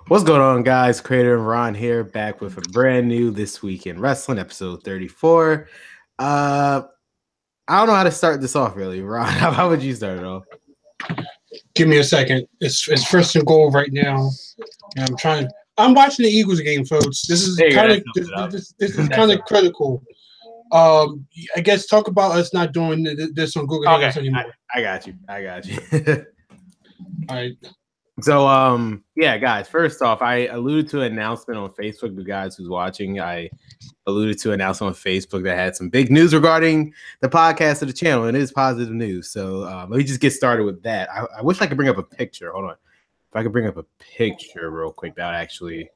What's going on, guys? Creator and Ron here, back with a brand new This Week in Wrestling, episode 34. I don't know how to start this off, really. Ron, how would you start it off? Give me a second. It's first and goal right now. And I'm watching the Eagles game, folks. This is kind of critical. I guess talk about us not doing this on Google Hangouts anymore. I got you. All right. So, yeah, guys, first off, I alluded to an announcement on Facebook. The guys who's watching, I alluded to an announcement on Facebook that had some big news regarding the podcast of the channel, and it is positive news. So let me just get started with that. I wish I could bring up a picture. Hold on. If I could bring up a picture real quick, that would actually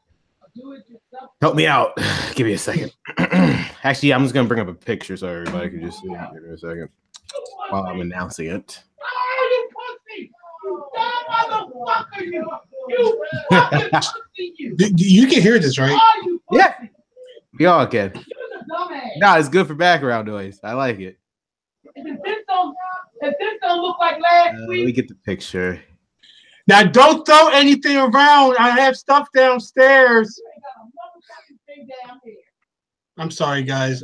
help me out. Give me a second. Actually, I'm just going to bring up a picture so everybody can just see it. Give me a second while I'm announcing it. You can hear this, right? Yeah, we all can. No, it's good for background noise. I like it. If this don't look like last week. Let me get the picture. Now, don't throw anything around. I have stuff downstairs. I'm sorry, guys.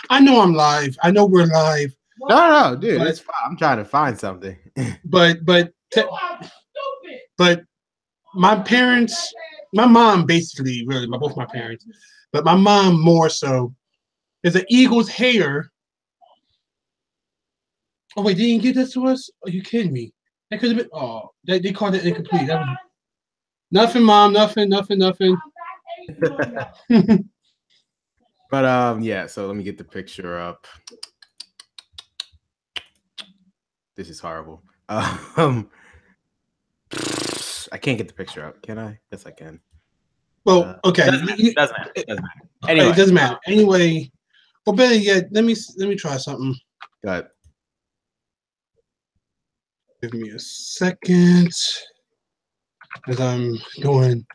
I know I'm live. I know we're live. No, dude, it's fine. I'm trying to find something. But my parents, my mom basically, really, both my parents, but my mom more so, is an Eagles hater. Oh wait, they didn't give this to us? Are you kidding me? That could have been. Oh, they called it incomplete. That was, nothing, Mom. Nothing. But yeah. So let me get the picture up. This is horrible. I can't get the picture up. Can I? Yes, I can. Well, okay. It doesn't matter. Anyway. It doesn't matter. Anyway, well, better yet, let me try something. Go ahead. Give me a second, as I'm doing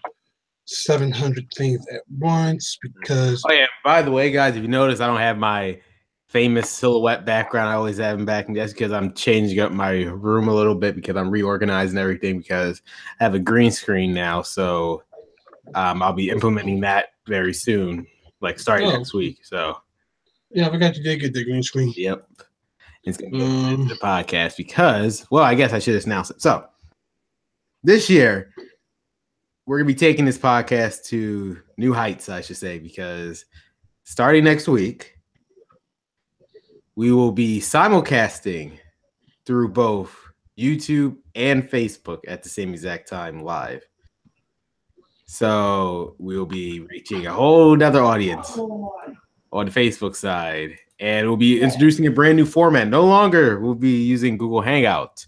700 things at once because. Oh yeah. By the way, guys, if you notice, I don't have my famous silhouette background I always have in back, and that's because I'm changing up my room a little bit because I'm reorganizing everything because I have a green screen now. So I'll be implementing that very soon, like starting next week. So yeah, I forgot you did get the green screen. Yep. It's going to go into the podcast because, well, I guess I should announce it. So this year, we're going to be taking this podcast to new heights, I should say, because starting next week, we will be simulcasting through both YouTube and Facebook at the same exact time live. So we'll be reaching a whole nother audience on the Facebook side. And we'll be introducing a brand new format. No longer will be using Google Hangout.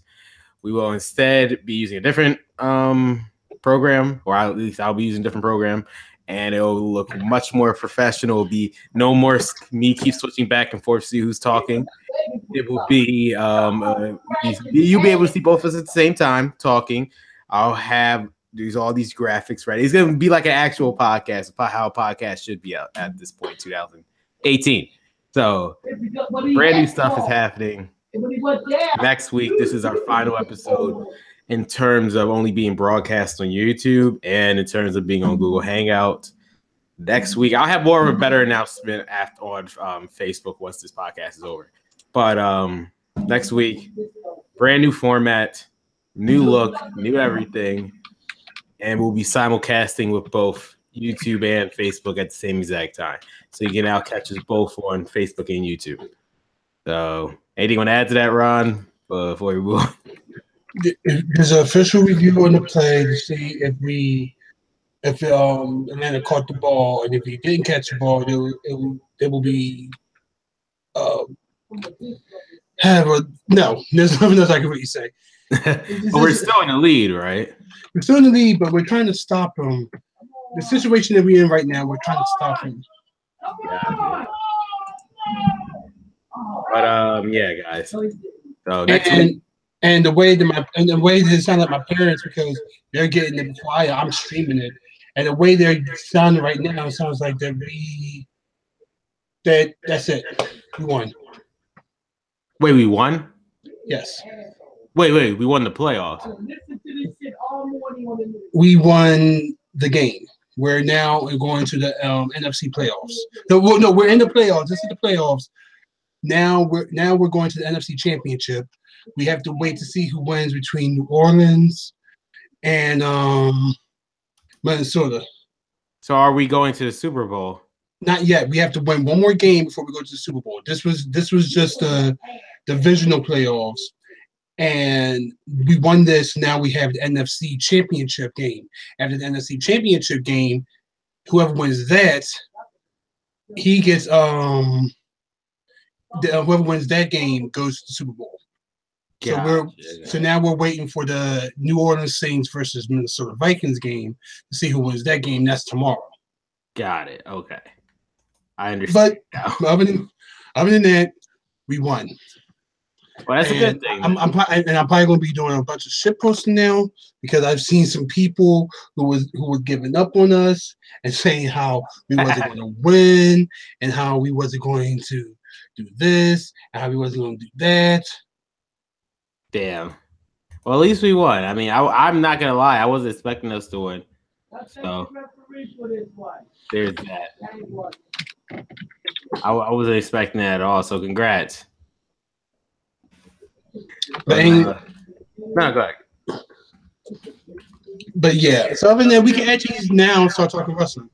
We will instead be using a different program, or at least I'll be using a different program, and it'll look much more professional. It'll be no more me keep switching back and forth to see who's talking. It will be you'll be able to see both of us at the same time talking. I'll have all these graphics ready. It's going to be like an actual podcast, how a podcast should be out at this point, 2018. So brand new stuff is happening next week. This is our final episode in terms of only being broadcast on YouTube and in terms of being on Google Hangout. Next week, I'll have more of a better announcement on Facebook once this podcast is over. But next week, brand new format, new look, new everything, and we'll be simulcasting with both YouTube and Facebook at the same exact time. So you can now catch us both on Facebook and YouTube. So anything you want to add to that, Ron, before we move on? There's an official review on the play to see if Atlanta caught the ball, and if he didn't catch the ball, there will be no. There's nothing else I can really say. But we're still in the lead, right? We're still in the lead, but we're trying to stop him. The situation that we're in right now, we're trying to stop him. Yeah. But yeah, guys. So next week. And the way that it sound like my parents, because they're getting it quiet, I'm streaming it, and the way they're sounding right now, it sounds like that's it. We won. Wait, we won? Yes. Wait, we won the playoffs. We won the game. We're now going to the NFC playoffs. No, we're in the playoffs. This is the playoffs. Now we're going to the NFC Championship. We have to wait to see who wins between New Orleans and Minnesota. So are we going to the Super Bowl? Not yet. We have to win one more game before we go to the Super Bowl. This was just the divisional playoffs, and we won this. Now we have the NFC Championship game. After the NFC Championship game, whoever wins that, he gets whoever wins that game goes to the Super Bowl. So now we're waiting for the New Orleans Saints versus Minnesota Vikings game to see who wins that game. That's tomorrow. Got it. Okay, I understand. But other than that, we won. Well, that's a good thing. I'm probably going to be doing a bunch of shit posting now because I've seen some people who were giving up on us and saying how we wasn't going to win and how we wasn't going to do this and how we wasn't going to do that. Damn. Well, at least we won. I mean, I'm not gonna lie. I wasn't expecting us to win. So there's that. I wasn't expecting that at all. So congrats. No, go ahead. But yeah. So other than that, we can actually now start talking wrestling.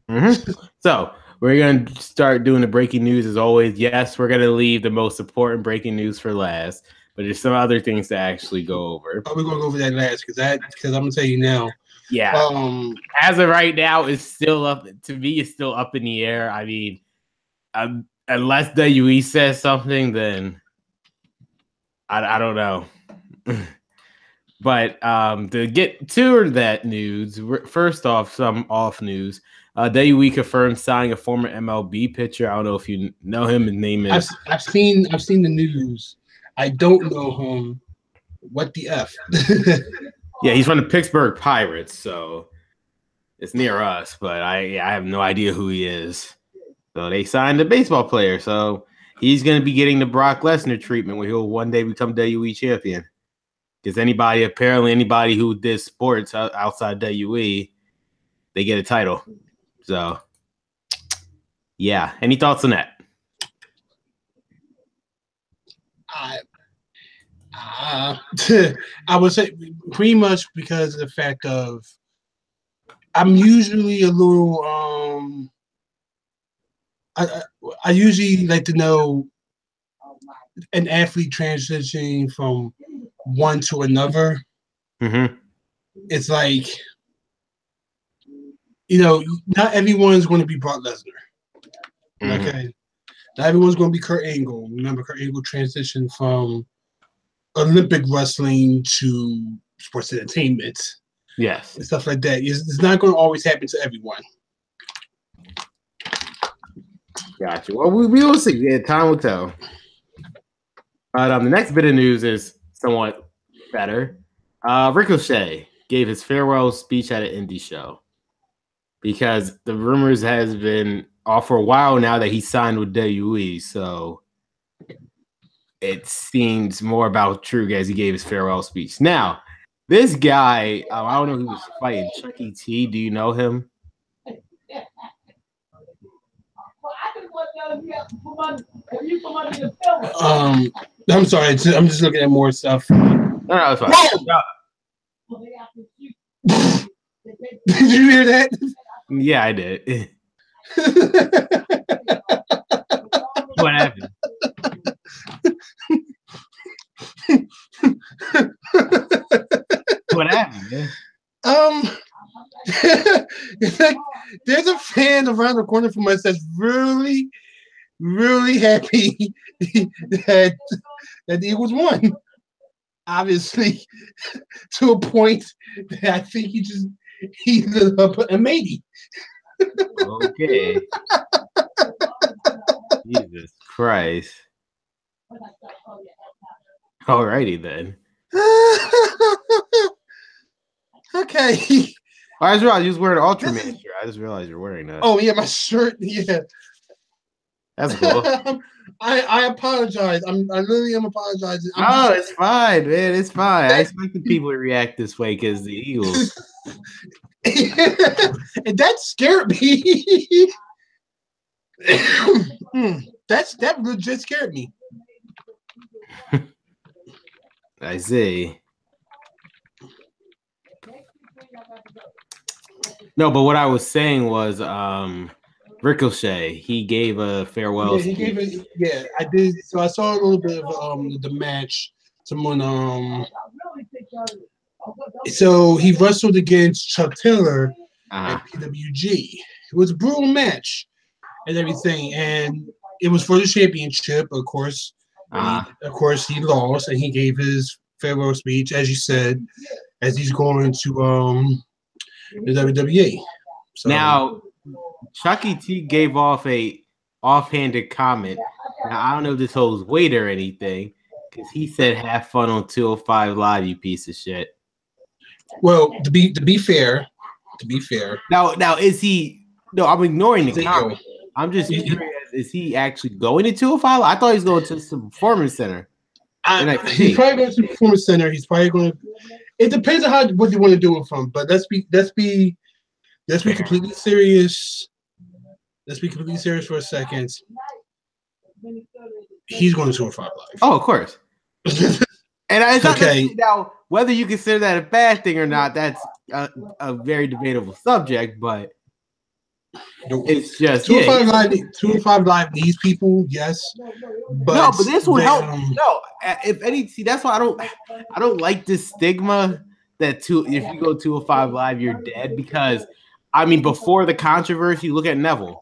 Mm-hmm. So we're gonna start doing the breaking news as always. Yes, we're gonna leave the most important breaking news for last. But there's some other things to actually go over. Oh, we're gonna go over that last because I'm gonna tell you now. Yeah. As of right now, it's still up to me. It's still up in the air. I mean, unless WWE says something, then I don't know. But to get to that news, first off, some off news. WWE confirmed signing a former MLB pitcher. I don't know if you know him. His name is. I've seen the news. I don't know him. What the F? Yeah, he's from the Pittsburgh Pirates, so it's near us, but I have no idea who he is. So they signed a baseball player, so he's going to be getting the Brock Lesnar treatment where he'll one day become WWE champion. Because anybody who did sports outside WWE, they get a title. So, yeah. Any thoughts on that? I would say pretty much because of the fact of I'm usually a little I usually like to know an athlete transitioning from one to another. Mm-hmm. It's like, not everyone's going to be Brock Lesnar. Mm-hmm. Okay. Not everyone's going to be Kurt Angle. Remember, Kurt Angle transitioned from Olympic wrestling to sports entertainment. Yes. And stuff like that. It's not going to always happen to everyone. Gotcha. Well, we will see. Yeah, time will tell. The next bit of news is somewhat better. Ricochet gave his farewell speech at an indie show because the rumors has been off for a while now that he signed with WWE. So it seems more about true as he gave his farewell speech. Now, this guy, I don't know who was fighting. Chucky T. Do you know him? I'm sorry. I'm just looking at more stuff. No, it's fine. Did you hear that? Yeah, I did. What happened? What happened, man? It's like there's a fan around the corner from us that's really, really happy that the Eagles won. Obviously, to a point that I think he lit up a matey. Okay. Jesus Christ. Alrighty then. Okay. I just realized you was wearing an Ultraman shirt. I just realized you're wearing that. Oh yeah, my shirt. Yeah. That's cool. I apologize. I literally am apologizing. It's fine, man. It's fine. I expected people to react this way because the Eagles. And that scared me. That legit scared me. I see. No, but what I was saying was Ricochet. He gave a farewell. Yeah, he gave it. Yeah, I did. So I saw a little bit of the match. Someone So he wrestled against Chuck Taylor at PWG. It was a brutal match and everything, and it was for the championship. Of course, he lost, and he gave his farewell speech, as you said, as he's going to the WWE. So, now, Chucky T gave off a offhanded comment. Now, I don't know if this holds weight or anything, because he said, "Have fun on 205 Live, you piece of shit." Well, to be fair. Now is he? No, I'm ignoring the comment. I'm just curious. Is he actually going to 205? I thought he was going to some performance center. He's probably going to the performance center. He's probably going to. It depends on what you want to do it from. But let's be completely serious. Let's be completely serious for a second. He's going to 205 Live. Oh, of course. And it's okay. Now, whether you consider that a bad thing or not, that's a very debatable subject. But it's just 205 Live needs people, yes. But this will help. No, if any, see, that's why I don't like this stigma that if you go 205 Live, you're dead. Because I mean, before the controversy, look at Neville.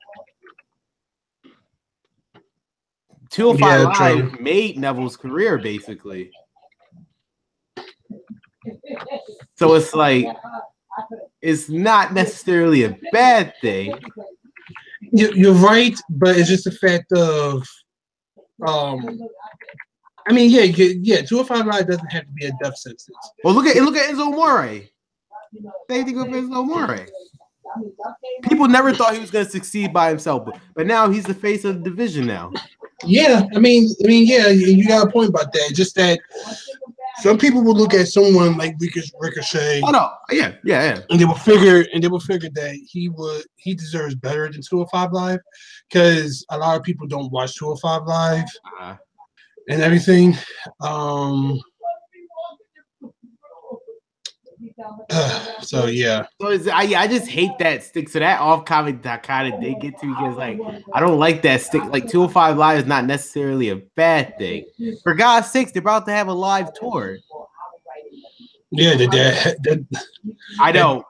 205 Live made Neville's career, basically. So it's like, it's not necessarily a bad thing. You're right, but it's just the fact of, I mean, yeah. 205 Live doesn't have to be a death sentence. Well, look at Enzo Amore. Same thing with Enzo Amore. People never thought he was going to succeed by himself, but now he's the face of the division now. Yeah, I mean, yeah, you got a point about that. Just that some people will look at someone like Ricochet. Oh no, yeah. And they will figure that he deserves better than 205 Live, because a lot of people don't watch 205 Live and everything. So yeah. So I just hate that stick. So that off comment that kind of did get to me, because like I don't like that stick. Like 205 Live is not necessarily a bad thing. For God's sakes, they're about to have a live tour. Yeah, I know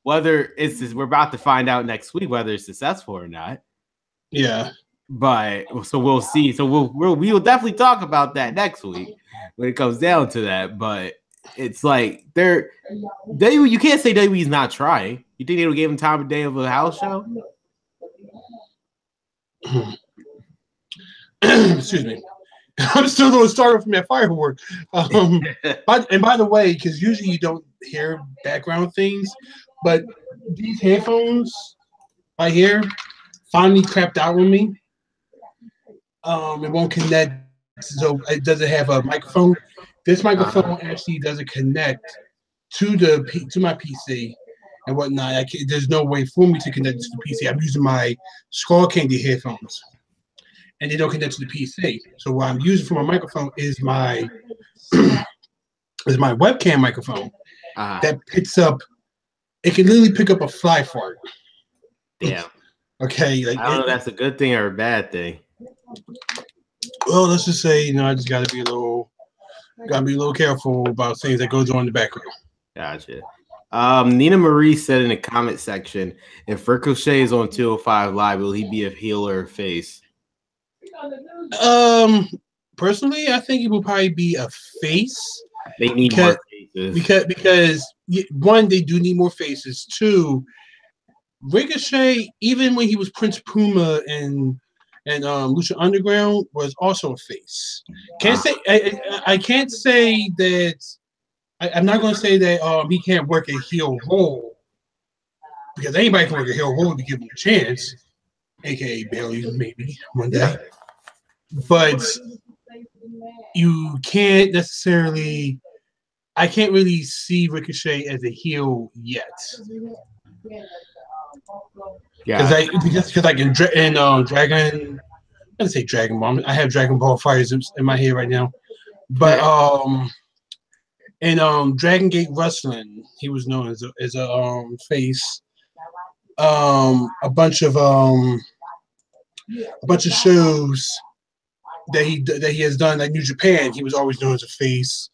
whether it's we're about to find out next week whether it's successful or not. Yeah. But so we'll see. So we'll definitely talk about that next week when it comes down to that. But it's like you can't say WWE's not trying. You think they would give him time of day of a house show? Excuse me. I'm still going to start from that firework. And by the way, because usually you don't hear background things, but these headphones right here finally crapped out on me. It won't connect, so it doesn't have a microphone. This microphone actually doesn't connect to my PC and whatnot. There's no way for me to connect to the PC. I'm using my Skull Candy headphones, and they don't connect to the PC. So what I'm using for my microphone is my webcam microphone that picks up. It can literally pick up a fly fart. Damn. Okay. I don't know if that's a good thing or a bad thing. Well, let's just say, I just gotta be a little careful about things that goes on in the background. Gotcha. Nina Marie said in the comment section, if Ricochet is on 205 Live, will he be a heel or a face? Personally, I think he will probably be a face. They need more faces. Because one, they do need more faces. Two, Ricochet, even when he was Prince Puma and Lucha Underground, was also a face. I can't say that. I'm not going to say that he can't work a heel role, because anybody can work a heel role if you give him a chance. aka Bailey, maybe one day. But you can't necessarily. I can't really see Ricochet as a heel yet. Yeah, Because like in Dragon, I didn't say Dragon Ball. I have Dragon Ball Fighters in my head right now. But in Dragon Gate Wrestling, he was known as a face. A bunch of shows that he has done, like New Japan, he was always known as a face.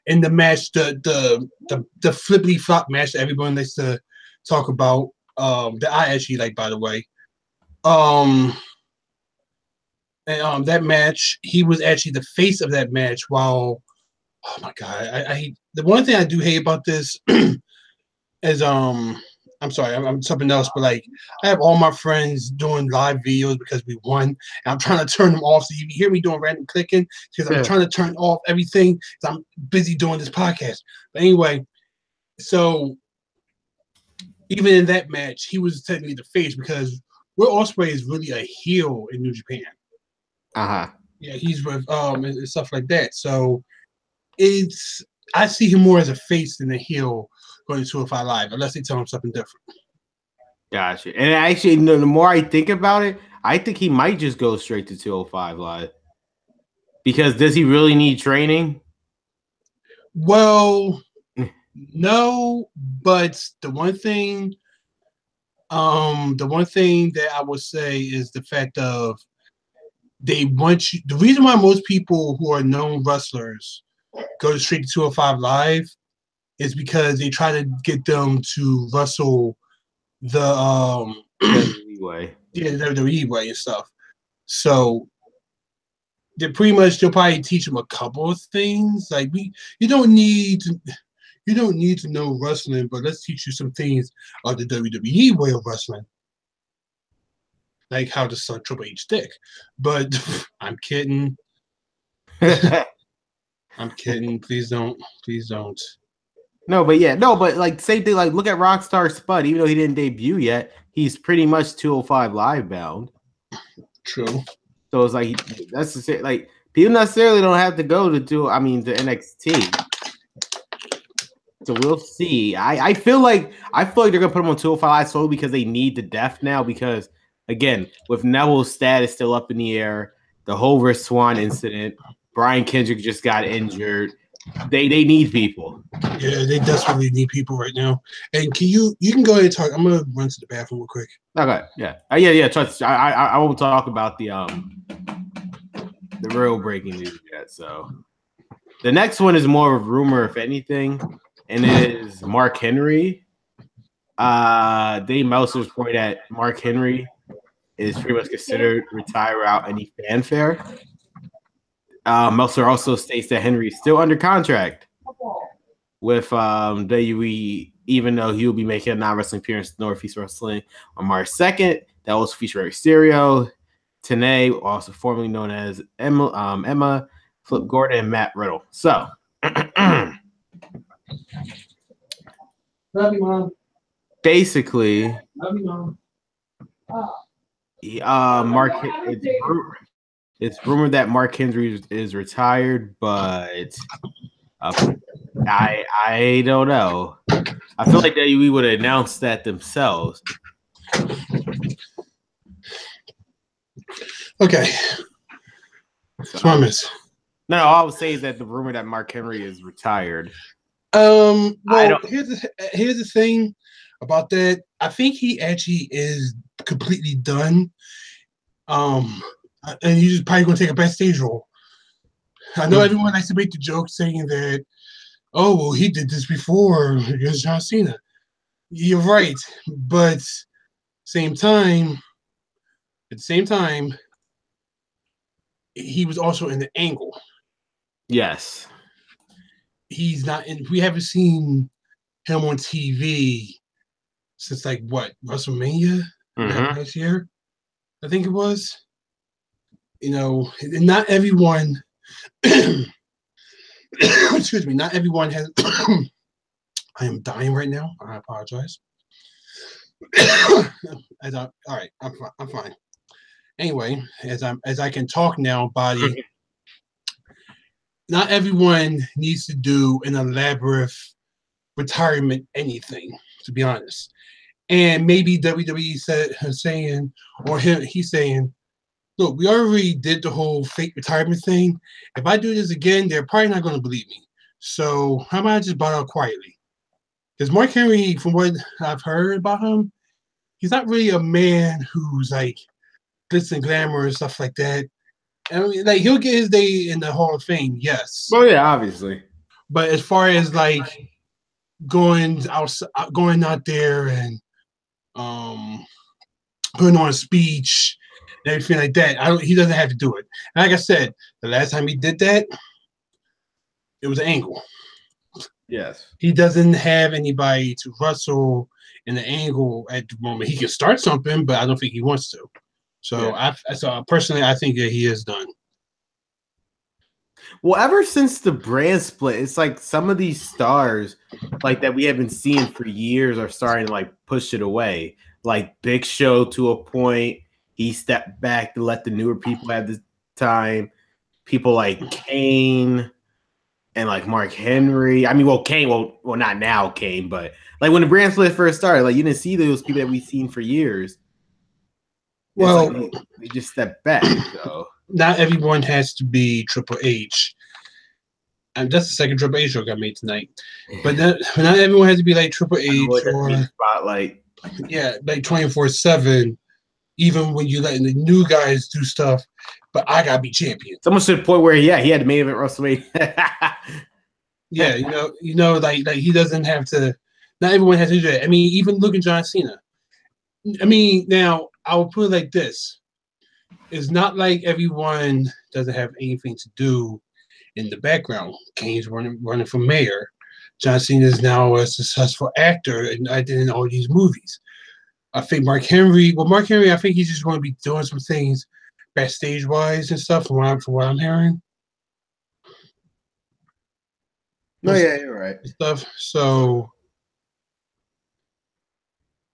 In the match, the flippity flop match that everyone likes to talk about, that I actually like, by the way. And that match, he was actually the face of that match. While, oh my god, I the one thing I do hate about this is I'm sorry, I'm something else, but like I have all my friends doing live videos because we won, and I'm trying to turn them off. So you hear me doing random clicking because I'm trying to turn off everything because I'm busy doing this podcast. But anyway, so even in that match, he was technically the face because Will Ospreay is really a heel in New Japan. Yeah, he's with and stuff like that. So I see him more as a face than a heel going to 205 Live, unless they tell him something different. Gotcha. And actually, the more I think about it, I think he might just go straight to 205 Live. Because does he really need training? Well, no, but the one thing that I would say is the fact of they want you. The reason why most people who are known wrestlers go straight to 205 Live is because they try to get them to wrestle the WWE way. Yeah, the WWE way and stuff. So they'll probably teach them a couple of things. Like you don't need to know wrestling, but let's teach you some things of the WWE way of wrestling. Like how to suck Triple H dick. But I'm kidding. I'm kidding. Please don't. Please don't. No, but like same thing. Like look at Rockstar Spud. Even though he didn't debut yet, he's pretty much 205 Live bound. True. So it's like that's the same. Like people necessarily don't have to go to NXT. So we'll see. I feel like they're gonna put him on 205 Live solely because they need the depth now. Because again, with Neville's status still up in the air, the whole Rich Swann incident, Brian Kendrick just got injured. They need people. Yeah, they desperately need people right now. And you can go ahead and talk. I'm gonna run to the bathroom real quick. Okay, yeah. Trust. I won't talk about the real breaking news yet. So the next one is more of a rumor, if anything, and it is Mark Henry. Dave Meltzer's point that Mark Henry is pretty much considered retired without any fanfare. Meltzer also states that Henry is still under contract with WWE, even though he will be making a non-wrestling appearance in Northeast Wrestling on March 2nd. That will feature Eric Mysterio, Tenay, also formerly known as Emma, Flip Gordon, and Matt Riddle. So, love you, Mom. Basically, Love you, Mom. Mark. It's rumored that Mark Henry is retired, but I don't know. I feel like WWE would have announced that themselves. Okay. Promise. No, all I would say is that the rumor that Mark Henry is retired. Well, here's the thing about that. I think he actually is completely done. And he's probably going to take a backstage role. I know everyone likes to make the joke saying that, oh, well, he did this before against John Cena. You're right. But at the same time, he was also in the Angle. Yes. He's not in. We haven't seen him on TV since like what, WrestleMania last year, I think it was. You know, not everyone. Excuse me. Not everyone has. I am dying right now. I apologize. All right, I'm fine. Anyway, as I can talk now, body. Not everyone needs to do an elaborate retirement anything, to be honest. And maybe WWE saying, or he's saying, look, we already did the whole fake retirement thing. If I do this again, they're probably not going to believe me. So how about I just bow out quietly? Because Mark Henry, from what I've heard about him, he's not really a man who's like glitz and glamour and stuff like that. I mean, like he'll get his day in the Hall of Fame, yes. Oh yeah, obviously. But as far as like going out there and putting on a speech and everything like that, he doesn't have to do it. And like I said, the last time he did that, it was an angle. Yes. He doesn't have anybody to wrestle in the angle at the moment. He can start something, but I don't think he wants to. So personally, I think that he is done. Well, ever since the brand split, it's like some of these stars like that we have been seeing for years are starting to like push it away. Like Big Show to a point, he stepped back to let the newer people have the time. People like Kane and like Mark Henry. I mean, well, Kane, well, not now, Kane, but like when the brand split first started, like you didn't see those people that we've seen for years. Well, like they just stepped back. So not everyone has to be Triple H. And that's the second Triple H show got made tonight. But not everyone has to be like Triple H or spotlight. Yeah, like 24/7. Even when you letting the new guys do stuff, but I gotta be champion. Someone to the point where he had to main event WrestleMania. Yeah, you know, like he doesn't have to. Not everyone has to do that. I mean, even look at John Cena. I mean, now I will put it like this: it's not like everyone doesn't have anything to do in the background. Kane's running for mayor. John Cena is now a successful actor, and I did in all these movies. I think Mark Henry, I think he's just going to be doing some things backstage wise and stuff from what I'm hearing. No, yeah, you're right. Stuff. So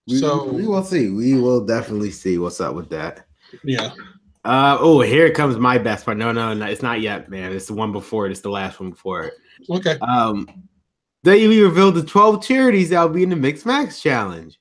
we will see. We will definitely see what's up with that. Yeah. Oh, here comes my best part. No, it's not yet, man. It's the one before it. It's the last one before it. Okay. They revealed the 12 charities that will be in the Mixed Match Challenge.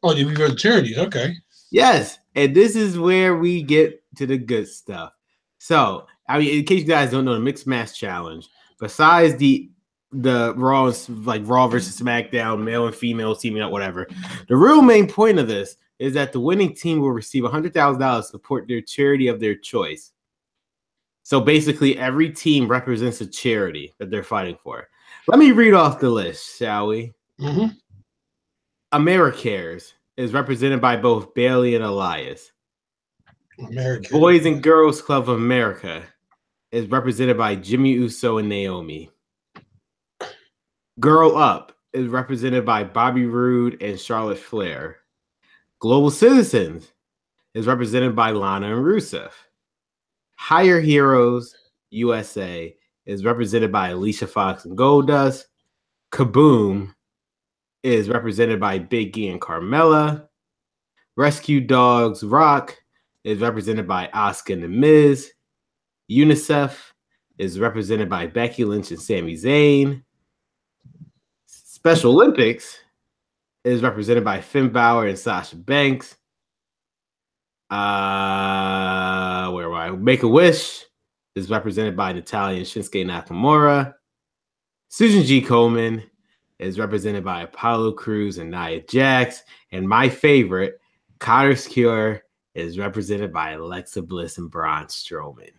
Oh, you revealed the charities. Okay. Yes, and this is where we get to the good stuff. So, I mean, in case you guys don't know, the Mixed Match Challenge, besides the Raw, like Raw versus SmackDown, male and female teaming up, whatever, the real main point of this is that the winning team will receive $100,000 to support their charity of their choice. So basically, every team represents a charity that they're fighting for. Let me read off the list, shall we? Mm-hmm. AmeriCares is represented by both Bailey and Elias. American. Boys and Girls Club of America is represented by Jimmy Uso and Naomi. Girl Up is represented by Bobby Roode and Charlotte Flair. Global Citizens is represented by Lana and Rusev. Higher Heroes USA is represented by Alicia Fox and Goldust. Kaboom is represented by Big E and Carmella. Rescue Dogs Rock is represented by Asuka and The Miz. UNICEF is represented by Becky Lynch and Sami Zayn. Special Olympics is represented by Finn Balor and Sasha Banks. Where am I? Make-A-Wish is represented by Natalya and Shinsuke Nakamura. Susan G. Komen is represented by Apollo Crews and Nia Jax. And my favorite, Connor's Cure, is represented by Alexa Bliss and Braun Strowman.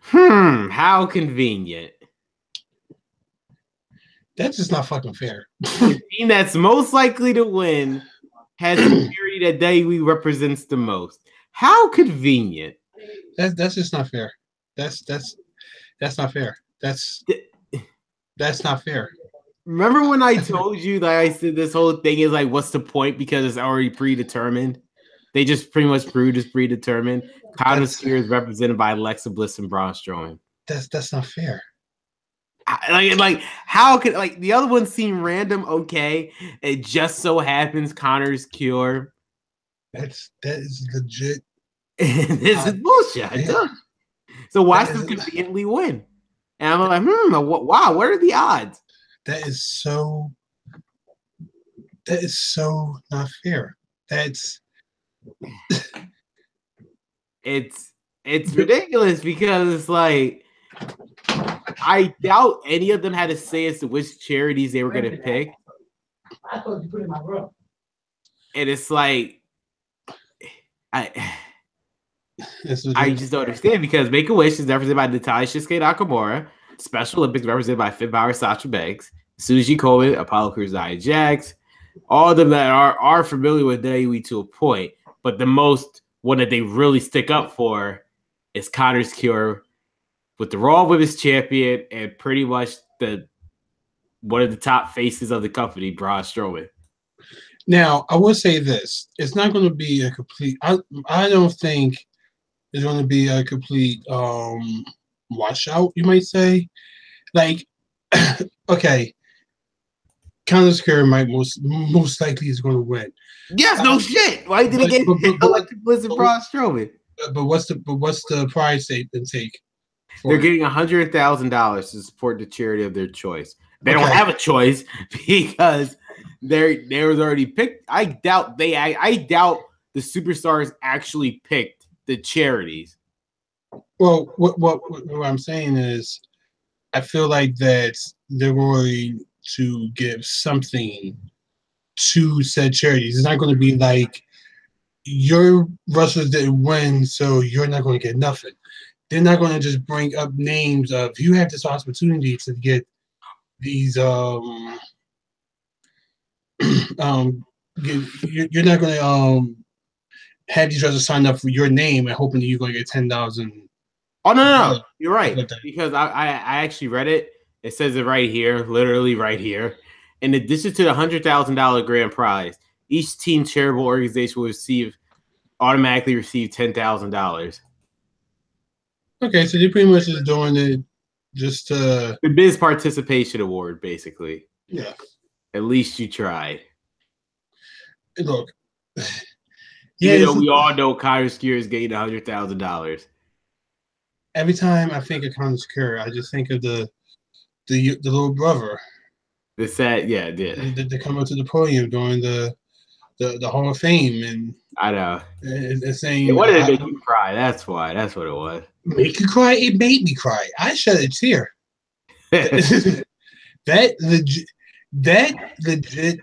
How convenient. That's just not fucking fair. The team that's most likely to win has the charity that they represents the most. How convenient. That's just not fair. That's not fair. That's not fair. Remember when I told you that I said this whole thing is like, what's the point? Because it's already predetermined. They just pretty much proved it's predetermined. Connor's Cure is represented by Alexa Bliss and Braun Strowman. That's not fair. Like how could like the other ones seem random? Okay, it just so happens Connor's Cure That is legit. This is bullshit. So watch them conveniently win. And I'm like, wow, what are the odds? That is so not fair. It's ridiculous because it's like I doubt any of them had to say as to which charities they were going to pick. I thought you put in my room. And it's like I just don't understand because Make-A-Wish is represented by Natalya Shinsuke Nakamura. Special Olympics represented by Finn Balor, Sasha Banks, Suzy Coleman, Apollo Crews, Nia Jax. All of them that are familiar with WWE to a point, but the most one that they really stick up for is Connor's Cure with the Raw Women's Champion and pretty much one of the top faces of the company, Braun Strowman. Now, I will say this: it's not going to be a complete. I don't think it's going to be a complete washout. You might say, like, okay, Connor's Curry might most likely is going to win. Yes, no shit. Why did he get elected Blizzard Braun Strowman? But what's the prize they take? They're getting $100,000 to support the charity of their choice. They don't have a choice because there was already picked. I doubt the superstars actually picked the charities. Well, what I'm saying is, I feel like that they're going to give something to said charities. It's not going to be like your wrestlers didn't win, so you're not going to get nothing. They're not going to just bring up names of you have this opportunity to get these you're not going to have these wrestlers sign up for your name and hoping that you're going to get 10,000. Oh no, you're right because I actually read it. It says it right here, literally right here. In addition to the $100,000 grand prize, each team charitable organization will automatically receive $10,000. Okay, so they're pretty much just doing it just the Biz Participation Award, basically. Yeah. At least you tried. Look. We all know Connor's Cure is getting $100,000. Every time I think of Connor's Cure, I just think of the little brother. The set, yeah, it did. They come up to the podium during the Hall of Fame, and I know. And saying, what did it make you cry? That's why. That's what it was. Make you cry? It made me cry. I shed a tear. that legit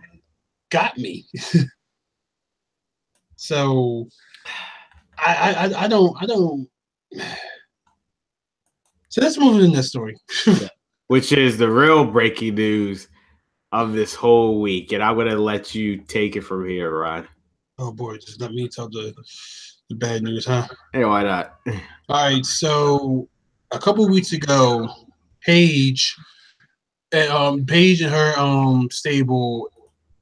got me. So I don't. So let's move into this story, which is the real breaking news of this whole week, and I'm gonna let you take it from here, Ron. Oh boy, just let me tell the bad news, huh? Hey, why not? All right, so a couple of weeks ago, Paige and her stable.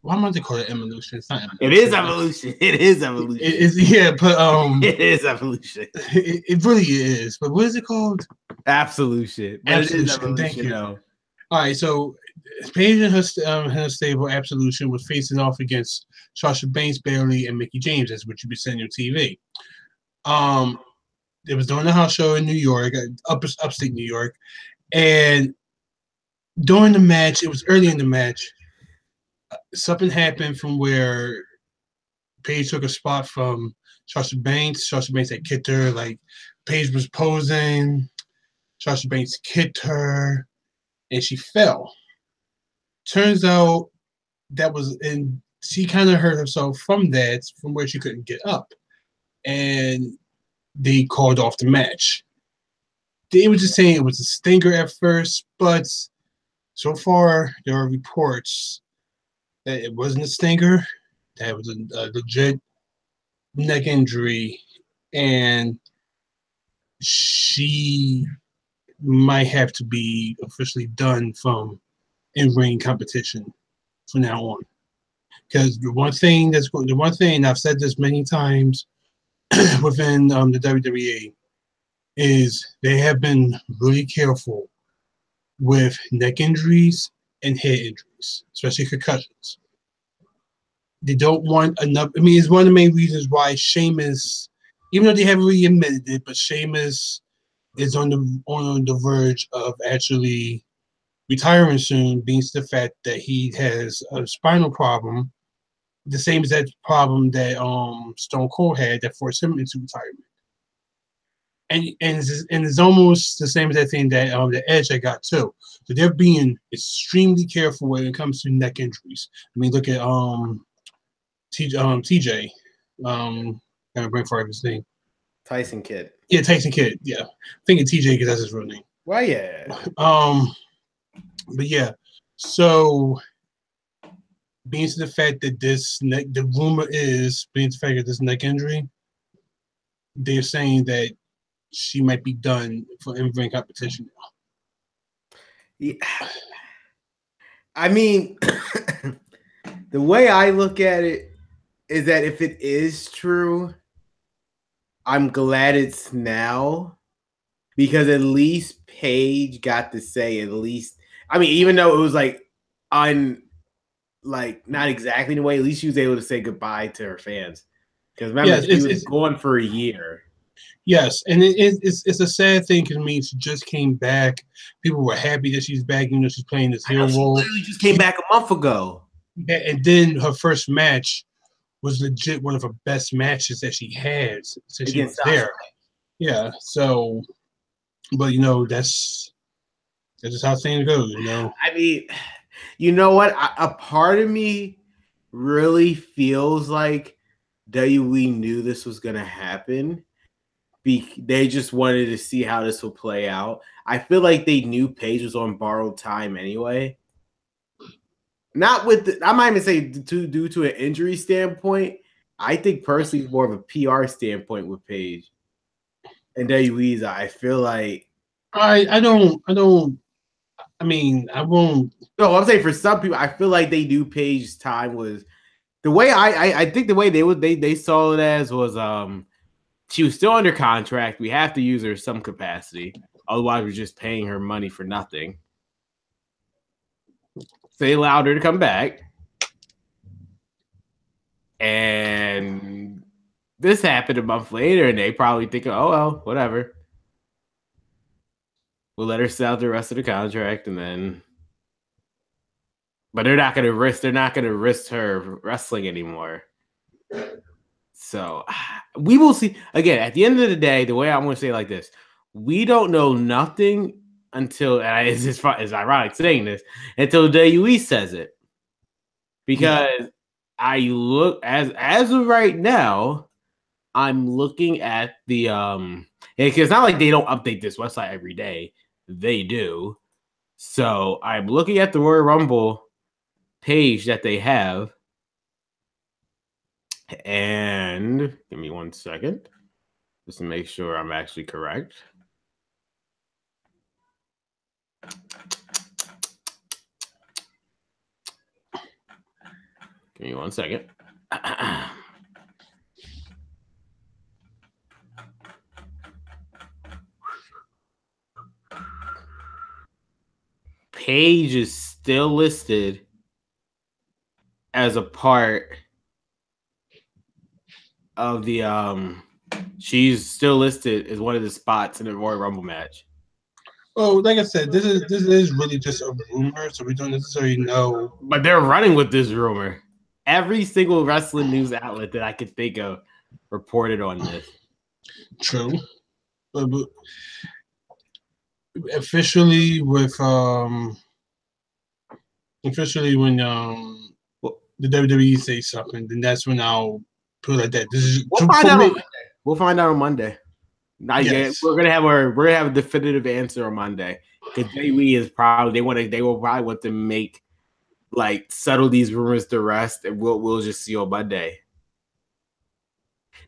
Why am I to call it Evolution? It's not Evolution. It is Evolution. It is Evolution. It is, yeah, but it is Evolution. It really is. But what is it called? Absolution. Absolution. Thank you. All right, so Paige and her stable Absolution was facing off against Sasha Banks, Bayley, and Mickie James, as what you've been seeing on TV. It was during the house show in New York, upstate New York, and during the match, it was early in the match. Something happened from where Paige took a spot from Sasha Banks. Sasha Banks had kicked her. Like Paige was posing. Sasha Banks kicked her, and she fell. Turns out and she kind of hurt herself from where she couldn't get up, and they called off the match. They were just saying it was a stinger at first, but so far there are reports that it wasn't a stinger, that it was a legit neck injury, and she might have to be officially done from in-ring competition from now on. Because the one thing I've said this many times within the WWE is they have been really careful with neck injuries and head injuries, especially concussions. They don't want enough. I mean, it's one of the main reasons why Sheamus, even though they haven't really admitted it, but Sheamus is on the verge of actually retiring soon, being the fact that he has a spinal problem, the same as that problem that Stone Cold had that forced him into retirement. And it's almost the same as that thing that the Edge I got too. So they're being extremely careful when it comes to neck injuries. I mean, look at TJ. Gotta bring forward his name. Tyson Kidd. Yeah, Tyson Kidd. Yeah, I'm thinking TJ because that's his real name. Well, yeah. But yeah, so being to the fact that the rumor is being to the fact that this neck injury, they're saying that she might be done for in-ring competition now. Yeah. I mean, the way I look at it is that if it is true, I'm glad it's now, because at least Paige got to say at least. I mean, even though it was like not exactly the way, at least she was able to say goodbye to her fans. Because remember, she was gone for a year. Yes, and it's a sad thing because she just came back. People were happy that she's back, even though she's playing this hero role. She literally just came back a month ago. And then her first match was legit one of her best matches that she had since she was there. Yeah, so, but that's just how things go, I mean, you know what? A part of me really feels like WWE knew this was going to happen. They just wanted to see how this will play out. I feel like they knew Paige was on borrowed time anyway. Not with I might even say due to an injury standpoint. I think personally it's more of a PR standpoint with Paige. And WWE's, I feel like I won't. No, I'm saying for some people, I feel like they knew Paige's time was the way I think the way they saw it as was she was still under contract. We have to use her in some capacity. Otherwise, we're just paying her money for nothing. So they allowed her to come back. And this happened a month later, and they probably think, oh, well, whatever. We'll let her sell the rest of the contract, and then... But they're not going to risk her wrestling anymore. So we will see. Again, at the end of the day, the way I'm going to say it like this, we don't know nothing until, and it's ironic saying this, until WWE says it. Because I look, as of right now, I'm looking at the, it's not like they don't update this website every day. They do. So I'm looking at the Royal Rumble page that they have. And give me 1 second just to make sure I'm actually correct. Give me 1 second. Paige is still listed as a part of the she's still listed as one of the spots in the Royal Rumble match. Well, like I said, this is really just a rumor, so we don't necessarily know. But they're running with this rumor. Every single wrestling news outlet that I could think of reported on this. True. But officially when the WWE say something, then that's when I'll put it like that. We'll find out on Monday. Not yet. We're gonna have a definitive answer on Monday. Because WWE is probably they will probably want to make settle these rumors to rest, and we'll just see on Monday.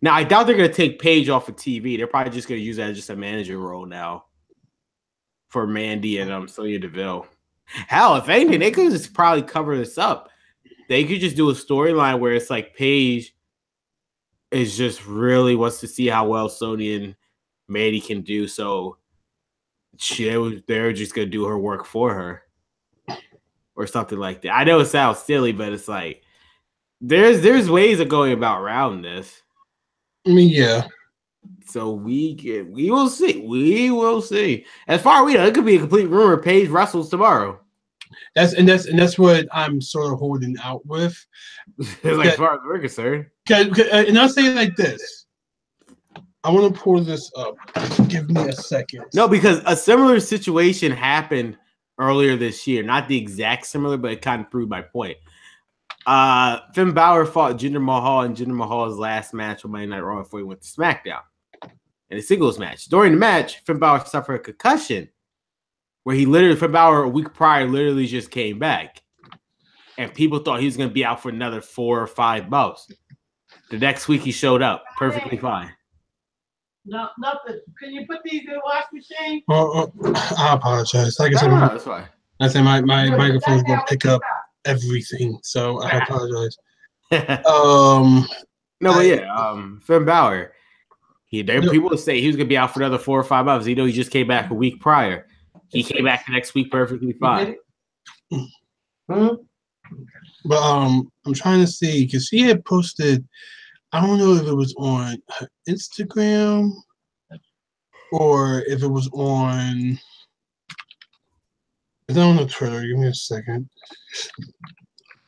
Now I doubt they're gonna take Paige off of TV. They're probably just gonna use that as just a manager role now for Mandy and Sonya Deville. Hell, if anything, they could just probably cover this up. They could just do a storyline where it's like Paige is just really wants to see how well Sonya and Mandy can do, so they're just gonna do her work for her, or something like that. I know it sounds silly, but it's like There's ways of going about around this. I mean, yeah. So we will see. We will see. As far as we know, it could be a complete rumor. Paige wrestles tomorrow. That's what I'm sort of holding out with. As far as we're concerned. And I'll say it like this. I want to pull this up. Give me a second. No, because a similar situation happened earlier this year. Not the exact similar, but it kind of proved my point. Finn Balor fought Jinder Mahal in Jinder Mahal's last match on Monday Night Raw before he went to SmackDown in a singles match. During the match, Finn Balor suffered a concussion where Finn Balor a week prior literally just came back. And people thought he was going to be out for another 4 or 5 months. The next week he showed up perfectly fine. No, nothing. Can you put these in the wash machine? I apologize. Like I said, that's fine. I said my microphone's going to pick up everything, so I apologize. Finn Balor. People would say he was going to be out for another 4 or 5 months. You know, he just came back a week prior. He came back the next week perfectly fine. But I'm trying to see because she had posted. I don't know if it was on her Instagram or if it was on. It's on Twitter. Give me a second.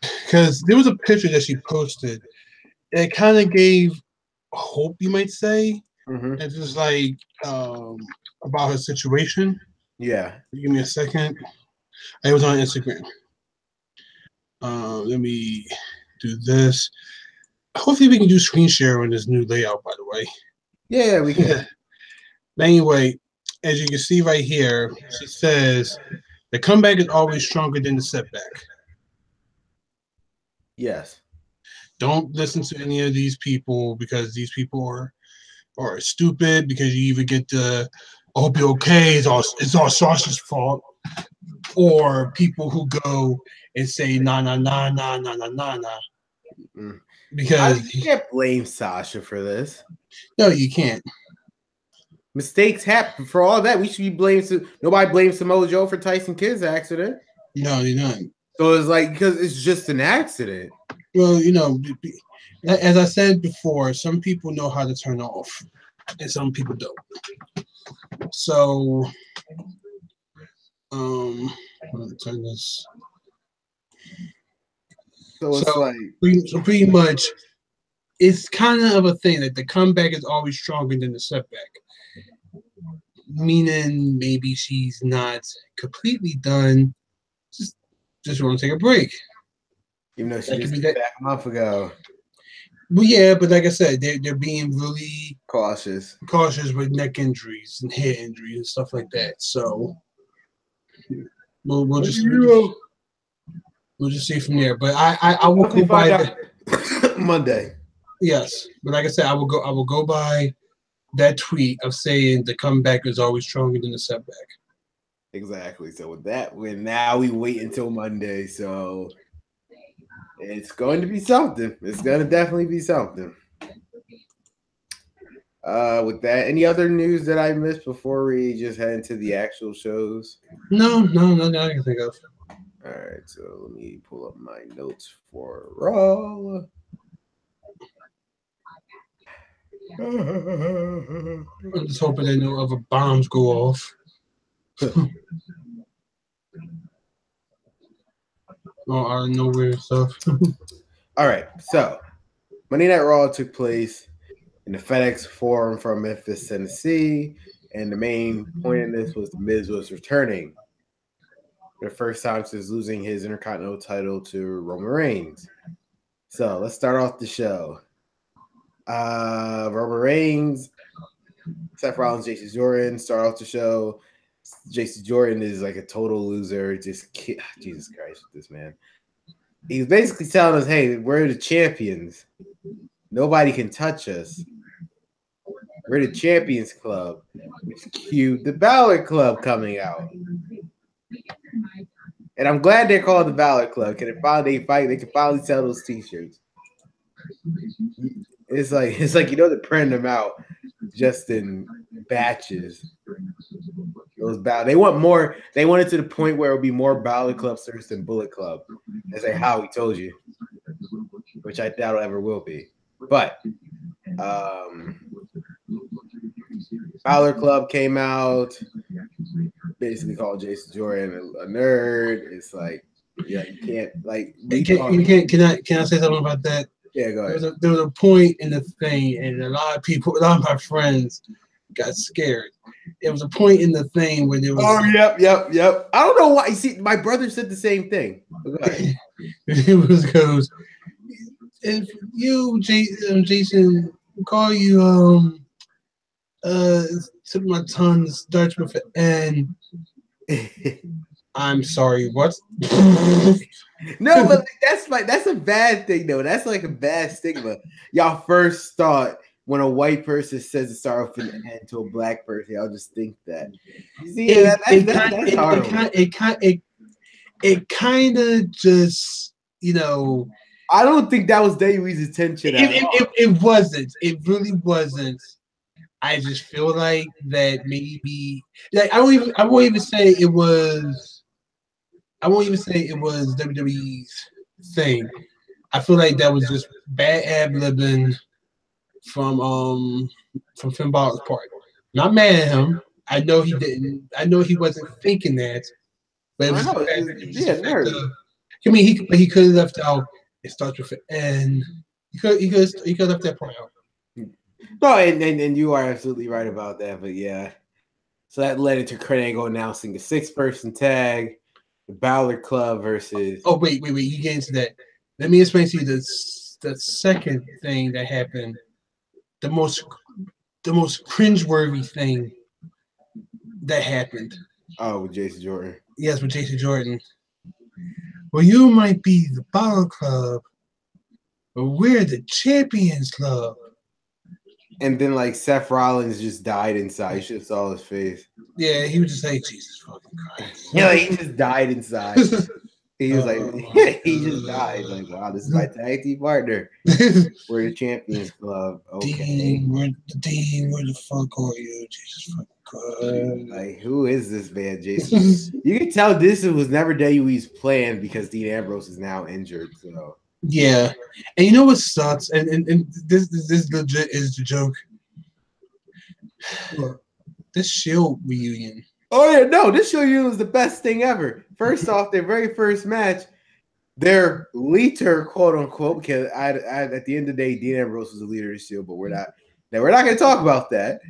Because there was a picture that she posted. It kind of gave hope, you might say. Mm-hmm. It's just like about her situation. Yeah. Give me a second. It was on Instagram. Let me do this. Hopefully we can do screen share on this new layout, by the way. Yeah, we can. But anyway, as you can see right here, she says, the comeback is always stronger than the setback. Yes. Don't listen to any of these people because these people are stupid because you either get the, I hope you're okay, it's all Sasha's fault, or people who go and say, nah. Because you can't blame Sasha for this. No, you can't. Mistakes happen. For all that, we should be blamed. Nobody blames Samoa Joe for Tyson Kidd's accident. No, you're not. So it's like, because it's just an accident. Well, you know, as I said before, some people know how to turn off, and some people don't. So, I'm gonna turn this. So it's like pretty much, it's kind of a thing that the comeback is always stronger than the setback. Meaning maybe she's not completely done. Just want to take a break. Even though she just came back a month ago. Well, yeah, but like I said, they're being really cautious with neck injuries and head injuries and stuff like that. So we'll just see from there. But I will go by that Monday. Yes, but like I said, I will go by that tweet of saying the comeback is always stronger than the setback. Exactly. So with that, now we wait until Monday. So it's going to be something. It's going to definitely be something. With that, any other news that I missed before we just head into the actual shows? No, nothing I can think of. All right, so let me pull up my notes for Raw. I'm just hoping that no other bombs go off. Out of nowhere stuff. All right, so Monday Night Raw took place in the FedEx Forum from Memphis, Tennessee, and the main point in this was The Miz was returning for the first time since losing his Intercontinental title to Roman Reigns. So let's start off the show. Roman Reigns, Seth Rollins, JC Jordan start off the show. JC Jordan is like a total loser. Jesus Christ, this man. He's basically telling us, hey, we're the champions. Nobody can touch us. We're the Champions Club. It's cute. The Balor Club coming out. And I'm glad they're called the Balor Club. They can finally sell those t-shirts. It's like they're printing them out just in batches. They want more. They want it to the point where it'll be more Balor Club shirts than Bullet Club. That's like how he told you. which I doubt it ever will be. But Balor Club came out, basically called Jason Jordan a nerd. It's like, yeah, you can't like. Can I say something about that? Yeah, go ahead. There was a point in the thing, and a lot of my friends got scared. There was a point in the thing where there was. Oh, yep. I don't know why. You see, my brother said the same thing. Go ahead. It goes. If you, Jason, call you tip my tongue starts with an N. I'm sorry, what? No, but that's a bad thing though. That's like a bad stigma. Y'all first thought when a white person says it start off with an N to a black person, y'all just think that. You see, that's horrible. It kind of just, you know. I don't think that was Daily's intention. It wasn't. It really wasn't. I just feel like that maybe like I won't even say it was WWE's thing. I feel like that was just bad ad-libbing from Finn Balor's part. Not mad at him. I know he didn't. I know he wasn't thinking that. But it was I mean, he could have left out. It starts with an N. He could have left that part out. No, and you are absolutely right about that. But yeah, so that led into Kurt Angle announcing a 6-person tag, the Balor Club versus. Oh wait! You get into that. Let me explain to you the second thing that happened. The most cringeworthy thing that happened. Oh, with Jason Jordan. Yes, with Jason Jordan. Well, you might be the Balor Club, but we're the Champions Club. And then, like, Seth Rollins just died inside. You should have saw his face. Yeah, he was just like, Jesus fucking Christ. Yeah, like, he just died inside. He was he just died. Like, wow, this is my tag team partner. We're the Champions Club. Okay. Dean, where the fuck are you? Jesus fucking Christ. Like, who is this man, Jason? You can tell this was never WWE's plan because Dean Ambrose is now injured. So. Yeah, and you know what sucks, and this legit is the joke. This Shield reunion. Oh yeah, no, this Shield reunion was the best thing ever. First off, their very first match, their leader, quote unquote, because at the end of the day, Dean Ambrose was the leader of the Shield, but we're not going to talk about that.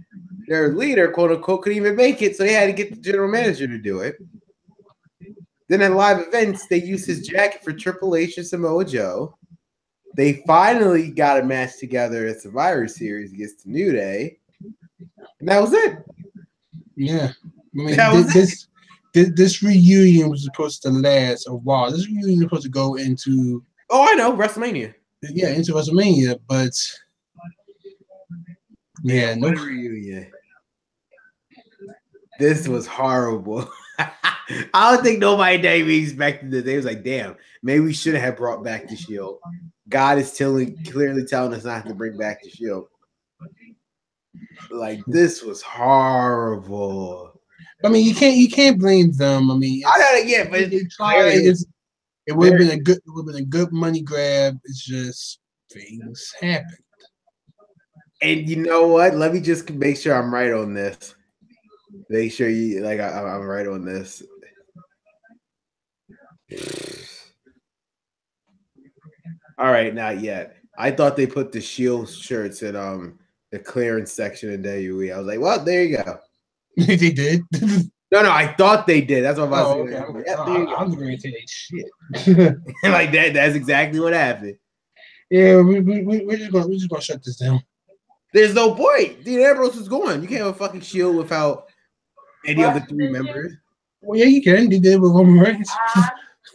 Their leader, quote unquote, couldn't even make it, so they had to get the general manager to do it. Then at live events, they used his jacket for Triple H and Samoa Joe. They finally got a match together at Survivor Series against the New Day. And that was it. Yeah. I mean, this reunion was supposed to last a while. This reunion was supposed to go into... Oh, I know, WrestleMania. Yeah, into WrestleMania, but... Yeah, no reunion. This was horrible. I don't think nobody expected this. They was like, damn, maybe we shouldn't have brought back the Shield. God is clearly telling us not to bring back the Shield. Like, this was horrible. I mean, you can't blame them. I mean, but it would have been a good money grab. It's just things happen. And you know what? Let me just make sure I'm right on this. Make sure you I'm right on this. All right, not yet. I thought they put the Shield shirts in the clearance section in WWE. I was like, well, there you go. They did. No, I thought they did. That's what I was saying. Okay. I'm going to say shit. Like that. That's exactly what happened. Yeah, we're just gonna shut this down. There's no point. Dean Ambrose is gone. You can't have a fucking Shield without any of the 3 members. Well, yeah, you can. They did with Roman Reigns.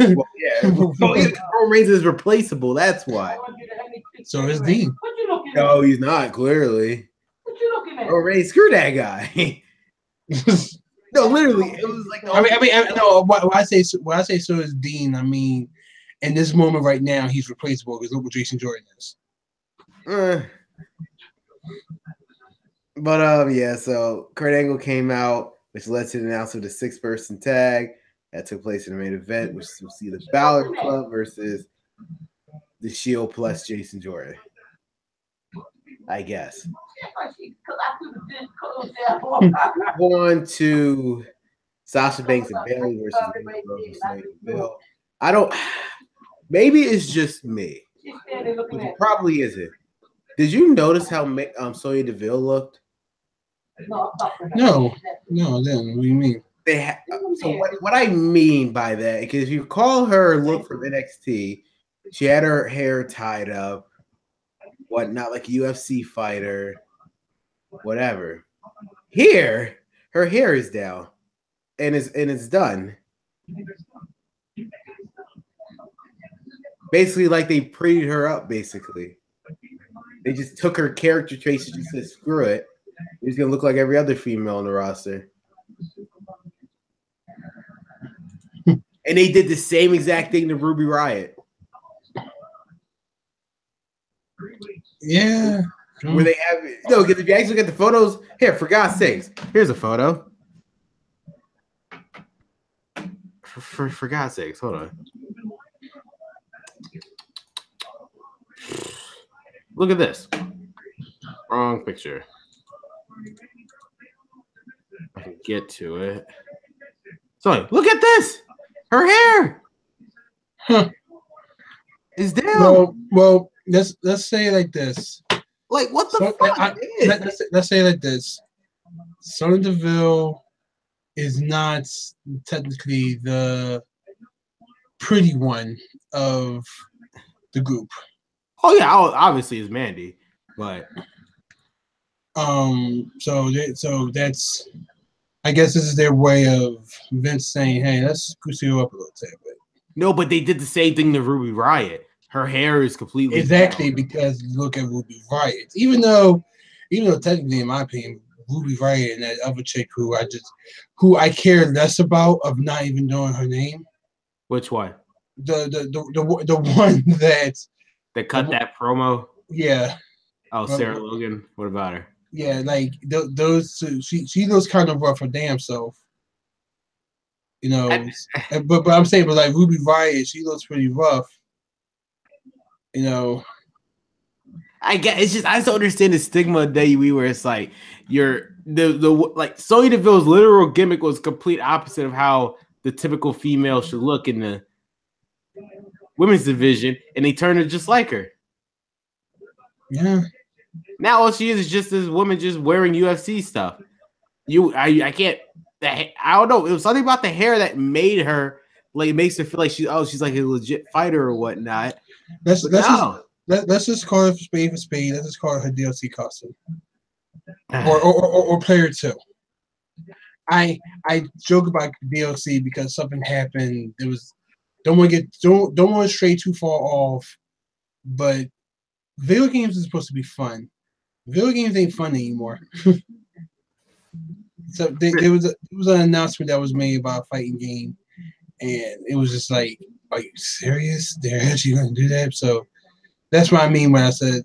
Well, yeah. Roman Reigns is replaceable. That's why. So is Dean. No, he's not. Clearly. What you looking at? Roman Reigns, screw that guy. No, literally, it was like. No. When I say so is Dean. I mean, in this moment right now, he's replaceable because look what Jason Jordan is. But yeah. So Kurt Angle came out, which led to the announcement of the 6-person tag that took place in the main event, which we'll see the Balor Club versus the Shield plus Jason Jordan. I guess. On to Sasha Banks and Bayley versus Bill. I don't. Maybe it's just me. But it probably isn't. Did you notice how Sonya Deville looked? No, I didn't. What do you mean? So what I mean by that, because if you call her look from NXT, she had her hair tied up, whatnot, like a UFC fighter, whatever. Here, her hair is down, and it's done. Basically, like they prettied her up. Basically, they just took her character traits and just said, "Screw it, she's gonna look like every other female on the roster." And they did the same exact thing to Ruby Riott. Yeah. Where they have because if you actually look at the photos, here, for God's sakes, here's a photo. For God's sakes, hold on. Look at this. Wrong picture. I can get to it. So look at this. Her hair is down. Well, let's say it like this. Like what the fuck? Let's say it like this. Sonya Deville is not technically the pretty one of the group. Oh yeah, obviously it's Mandy, but so that's. I guess this is their way of Vince saying, "Hey, let's goose you up a little bit." No, but they did the same thing to Ruby Riott. Her hair is completely exactly down. Because look at Ruby Riott. Even though technically, in my opinion, Ruby Riott and that other chick who I care less about of not even knowing her name. Which one? The one that cut that promo. Yeah. Oh, Sarah Logan. What about her? Yeah, like those two, she looks kind of rough her damn self, but I'm saying, but like Ruby Riott, she looks pretty rough, I get it's just I just don't understand the stigma of WWE where it's like like Sonya Deville's literal gimmick was complete opposite of how the typical female should look in the women's division, and they turned her just like her. Yeah. Now all she is just this woman just wearing UFC stuff. I can't. I don't know. It was something about the hair that made her like makes her feel like she's like a legit fighter or whatnot. Let's just call it spade for spade. Let's just call it her DLC costume, or player 2. I joke about DLC because something happened. It was don't want to stray too far off, but video games is supposed to be fun. Video games ain't fun anymore. So there was an announcement that was made about a fighting game, and it was just like, are you serious? They're actually going to do that? So that's what I mean when I said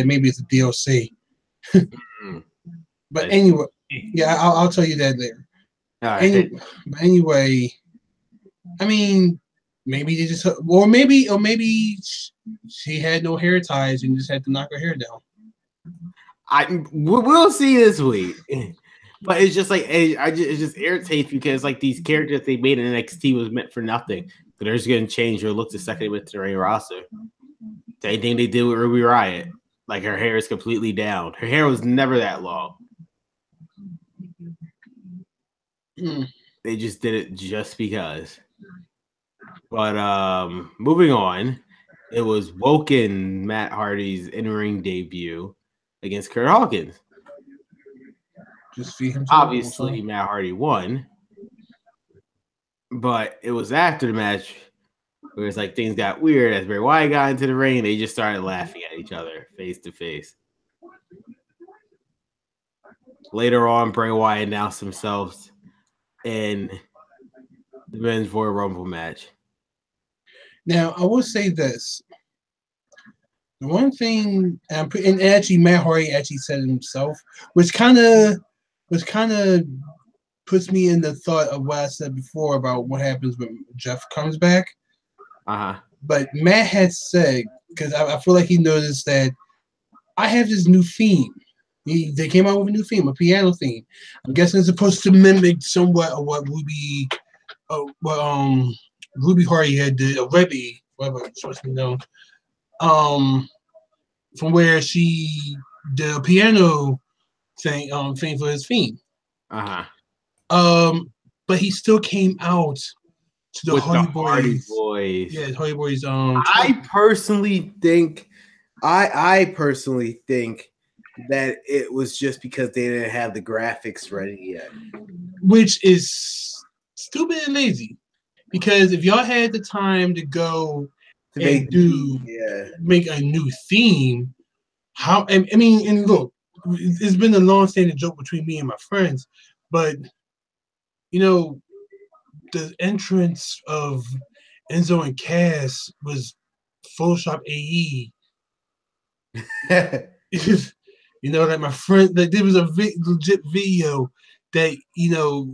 maybe it's a DLC. But anyway, yeah, I'll tell you that later. All right. Anyway, I mean, maybe they just, or maybe she had no hair ties and just had to knock her hair down. We'll see this week, but it's just like it just irritates because like these characters they made in NXT was meant for nothing. So they're just gonna change her look the second they went to the main roster. Same thing they did with Ruby Riott. Like her hair is completely down. Her hair was never that long. They just did it just because. But moving on, it was Woken Matt Hardy's in-ring debut against Kurt Hawkins. Just feed him. Obviously, Matt Hardy won, but it was after the match where it's like things got weird as Bray Wyatt got into the ring and they just started laughing at each other face to face. Later on, Bray Wyatt announced himself in the Men's Royal Rumble match. Now, I will say this. The one thing, and actually Matt Hardy actually said it himself, which kind of puts me in the thought of what I said before about what happens when Jeff comes back. But Matt had said, because I feel like he noticed that I have this new theme. They came out with a new theme, a piano theme. I'm guessing it's supposed to mimic somewhat of what Ruby Hardy had did, or Rebby, whatever it's supposed to be known. From where she did a piano thing for his theme. But he still came out to the with Hardy the Hardy Boys. Boys. Yeah, Hardy Boys. I personally think that it was just because they didn't have the graphics ready yet, which is stupid and lazy. Because if y'all had the time to go to make a new theme, how? I mean, and look, it's been a long-standing joke between me and my friends, but you know, the entrance of Enzo and Cass was Photoshop AE. You know, like my friend, like there was a legit video that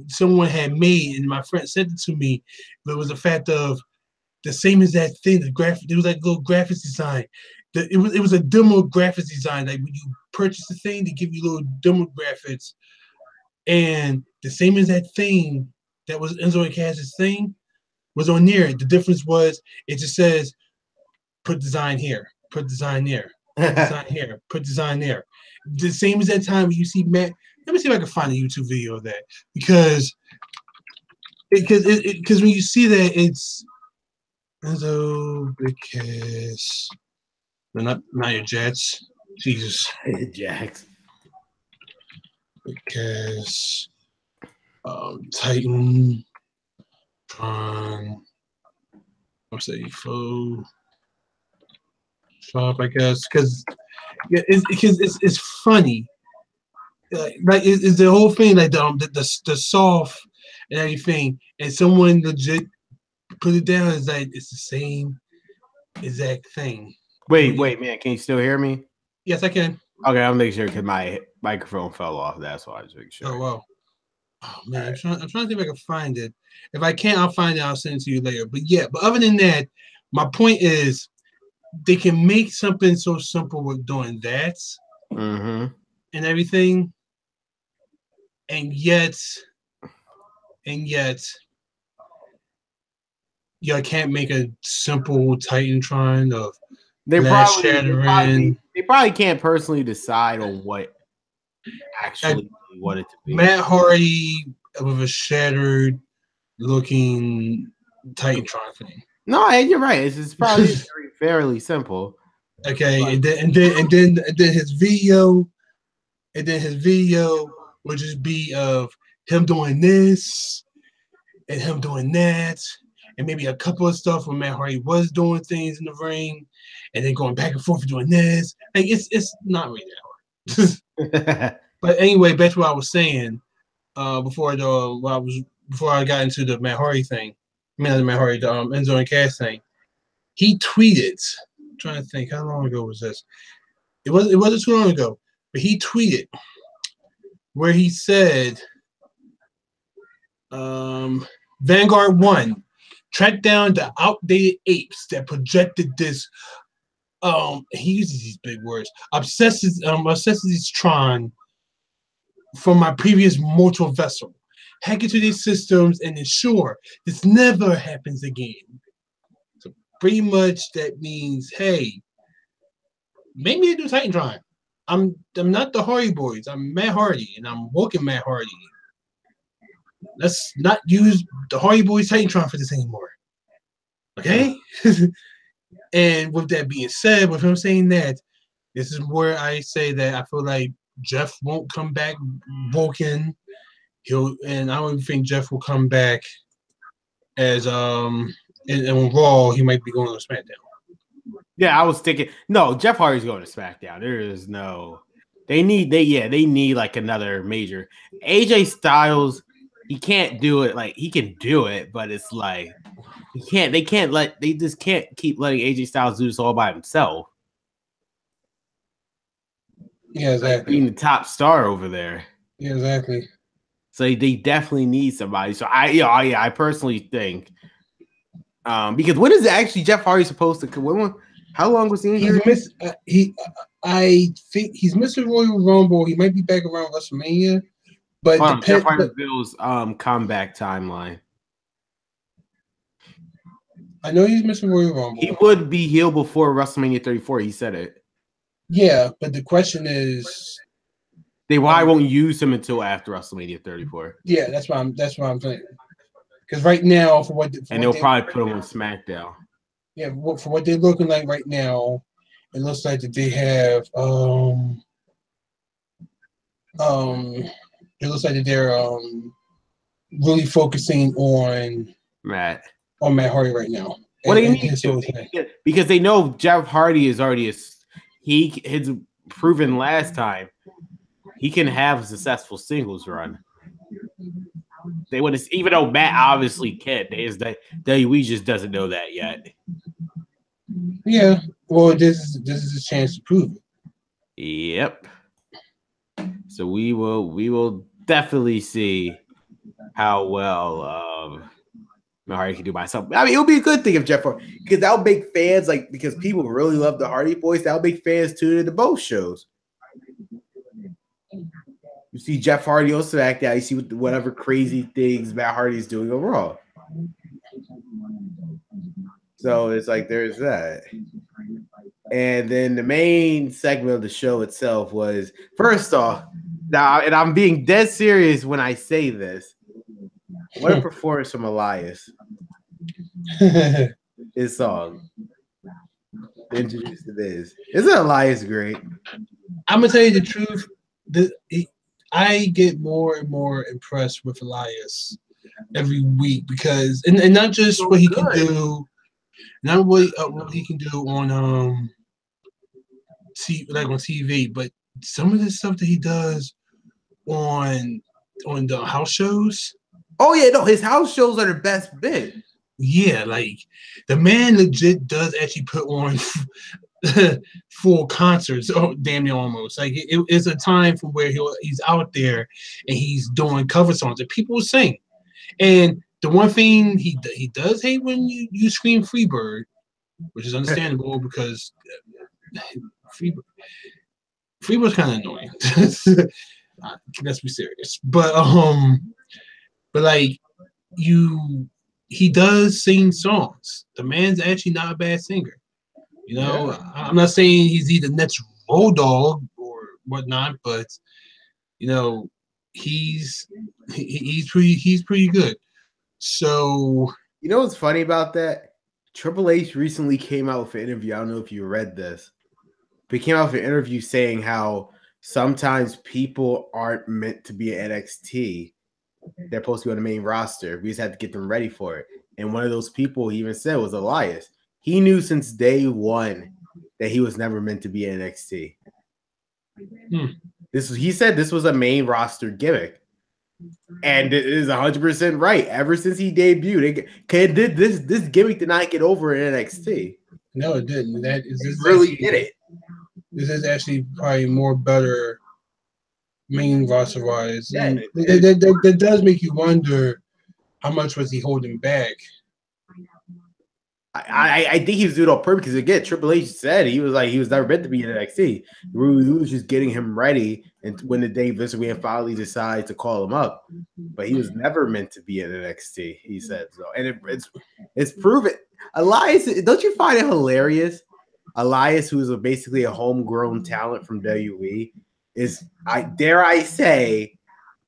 someone had made, and my friend sent it to me. But it was the fact of the same as that thing. The graphic, it was like little graphics design. It was a demo graphics design. Like when you purchase the thing, they give you little demo graphics, and the same as that thing that was Enzo and Cass's thing was on there. The difference was it just says put design here, put design there, put design here, put design there. The same as that time when you see Matt. Let me see if I can find a YouTube video of that because when you see that it's Enzo because not your Jets, Jesus, Jax because Titan, I'm saying Photoshop, I guess, because it's funny. Like it's the whole thing, like the soft and everything, and someone legit put it down as like it's the same exact thing. Wait, man, can you still hear me? Yes, I can. Okay, I'll make sure because my microphone fell off. That's why I was making sure. Oh wow. Oh man, I'm trying to see if I can find it. If I can't, I'll find it. I'll send it to you later. But yeah, but other than that, my point is they can make something so simple with doing that and everything, and yet you can't make a simple Titantron of they probably can't personally decide on what actually they want it to be. Matt Hardy with a shattered looking Titantron thing. No, you're right. It's probably fairly simple. Okay, and then his video, would just be of him doing this and him doing that, and maybe a couple of stuff where Matt Hardy was doing things in the ring, and then going back and forth doing this. Like it's not really that hard. But anyway, back to what I was saying before I got into the Matt Hardy thing. I mean, not the Matt Hardy, the Enzo and Cass thing. He tweeted. I'm trying to think, how long ago was this? It wasn't too long ago, but he tweeted where he said, Vanguard 1 tracked down the outdated apes that projected this. He uses these big words. Obsessities Tron from my previous mortal vessel. Hack into these systems and ensure this never happens again. So pretty much that means, hey, make me a new Titantron. I'm not the Hardy Boys. I'm Matt Hardy, and I'm woken Matt Hardy. Let's not use the Hardy Boys Titantron for this anymore. Okay? And with that being said, with him saying that, this is where I say that I feel like Jeff won't come back woken. And I don't even think Jeff will come back as and on Raw. He might be going on SmackDown. Yeah, I was thinking. No, Jeff Hardy's going to SmackDown. There is no. They need like another major. AJ Styles, he can't do it. Like he can do it, but it's like they just can't keep letting AJ Styles do this all by himself. Yeah, exactly. Like being the top star over there. Yeah, exactly. So they definitely need somebody. So I personally think Because when is actually Jeff Hardy supposed to? How long was he injured? I think he's missing Royal Rumble. He might be back around WrestleMania, but Jeff Hardy's comeback timeline. I know he's missing Royal Rumble. He would be healed before WrestleMania 34. He said it. Yeah, but the question is, they why won't use him until after WrestleMania 34? Yeah, that's what I'm saying. Because right now, they'll probably put him on SmackDown. Yeah, for what they're looking like right now, it looks like that they have it looks like that they're really focusing on Matt Hardy right now. What do you mean? Because they know Jeff Hardy is already has proven last time he can have a successful singles run. They would, even though Matt obviously can. WWE just doesn't know that yet. Yeah, well, this is a chance to prove it. Yep. So we will definitely see how well Hardy can do by himself. I mean, it would be a good thing if Jeff Hardy, because that'll make fans because people really love the Hardy Boys. That'll make fans tune into both shows. You see Jeff Hardy on SmackDown. You see whatever crazy things Matt Hardy is doing on Raw. So it's like there's that. And then the main segment of the show itself was, first off, now, and I'm being dead serious when I say this, what a performance from Elias. His song. Introduced to this. Isn't Elias great? I'm going to tell you the truth. I get more and more impressed with Elias every week because, and not just what he can do, not what he can do on TV, but some of the stuff that he does on the house shows. Oh yeah, no, his house shows are the best bit. Yeah, like the man legit does actually put on full concerts. Oh, damn near almost. Like it's a time for where he's out there and he's doing cover songs that people sing. And the one thing he does hate when you scream Freebird, which is understandable because Freebird's kind of annoying. Let's be serious. But like he does sing songs. The man's actually not a bad singer. You know, yeah. I'm not saying he's either next Road Dogg or whatnot, but you know, he's pretty good. So you know what's funny about that? Triple H recently came out with an interview. I don't know if you read this, but he came out with an interview saying how sometimes people aren't meant to be at NXT. They're supposed to be on the main roster. We just have to get them ready for it. And one of those people he even said was Elias. He knew since day one that he was never meant to be in NXT. He said this was a main roster gimmick. And it is 100% right. Ever since he debuted, this gimmick did not get over in NXT. No, it didn't. Did it. This is actually probably more better main roster wise. Yeah, that does make you wonder how much was he holding back. I think he was doing it on purpose because again, Triple H said he was never meant to be in NXT. We was just getting him ready, and when the day Vince McMahon finally decided to call him up, but he was never meant to be in NXT. He said so, and it's proven. Elias, don't you find it hilarious? Elias, who's basically a homegrown talent from WWE, dare I say,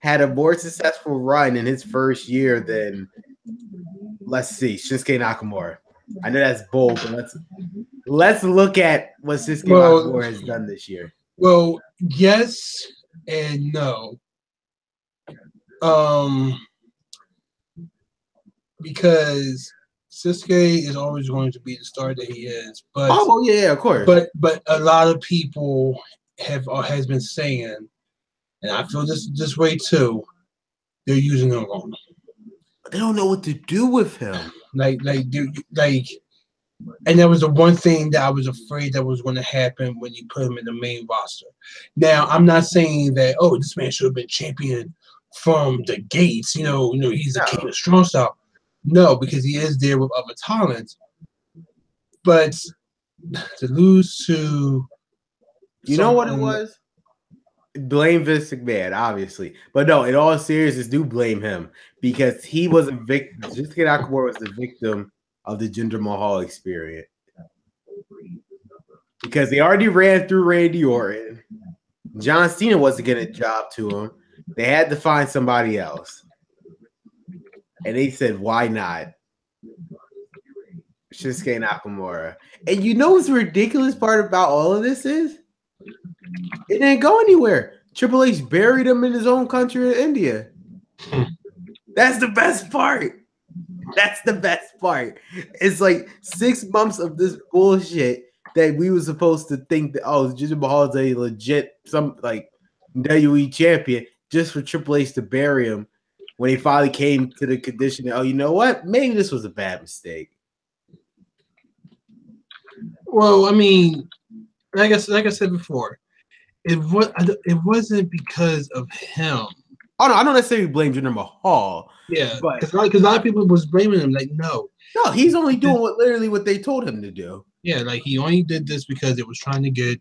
had a more successful run in his first year than, let's see, Shinsuke Nakamura. I know that's bold, but let's look at what Shinsuke Nakamura has done this year. Well, yes and no. Because Shinsuke is always going to be the star that he is. But yeah, of course. But a lot of people has been saying, and I feel this way too, they're using him wrong. They don't know what to do with him. And that was the one thing that I was afraid that was going to happen when you put him in the main roster. Now, I'm not saying that, this man should have been champion from the gates. You know, he's a king of strong style. No, because he is there with other talent. But to lose to know what it was? Blame Vince McMahon, obviously. But no, in all seriousness, do blame him because he was a victim. Shinsuke Nakamura was the victim of the Jinder Mahal experience. Because they already ran through Randy Orton. John Cena wasn't getting a job to him. They had to find somebody else. And they said, why not? Shinsuke Nakamura. And you know what's the ridiculous part about all of this is? It didn't go anywhere. Triple H buried him in his own country in India. That's the best part. That's the best part. It's like 6 months of this bullshit that we were supposed to think that, oh, Jinder Mahal is a legit WWE champion just for Triple H to bury him when he finally came to the condition that, oh, you know what? Maybe this was a bad mistake. Well, I mean, like I said before, it wasn't because of him. Oh no, I don't necessarily blame Jinder Mahal. Yeah, because a lot of people was blaming him. Like, no, he's only doing what they told him to do. Yeah, like he only did this because it was trying to get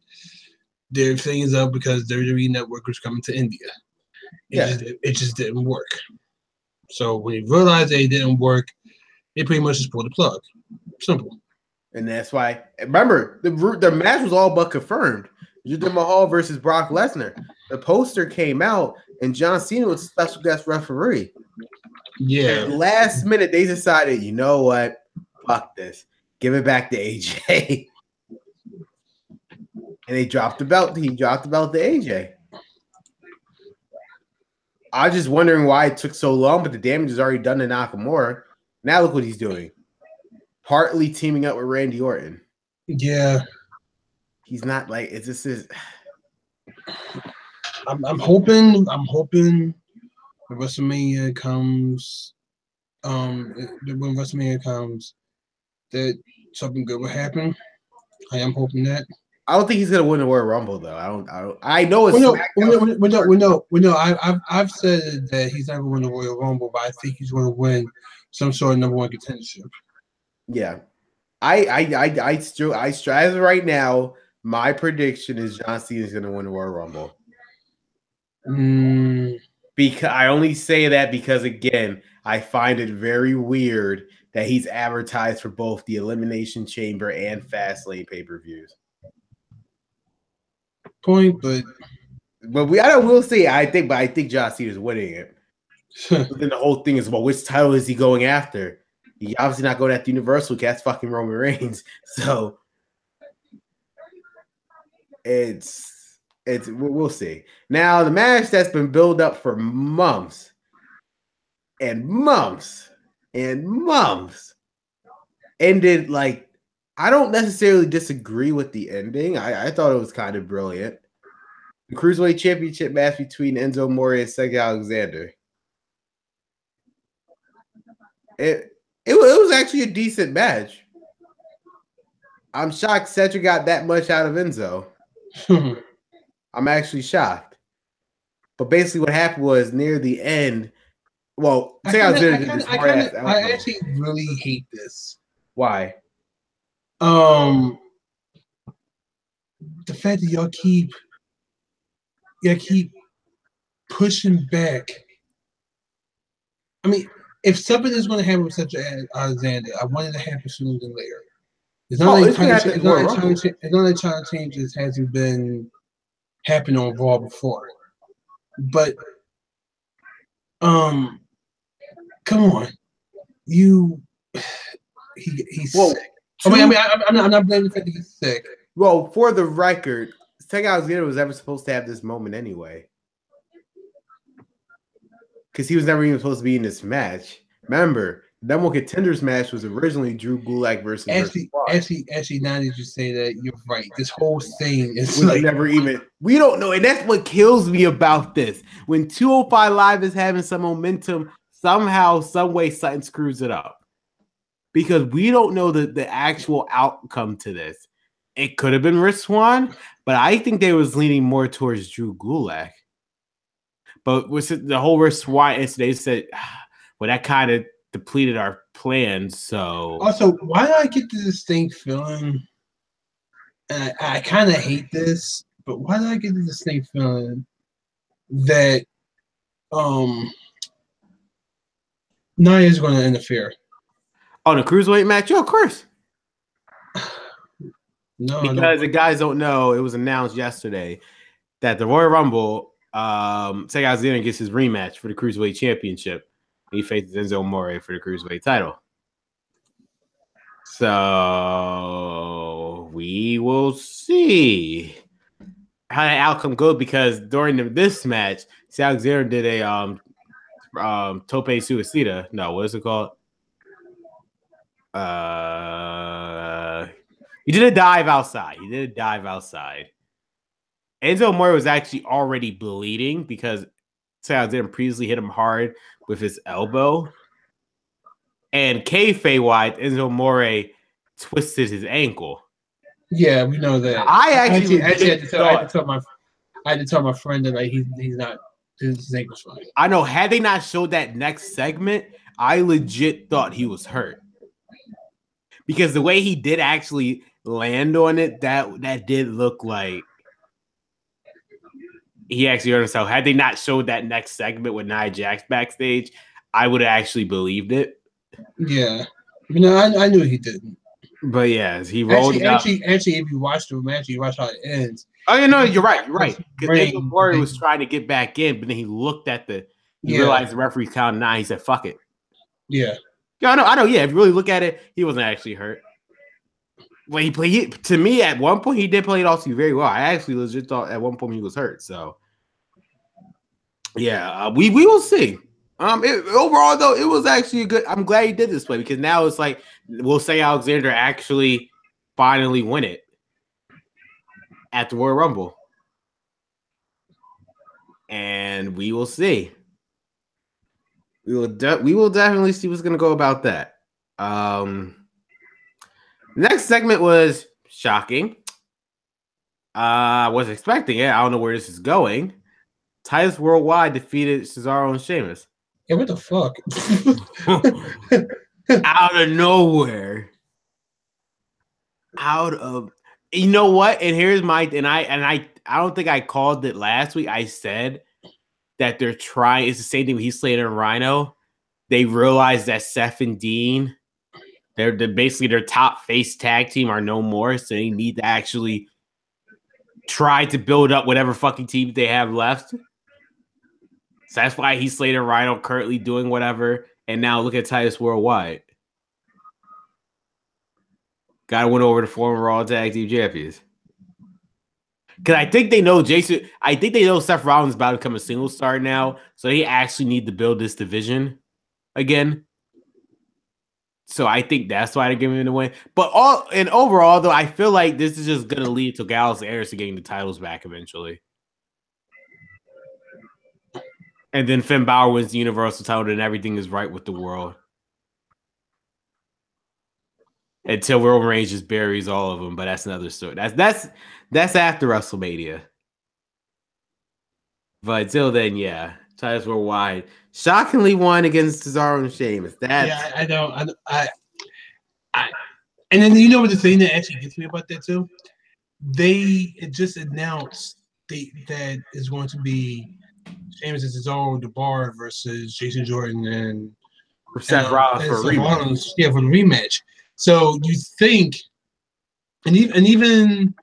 their things up because WWE Network was coming to India. It just didn't work. So when he realized that it didn't work, they pretty much just pulled the plug. Simple. And that's why, remember, the match was all but confirmed. Jinder Mahal versus Brock Lesnar. The poster came out, and John Cena was a special guest referee. Yeah. And last minute, they decided, you know what? Fuck this. Give it back to AJ. And they dropped the belt. He dropped the belt to AJ. I was just wondering why it took so long, but the damage is already done to Nakamura. Now look what he's doing. Partly teaming up with Randy Orton. Yeah. He's not like it's just his. I'm hoping when WrestleMania comes, that something good will happen. I am hoping that. I don't think he's gonna win the Royal Rumble though. I know it's. We know. I've said that he's not gonna win the Royal Rumble, but I think he's gonna win some sort of #1 contendership. Yeah, I still as of right now, my prediction is John Cena is gonna win the Royal Rumble. Because I only say that because again, I find it very weird that he's advertised for both the Elimination Chamber and Fastlane pay-per-views. Point, but I will say I think John Cena is winning it. But then the whole thing is, well, which title is he going after? He obviously not going after Universal because that's fucking Roman Reigns. So we'll see. Now the match that's been built up for months and months and months ended like. I don't necessarily disagree with the ending. I thought it was kind of brilliant. The Cruiserweight Championship match between Enzo Amore and Cedric Alexander. It was actually a decent match. I'm shocked Cedric got that much out of Enzo. I'm actually shocked. But basically what happened was near the end, well, I actually really hate this. Why? The fact that y'all keep pushing back. I mean, if something is going to happen with such Alexander, I want it to happen sooner than later. It's not like China changes hasn't been happening on Raw before, but come on, he's sick. I'm not blaming the fact that he's sick. Well, for the record, Cedric Alexander was never supposed to have this moment anyway. Because he was never even supposed to be in this match. Remember, the #1 contenders match was originally Drew Gulak versus. Actually, now that you say that, you're right. This whole thing is never even. We don't know, and that's what kills me about this. When 205 Live is having some momentum, somehow, some way, something screws it up. Because we don't know the actual outcome to this. It could have been Rich Swann, but I think they was leaning more towards Drew Gulak. But with the whole Rich Swann incident, they said, well, that kind of depleted our plans. So also, why do I get this distinct feeling? And I kind of hate this, but why do I get this distinct feeling that Nia's going to interfere? Oh, the cruiserweight match? Yeah, of course. No, because the guys don't know, it was announced yesterday that the Royal Rumble, Sega Alexander gets his rematch for the Cruiserweight Championship. He faces Enzo Amore for the Cruiserweight title. So we will see how the outcome goes, because during this match, Sega Alexander did a tope suicida. No, what is it called? He did a dive outside. Enzo Amore was actually already bleeding because Alexander previously hit him hard with his elbow. And kayfabe-wise, Enzo Amore twisted his ankle. Yeah, we know that. I actually had to tell my friend that like he's not, his ankle's fine. I know. Had they not showed that next segment, I legit thought he was hurt. Because the way he did actually land on it, that did look like he actually hurt himself. Had they not showed that next segment with Nia Jax backstage, I would have actually believed it. Yeah. You know, I knew he didn't. But yeah, he rolled actually, if you watch the match, you watch how it ends. Oh, you know, you're right. Because Enzo Amore was trying to get back in, but then he looked at realized the referee counted 9. He said, fuck it. Yeah. Yeah, I know. Yeah, if you really look at it, he wasn't actually hurt. Well, he played to me at one point. He did play it also very well. I actually legit thought at one point he was hurt. So, yeah, we will see. Overall, though, it was actually good. I'm glad he did this play, because now it's like we'll say Alexander actually finally win it at the Royal Rumble, and we will see. We will definitely see what's going to go about that. Next segment was shocking. I wasn't expecting it. I don't know where this is going. Titus Worldwide defeated Cesaro and Sheamus. Yeah, what the fuck? Out of nowhere. You know what? And here's I don't think I called it last week. I said that they're trying. It's the same thing with Heath Slater and Rhino. They realized that Seth and Dean, they're basically their top face tag team, are no more. So they need to actually try to build up whatever fucking team they have left. So that's why Heath Slater and Rhino currently doing whatever. And now look at Titus Worldwide. Got to win over the former Raw Tag Team Champions. Because I think they know Seth Rollins is about to become a single star now. So they actually need to build this division again. So I think that's why they're giving him the win. But overall, though, I feel like this is just going to lead to Gallows and Anderson getting the titles back eventually. And then Finn Balor wins the Universal title and everything is right with the world. Until Roman Reigns just buries all of them, but that's another story. That's after WrestleMania. But until then, yeah, Titus Worldwide shockingly won against Cesaro and Sheamus. Yeah, I know. And then you know what the thing that actually gets me about that too? They just announced that is going to be Sheamus and Cesaro the Bar versus Jason Jordan and Seth Rollins for a rematch. Yeah, for the rematch. So you think, and even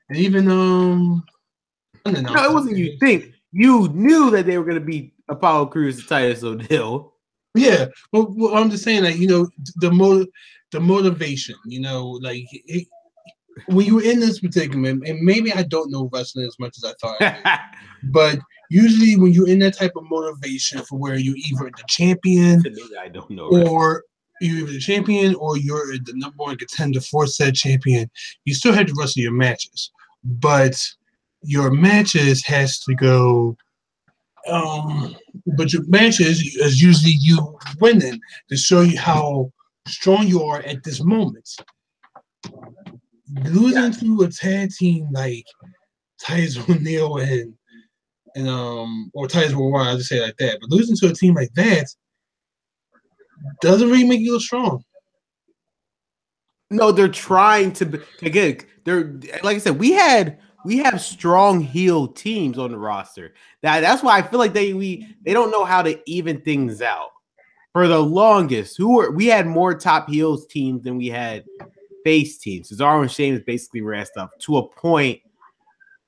no, it wasn't you think. You knew that they were going to beat Apollo Crews and Titus O'Neil. Yeah, well, I'm just saying, like, you know, the motivation, you know, like when you were in this predicament, and maybe I don't know wrestling as much as I thought I did, but usually when you're in that type of motivation for where you're either the champion, I don't know, or you're either the champion or you're the number one contender for said champion, you still have to wrestle your matches, but your matches has to go. But your matches is usually you winning to show you how strong you are at this moment. Losing to a tag team like Titus O'Neil and or Titus Worldwide, I'll just say it like that. But losing to a team like that, doesn't really make you look strong. No, they're trying to again. They're like I said, we have strong heel teams on the roster. That's why I feel like they don't know how to even things out. For the longest, we had more top heels teams than we had face teams. Cesaro and Sheamus basically raced up to a point.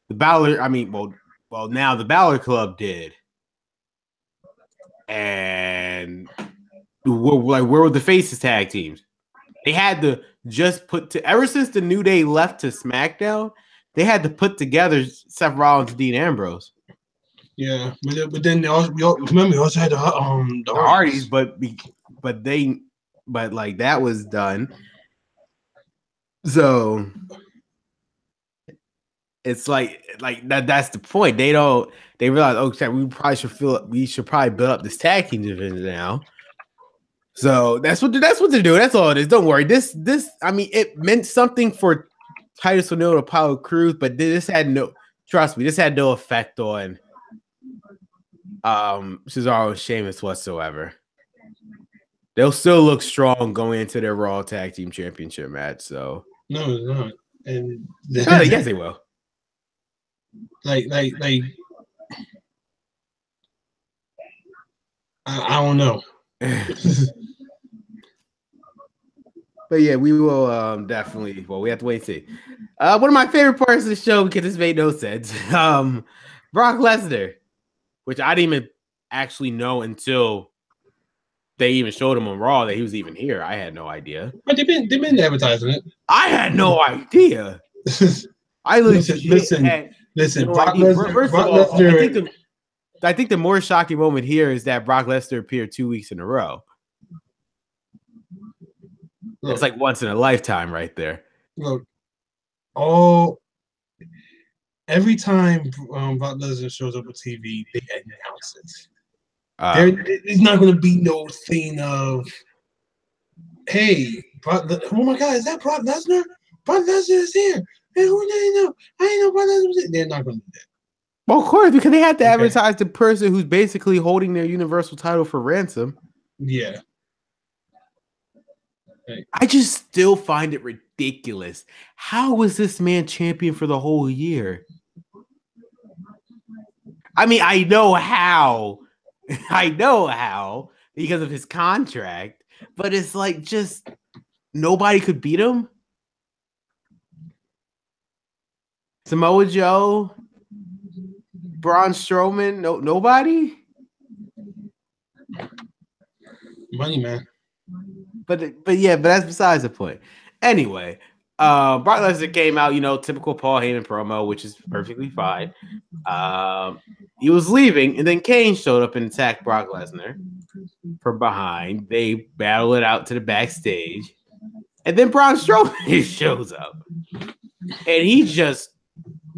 The Balor, now the Balor Club did, and where were the faces tag teams? They had to just ever since the New Day left to SmackDown, they had to put together Seth Rollins and Dean Ambrose. Yeah, but then we also had the Hardys, but that was done. So it's like that. That's the point. They realize, okay, we should probably build up this tag team division now. So that's what they're doing. That's all it is. Don't worry. This it meant something for Titus O'Neil to Apollo Crews, but this had no effect on Cesaro and Sheamus whatsoever. They'll still look strong going into their Raw Tag Team Championship match. So no, it's not. And yes, they will. Like I don't know. But yeah, we will definitely. Well, we have to wait and see. One of my favorite parts of the show, because this made no sense. Brock Lesnar, which I didn't even actually know until they even showed him on Raw that he was even here. I had no idea. But they've been advertising it. I had no idea. I listen. Brock Lesnar. I think the more shocking moment here is that Brock Lesnar appeared 2 weeks in a row. Look, it's like once in a lifetime right there. Look, every time Brock Lesnar shows up on TV, they announce it. There's not going to be no thing of, hey, oh my God, is that Brock Lesnar? Brock Lesnar is here. Hey, who didn't know? I didn't know Brock Lesnar was here. They're not going to do that. Well, of course, because they had to advertise the person who's basically holding their Universal title for ransom. Yeah. I just still find it ridiculous. How was this man champion for the whole year? I mean, I know how because of his contract, but it's like just nobody could beat him. Samoa Joe, Braun Strowman, nobody. Money, man. But that's besides the point. Anyway, Brock Lesnar came out, typical Paul Heyman promo, which is perfectly fine. He was leaving, and then Kane showed up and attacked Brock Lesnar from behind. They battle it out to the backstage, and then Braun Strowman shows up, and he just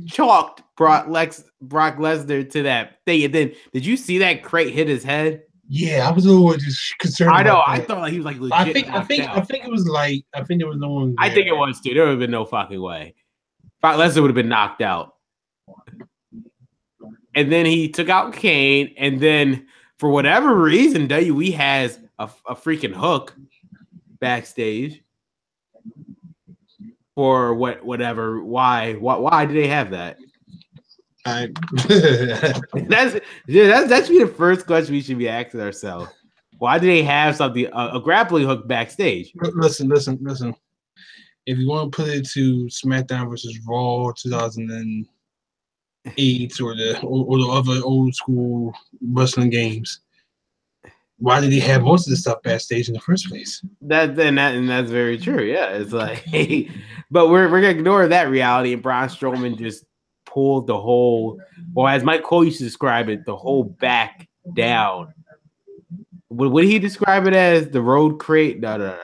chalked Brock Lesnar to that thing. And then, did you see that crate hit his head? Yeah, I was a little just concerned. I know. I thought he was like legit. I think it was like. I think there was no one. I think it was too. There would have been no fucking way. Brock Lesnar would have been knocked out. And then he took out Kane, and then for whatever reason, WWE has a freaking hook backstage. For whatever. Why do they have that? That should be the first question we should be asking ourselves. Why do they have something a grappling hook backstage? Listen. If you want to put it to SmackDown versus Raw 2008 or the other old school wrestling games, why did they have most of this stuff backstage in the first place? That's very true. Yeah, it's like, but we're gonna ignore that reality, and Braun Strowman just pulled the whole, or as Mike Cole used to describe it, the whole back down. Would he describe it as the road crate? No.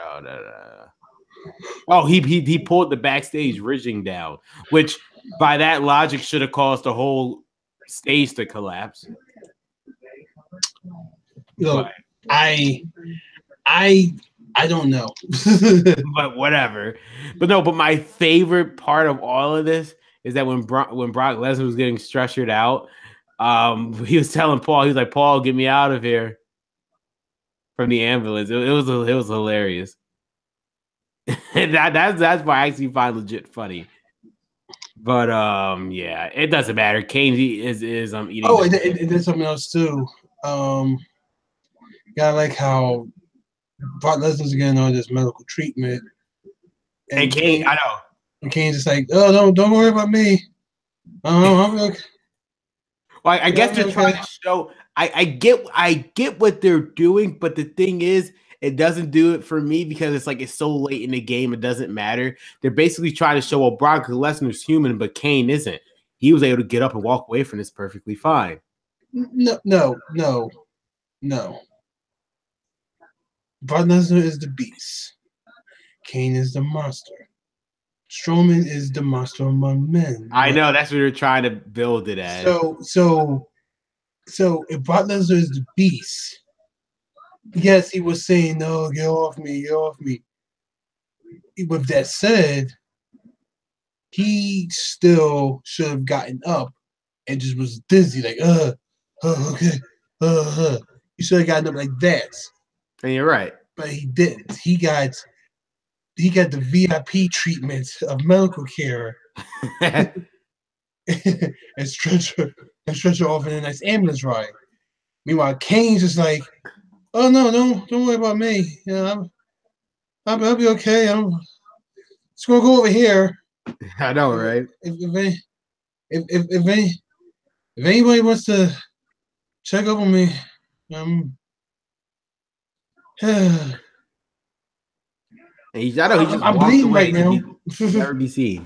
Oh, he pulled the backstage rigging down, which by that logic should have caused the whole stage to collapse. Look, I don't know. But whatever. But my favorite part of all of this is that when Brock Lesnar was getting stretchered out, he was telling Paul, he was like, Paul, get me out of here. from the ambulance. It was hilarious. that's why I actually find legit funny. But yeah, it doesn't matter. Kane is eating. Oh, it did something else too. Yeah, I like how Brock Lesnar's getting all this medical treatment, and Kane, I know. And Kane's just like, oh, don't worry about me. I'm okay. Well, I guess they're trying to show. I get what they're doing, but the thing is, it doesn't do it for me because it's like it's so late in the game, it doesn't matter. They're basically trying to show, well, Brock Lesnar's human, but Kane isn't. He was able to get up and walk away from this perfectly fine. No. Brock Lesnar is the beast. Kane is the monster. Strowman is the monster among men. I know that's what they're trying to build it as. So if Brock Lesnar is the beast, yes, he was saying, "No, get off me, get off me." With that said, he still should have gotten up and just was dizzy, like, okay, He should have gotten up like that. And you're right, but he didn't. He got the VIP treatment of medical care, and stretch her off in a nice ambulance ride. Meanwhile, Kane's just like, "Oh no, don't worry about me. You know, I'll be okay. I'm just gonna go over here." I know, right? If anybody wants to check up on me, I know he just I'm walked bleeding away right now. Never be seen.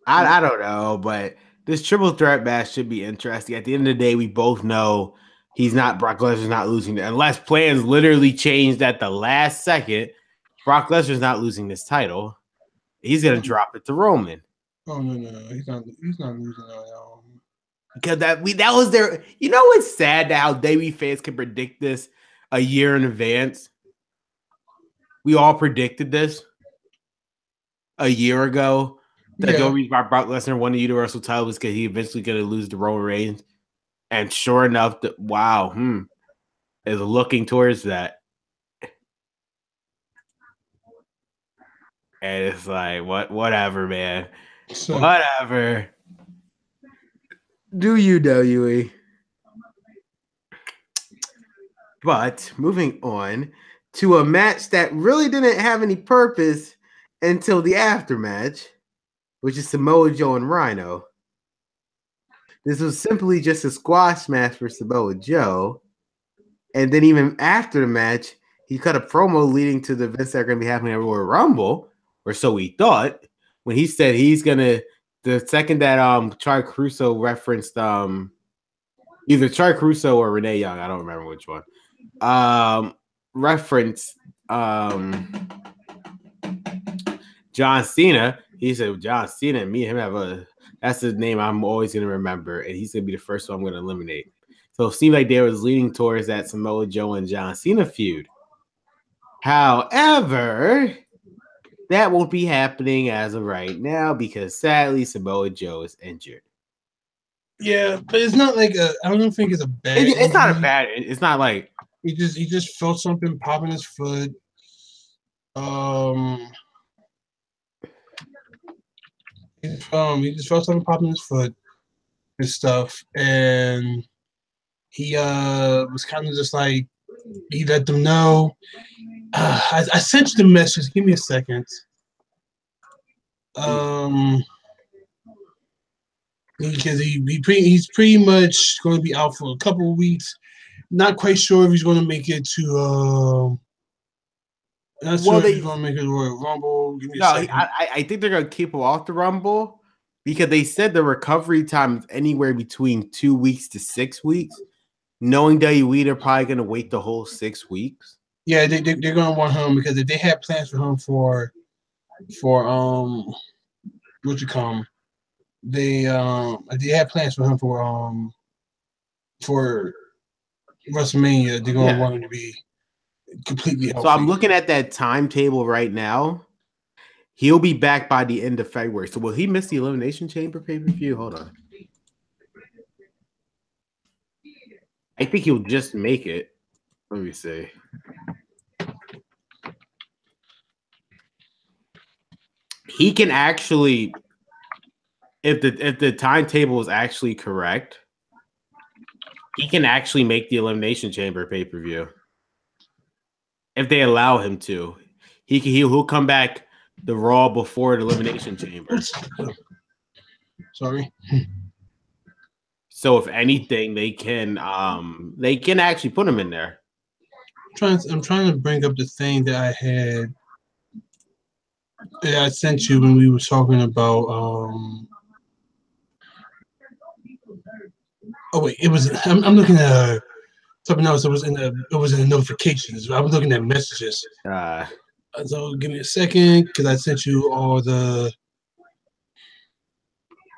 I don't know, but this triple threat match should be interesting. At the end of the day, we both know Brock Lesnar's not losing. Unless plans literally changed at the last second, Brock Lesnar's not losing this title. He's gonna drop it to Roman. Oh no, he's not losing at all. Because that was their. You know what's sad how WWE fans can predict this a year in advance. We all predicted this a year ago. That the only reason why Brock Lesnar won the Universal title was because he eventually going to lose to Roman Reigns. And sure enough, is looking towards that. And it's like, whatever, man. So, whatever. Do you, WWE? But moving on to a match that really didn't have any purpose until the aftermatch, which is Samoa Joe and Rhino. This was simply just a squash match for Samoa Joe. And then even after the match, he cut a promo leading to the events that are going to be happening at Royal Rumble, or so he thought, when he said he's going to, the second that Char Caruso referenced either Char Caruso or Renee Young, I don't remember which one, referenced John Cena. He said, John Cena and me and him that's the name I'm always going to remember, and he's going to be the first one I'm going to eliminate. So it seemed like they was leaning towards that Samoa Joe and John Cena feud. However, that won't be happening as of right now because sadly Samoa Joe is injured. Yeah, but it's not like I don't think it's a bad. It's not a bad. It's not like he just felt something pop in his foot. He just felt something pop in his foot and stuff, and he was kind of just like he let them know. I sent you the message. Give me a second. Because he's pretty much going to be out for a couple of weeks. Not quite sure if he's going to make it to. Not sure if he's going to make it to Royal Rumble. Give me a second. I think they're going to keep him off the Rumble because they said the recovery time is anywhere between 2 weeks to 6 weeks. Knowing WWE, they're probably going to wait the whole 6 weeks. Yeah, they're going to want him because if they had plans for him for what you call him, they had plans for him for WrestleMania. They're going to want him to be completely healthy. So I'm looking at that timetable right now. He'll be back by the end of February. So will he miss the Elimination Chamber pay-per-view? Hold on. I think he'll just make it. Let me see. He can actually, if the timetable is actually correct, he can actually make the Elimination Chamber pay-per-view. If they allow him to. He'll come back the Raw before the Elimination Chamber. Sorry. So if anything, they can actually put him in there. I'm trying to bring up the thing that I had that I sent you when we were talking about oh wait, it was I'm looking at something else. It was in the notifications. I'm looking at messages. So give me a second because I sent you all the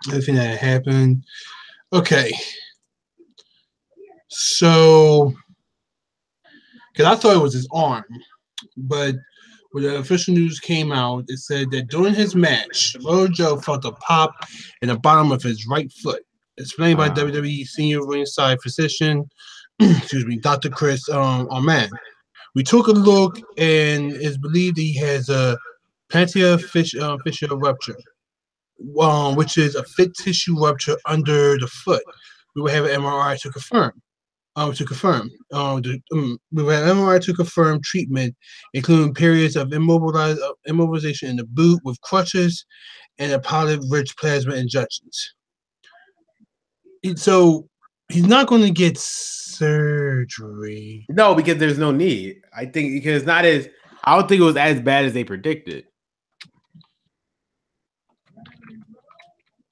everything that happened. Okay. So, because I thought it was his arm, but when the official news came out, it said that during his match, Samoa Joe felt a pop in the bottom of his right foot. Explained by WWE senior ringside physician, excuse me, Dr. Chris Arman. We took a look, and it's believed he has a plantar fascia rupture, which is a fit tissue rupture under the foot. We will have an MRI to confirm. We will have MRI to confirm treatment, including periods of immobilization in the boot with crutches and a polyp-rich plasma injections. So he's not going to get surgery. No, because there's no need. I think because I don't think it was as bad as they predicted.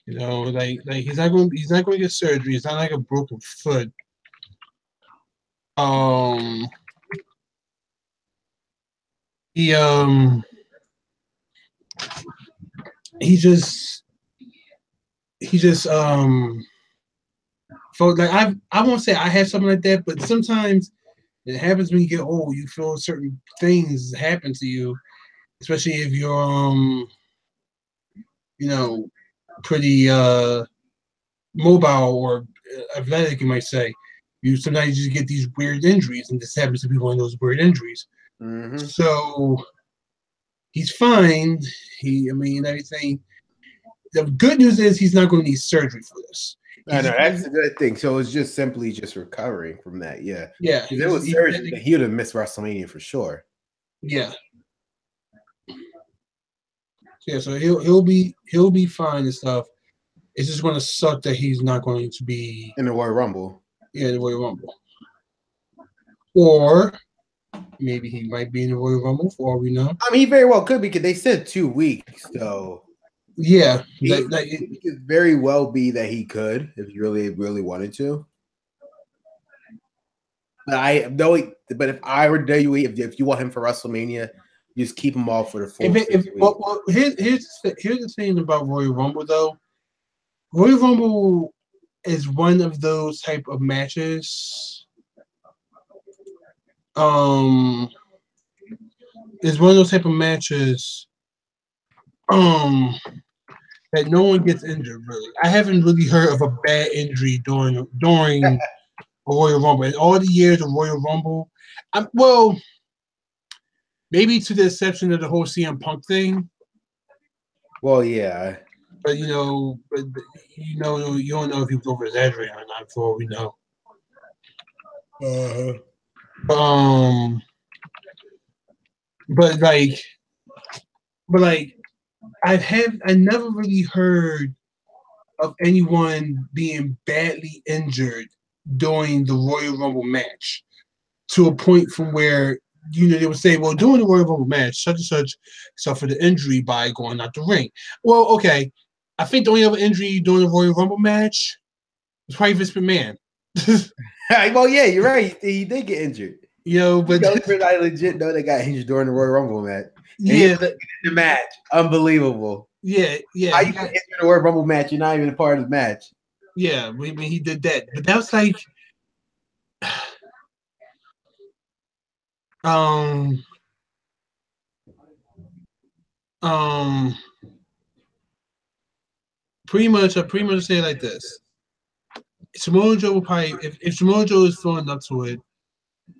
You know, like he's not going to get surgery. It's not like a broken foot. He just felt like I won't say I had something like that, but sometimes it happens when you get old. You feel certain things happen to you, especially if you're you know, pretty mobile or athletic, you might say. You sometimes just get these weird injuries, and this happens to be one of those weird injuries. Mm-hmm. So he's fine. Everything. The good news is he's not going to need surgery for this. I know that's a good thing. So it's just simply recovering from that. Yeah. Yeah. If it was surgery, he would have missed WrestleMania for sure. Yeah. Yeah. So he'll be fine and stuff. It's just going to suck that he's not going to be in the Royal Rumble. Yeah, the Royal Rumble. Or maybe he might be in the Royal Rumble for all we know. I mean, he very well could because they said 2 weeks, so yeah, it could very well be that he could if he really, really wanted to. But if I were WWE, if you want him for WrestleMania, you just keep him off for the full 6 weeks. Well, here's the thing about Royal Rumble though. Royal Rumble is one of those type of matches. Is one of those type of matches. That no one gets injured really. I haven't really heard of a bad injury during a Royal Rumble. In all the years of Royal Rumble, well, maybe to the exception of the whole CM Punk thing. Well, yeah. But you don't know if he was over exaggerating or not for all we know. But I never really heard of anyone being badly injured during the Royal Rumble match to a point from where they would say, well, during the Royal Rumble match, such and such suffered an injury by going out the ring. Well, okay. I think the only other injury during the Royal Rumble match was probably Vince McMahon. Well, yeah, you're right. He did get injured. But I legit know they got injured during the Royal Rumble match. The match, unbelievable. Yeah. How you got injured in the Royal Rumble match? You're not even a part of the match. Yeah, when he did that, but that was like, pretty much say it like this. Samoa Joe will probably if Samoa Joe is feeling up to it.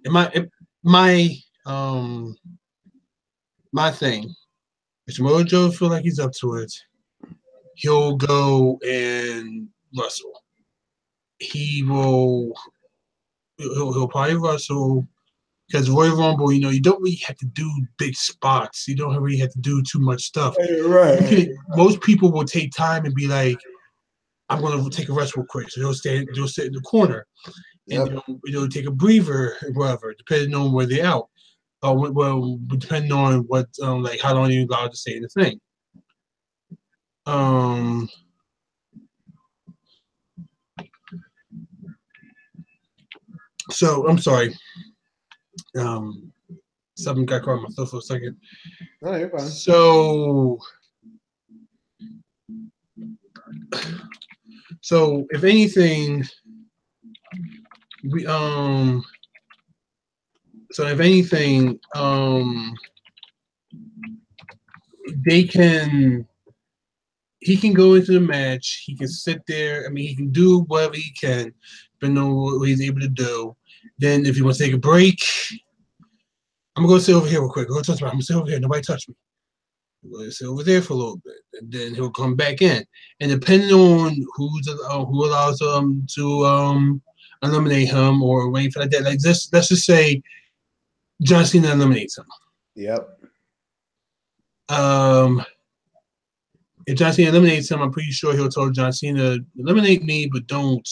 My thing. If Samoa Joe feel like he's up to it, he'll go and wrestle. He'll probably wrestle because Royal Rumble, you don't really have to do big spots. You don't really have to do too much stuff. Right. Most people will take time and be like, I'm going to take a rest real quick. So they'll sit in the corner and they'll take a breather or whatever, depending on where they're out. Well, depending on what, like how long you're allowed to stay in the thing. So I'm sorry. Something got caught on myself for a second. No, you're fine. So if anything, he can go into the match. He can sit there. I mean, he can do whatever he can, depending on what he's able to do. Then, if he wants to take a break, I'm gonna go sit over here real quick. Go touch me. I'm gonna sit over here. Nobody touch me. I'm gonna sit over there for a little bit, and then he'll come back in. And depending on who allows to eliminate him or anything like that, like let's just say John Cena eliminates him. Yep. If John Cena eliminates him, I'm pretty sure he'll tell John Cena, eliminate me, but don't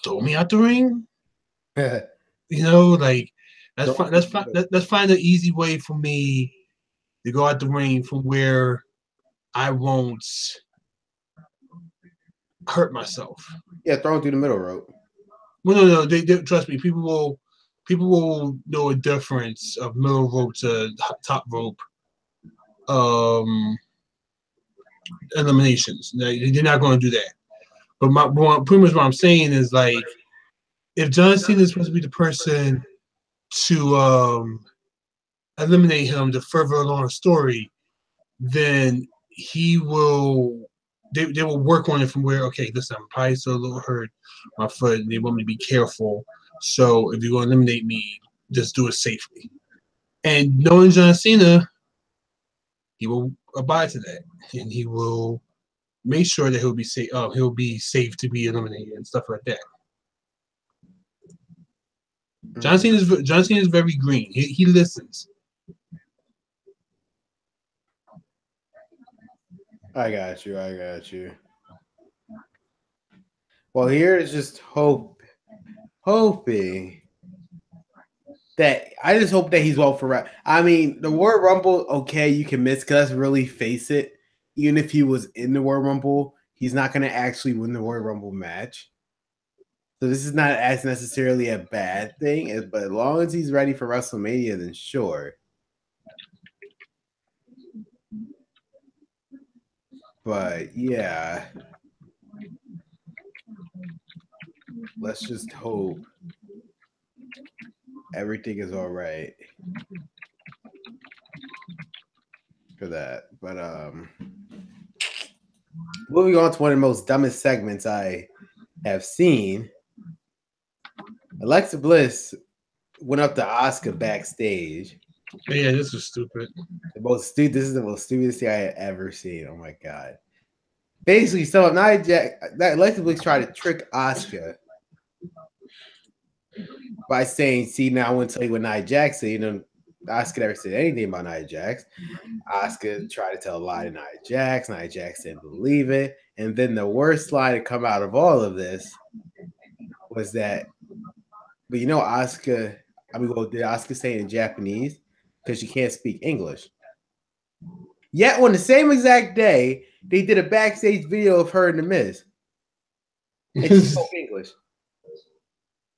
throw me out the ring. Like let's find an easy way for me to go out the ring from where I won't hurt myself. Yeah, throw him through the middle rope. Well, no, they trust me. People will know a difference of middle rope to top rope. Eliminations. They're not going to do that. But pretty much what I'm saying is, like, if John Cena is supposed to be the person to eliminate him to further along the story, then he will. They will work on it from where, okay, listen, I'm probably still a little hurt my foot, and they want me to be careful. So if you're going to eliminate me, just do it safely. And knowing John Cena, he will abide to that, and he will make sure that he'll be safe. He'll be safe to be eliminated and stuff like that. John Cena is very green. He listens. I got you. Well, here's just hoping that I just hope that he's well for. I mean, the Royal Rumble, okay, you can miss because let's really face it. Even if he was in the Royal Rumble, he's not going to actually win the Royal Rumble match. So this is not as necessarily a bad thing, but as long as he's ready for WrestleMania, then sure. But yeah, let's just hope everything is all right for that. But moving on to one of the most dumbest segments I have seen. Alexa Bliss went up to Asuka backstage. Yeah, this was stupid. This is the most stupidest thing I had ever seen. Oh my god! Basically, so Alexa Bliss tried to trick Asuka by saying, "See, now I want to tell you what Nia Jax said." Asuka never said anything about Nia Jax. Asuka tried to tell a lie to Nia Jax. Nia Jax didn't believe it. And then the worst lie to come out of all of this was that, but Asuka, what did Asuka say in Japanese? Because she can't speak English. Yet on the same exact day, they did a backstage video of her and The Miz. And she spoke English.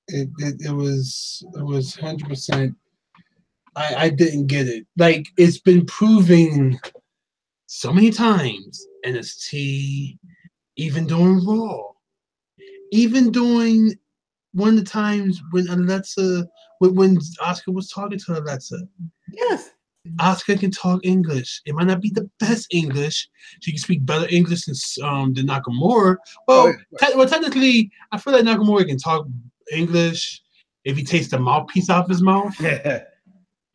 It was 100%. I didn't get it. Like, it's been proven so many times, NXT, even during Raw, even during one of the times when Asuka was talking to Alexa. Yes. Asuka can talk English. It might not be the best English. She can speak better English than Nakamura. Well, technically, I feel like Nakamura can talk English if he takes the mouthpiece off his mouth.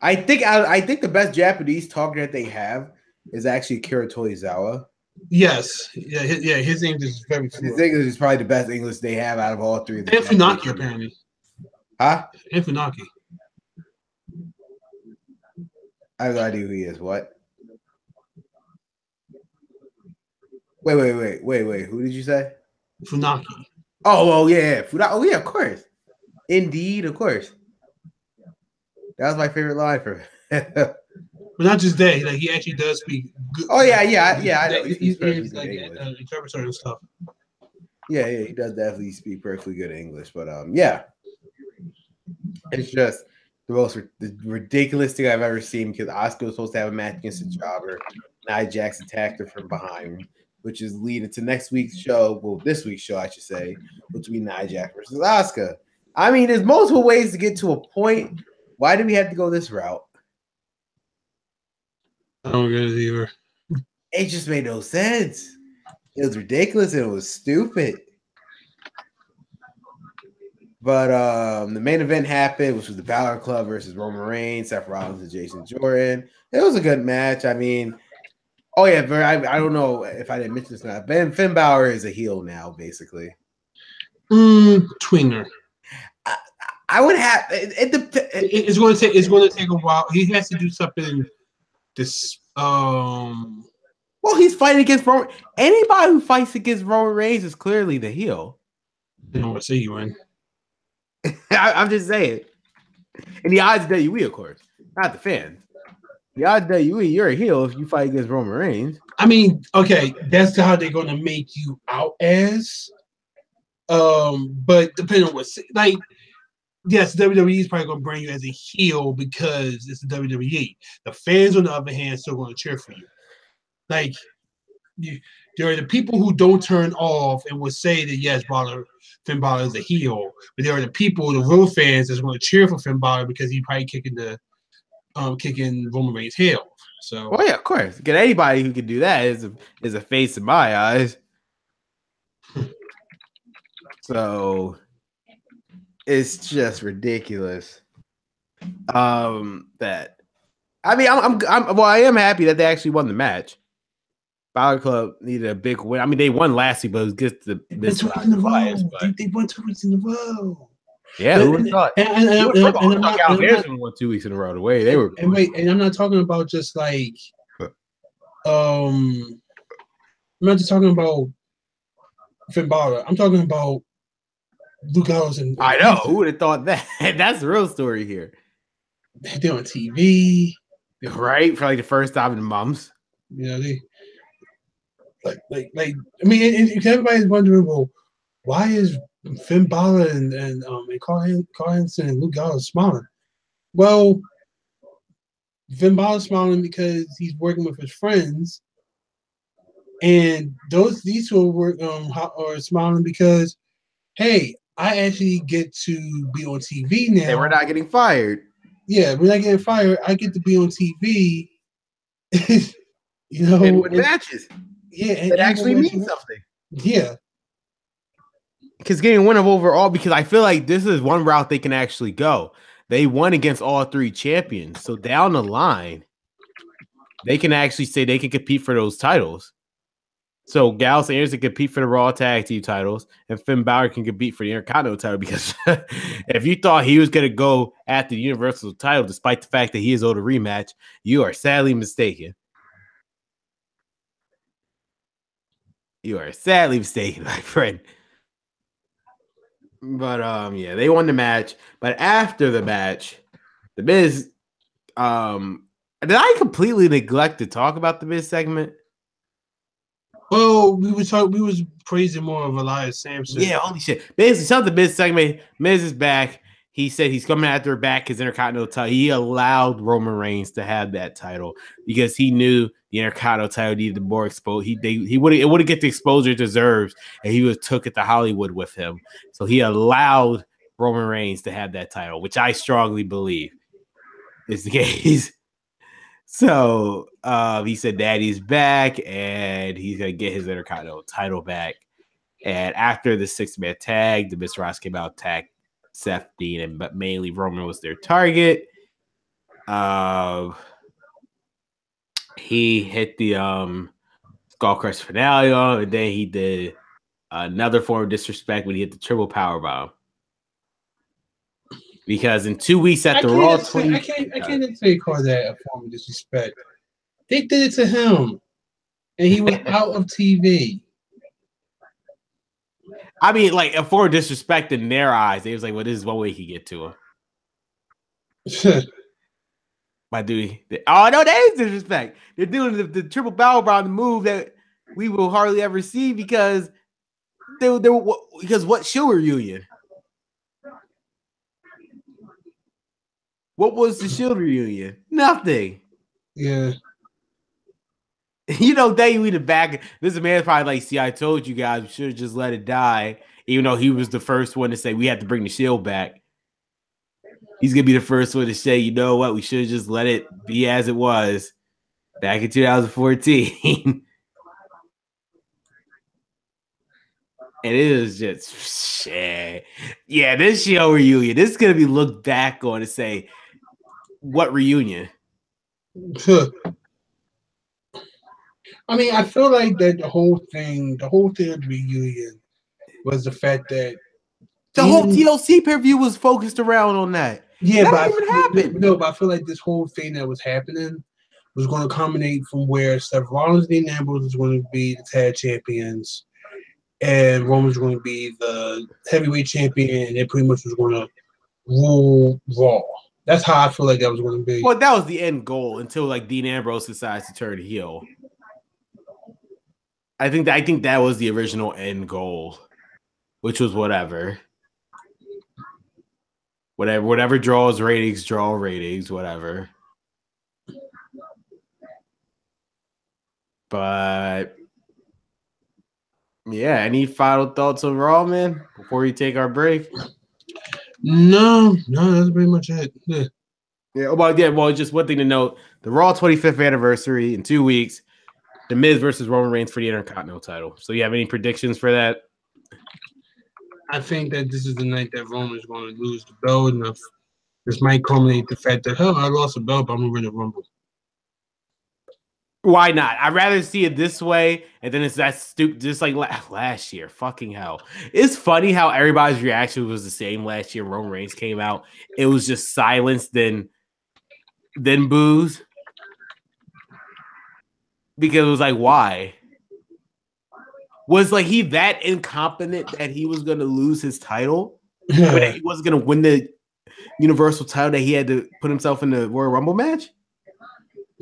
I think the best Japanese talker that they have is actually Akira Tozawa. Yes, his English is very fluent. His English is probably the best English they have out of all three of them. And Funaki, apparently. Huh? And Funaki. I have no idea who he is. What? Wait. Who did you say? Funaki. Oh, yeah. Oh, yeah, of course. Indeed, of course. That was my favorite line for him. But not just that, like he actually does speak good. Oh, yeah. I know. He's like interpreter and stuff. Yeah, he does definitely speak perfectly good English. But, yeah. It's just the most ridiculous thing I've ever seen because Asuka was supposed to have a match against a jobber. Nia Jax attacked her from behind, which is leading to next week's show. Well, this week's show, I should say, which will be Nia Jax versus Asuka. I mean, there's multiple ways to get to a point. Why do we have to go this route? I don't get it either. It just made no sense. It was ridiculous and it was stupid. But the main event happened, which was the Balor Club versus Roman Reigns, Seth Rollins, and Jason Jordan. It was a good match. I mean, oh yeah, but I don't know if I didn't mention this now. Finn Balor is a heel now, basically. Twinger. I would have it's going to take a while. He has to do something. Well, he's fighting against Roman. Anybody who fights against Roman Reigns is clearly the heel. I don't want to see you in. I'm just saying. In the odds of WWE, of course, not the fans. The odds of WWE, you're a heel if you fight against Roman Reigns. I mean, okay, that's how they're going to make you out as. But depending on what, like, yes, WWE is probably going to bring you as a heel because it's the WWE. The fans, on the other hand, still going to cheer for you. Like, there are the people who don't turn off and will say that yes, Finn Balor is a heel, but there are the people, the real fans, that's going to cheer for Finn Balor because he's probably kicking Roman Reigns' heel. So, well, yeah, of course. Get anybody who can do that is a face in my eyes. So it's just ridiculous. That I mean, I am happy that they actually won the match. Balor Club needed a big win. I mean, they won last week, but it was just the this week in a row. They won 2 weeks in a row. Yeah, who would have thought? And I'm won 2 weeks in a row. The way they were. And I'm not talking about just like, I'm not just talking about Finn Balor. I'm talking about Luke Gallows and I know. Who would have thought that? That's the real story here. They're on TV, right? For like the first time in months. Yeah, they. Like, I mean, and everybody's wondering, well, why is Finn Balor and Carl Hansen and Luke Gallows smiling? Well, Finn Balor's smiling because he's working with his friends, and these two are smiling because, hey, I actually get to be on TV now. And we're not getting fired. Yeah, we're not getting fired. I get to be on TV. And win matches. Yeah, it actually means something. Yeah, because getting a win of overall, because I feel like this is one route they can actually go. They won against all three champions, so down the line, they can actually say they can compete for those titles. So Gallows and Anderson compete for the Raw Tag Team titles, and Finn Balor can compete for the Intercontinental title. Because if you thought he was going to go at the Universal title, despite the fact that he is owed a rematch, you are sadly mistaken. You are sadly mistaken, my friend. But yeah, they won the match. But after the match, the Miz, did I completely neglect to talk about the Miz segment? Well, we was praising more of Elias Sampson. Yeah, holy shit. Basically, something the Miz segment. Miz is back. He said he's coming after her back his Intercontinental title. He allowed Roman Reigns to have that title because he knew the Intercontinental title needed more exposure. It wouldn't get the exposure it deserves, and he took it to Hollywood with him. So he allowed Roman Reigns to have that title, which I strongly believe is the case. So he said Daddy's back and he's gonna get his Intercontinental title back. And after the 6-man tag, the Miz Ross came out, attacked Seth, Dean, but mainly Roman was their target. He hit the Skullcrush finale on, and then he did another form of disrespect when he hit the triple powerbomb. Because in 2 weeks at the Raw 20, I can't say call that a form of disrespect. They did it to him, and he was out of TV. I mean, like, a form of disrespect in their eyes. They was like, well, this is one way he could get to him. My duty. Oh, no, that is disrespect. They're doing the triple powerbomb, the move that we will hardly ever see because because what show reunion? What was the Shield reunion? Nothing. Yeah. You know, they we the back. This man probably like, see, I told you guys we should have just let it die. Even though he was the first one to say we had to bring the Shield back. He's gonna be the first one to say, you know what, we should have just let it be as it was back in 2014. And it is just shit. Yeah, this show reunion. This is gonna be looked back on and say, what reunion? I mean, I feel like that the whole thing of the reunion was the fact that the whole TLC pay-per-view was focused around on that. Yeah, that didn't even happen. No, but I feel like this whole thing that was happening was going to culminate from where Seth Rollins and Dean Ambrose was going to be the tag champions, and Roman was going to be the heavyweight champion, and it pretty much was going to rule Raw. That's how I feel like that was going to be. Well, that was the end goal until like Dean Ambrose decides to turn heel. I think that was the original end goal, which was whatever draws ratings, whatever. But yeah, any final thoughts on Raw, man, before we take our break? No, that's pretty much it. Well, just one thing to note: the Raw 25th anniversary in 2 weeks. The Miz versus Roman Reigns for the Intercontinental title. So, you have any predictions for that? I think that this is the night that Roman is going to lose the belt. Enough. This might culminate the fact that, I lost the belt, but I'm going to win the Rumble. Why not? I'd rather see it this way, and then it's that stupid, just like last year. Fucking hell. It's funny how everybody's reaction was the same last year. Roman Reigns came out. It was just silence, then boos. Because it was like, why? Was like he that incompetent that he was going to lose his title? I mean, he wasn't going to win the Universal title, that he had to put himself in the Royal Rumble match?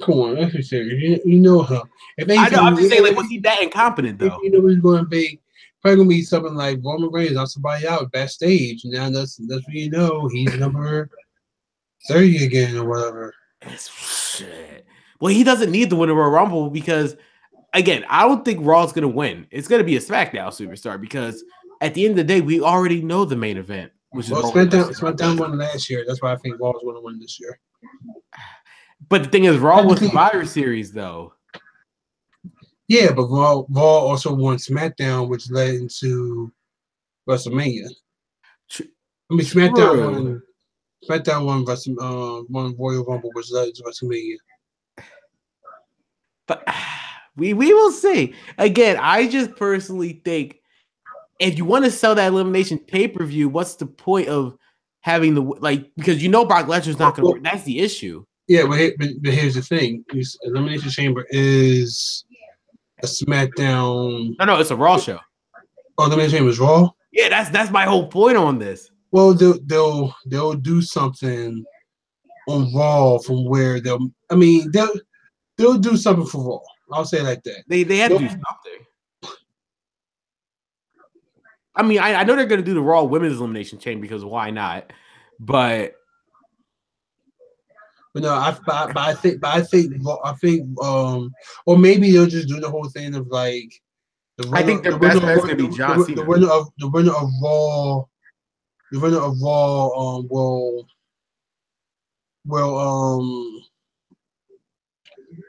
Come on, let's be serious. You know him. I'm just saying, like, was he that incompetent, though? You know he's going to be probably going to be something like Roman Reigns on somebody out backstage. Now that's what you know. He's number 30 again or whatever. Shit. Well, he doesn't need to win a Royal Rumble because, again, I don't think Raw's going to win. It's going to be a SmackDown superstar because at the end of the day, we already know the main event. Which is SmackDown won last year. That's why I think Raw's going to win this year. But the thing is, Raw was Survivor Series, though. Yeah, but Raw also won SmackDown, which led into WrestleMania. I mean, SmackDown won Royal Rumble, which led into WrestleMania. But we will see. Again, I just personally think if you want to sell that elimination pay-per-view, what's the point of having because Brock Lesnar's not going to work. That's the issue. Yeah, but here's the thing. Elimination Chamber is a SmackDown. No, it's a Raw show. Oh, Elimination Chamber is Raw? Yeah, that's my whole point on this. Well, they'll do something on Raw from where they'll do something for Raw. I'll say it like that. They have to do something. I mean, I know they're going to do the Raw Women's Elimination Chamber because why not? But no, I think, or maybe they'll just do the whole thing of like. I think the best bet's going to be John Cena. The winner of Raw will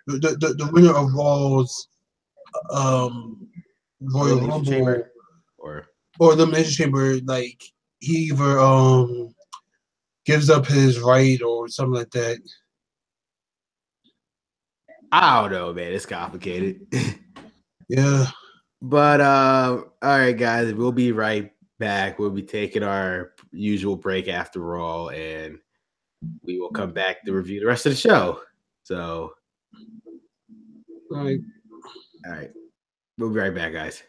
the winner of Raw's Royal Rumble Chamber or Elimination Chamber, like he either gives up his right or something like that. I don't know, man. It's complicated. Yeah. But all right, guys, we'll be right back. We'll be taking our usual break after all, and we will come back to review the rest of the show. So, All right. All right. We'll be right back, guys.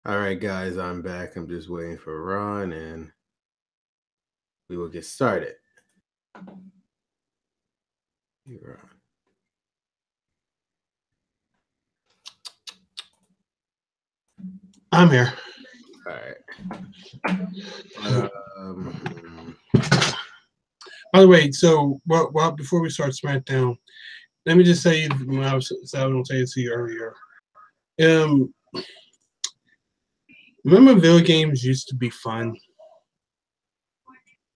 All right, guys, I'm back. I'm just waiting for Ron, and we will get started. Ron. I'm here. All right. By the way, so well, before we start Smackdown, let me just say when I was going to say it to you earlier. Remember video games used to be fun?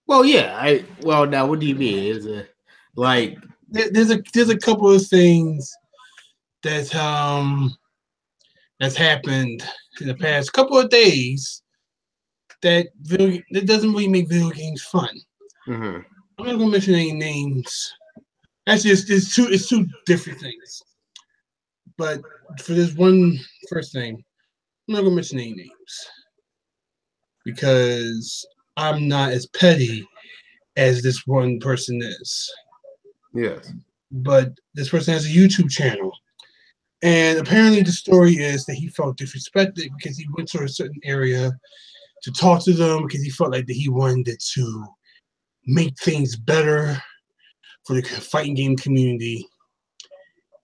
Well, yeah. Well, now what do you mean? Is it like there's a couple of things that's happened in the past couple of days that doesn't really make video games fun. Mm-hmm. I'm not gonna mention any names. Actually, it's two different things. But for this one first thing, I'm not gonna mention any names because I'm not as petty as this one person is. Yes. But this person has a YouTube channel. And apparently the story is that he felt disrespected because he went to a certain area to talk to them because he felt like that he wanted to make things better for the fighting game community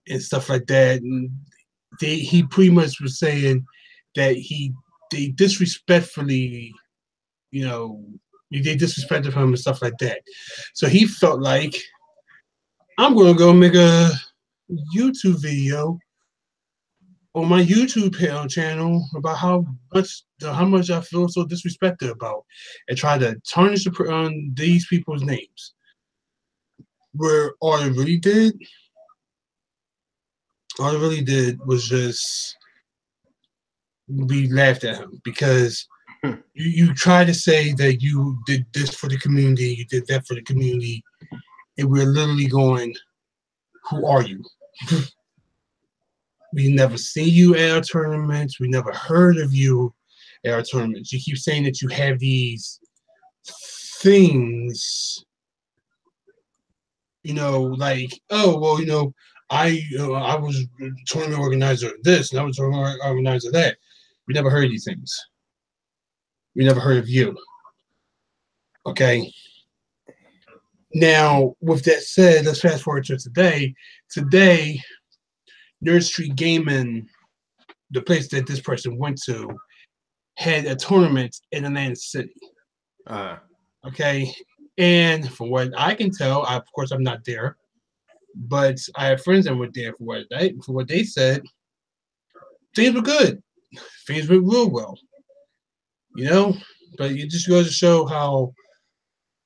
and stuff like that. And he pretty much was saying that they disrespectfully, they disrespected him and stuff like that. So he felt like, I'm going to go make a YouTube video on my YouTube channel about how much I feel so disrespected about, and try to tarnish these people's names. Where all it really did was just we laughed at him because you try to say that you did this for the community, you did that for the community, and we're literally going, who are you? We never seen you at our tournaments. We never heard of you at our tournaments. You keep saying that you have these things, like, oh, well, I was tournament organizer of this, and I was tournament organizer of that. We never heard of these things. We never heard of you. Okay. Now, with that said, let's fast forward to today. Today, Nerd Street Gaming, the place that this person went to, had a tournament in Atlantic City. Okay. And from what I can tell, of course, I'm not there, but I have friends that went there. For what they said, things were good. Things went real well. But it just goes to show how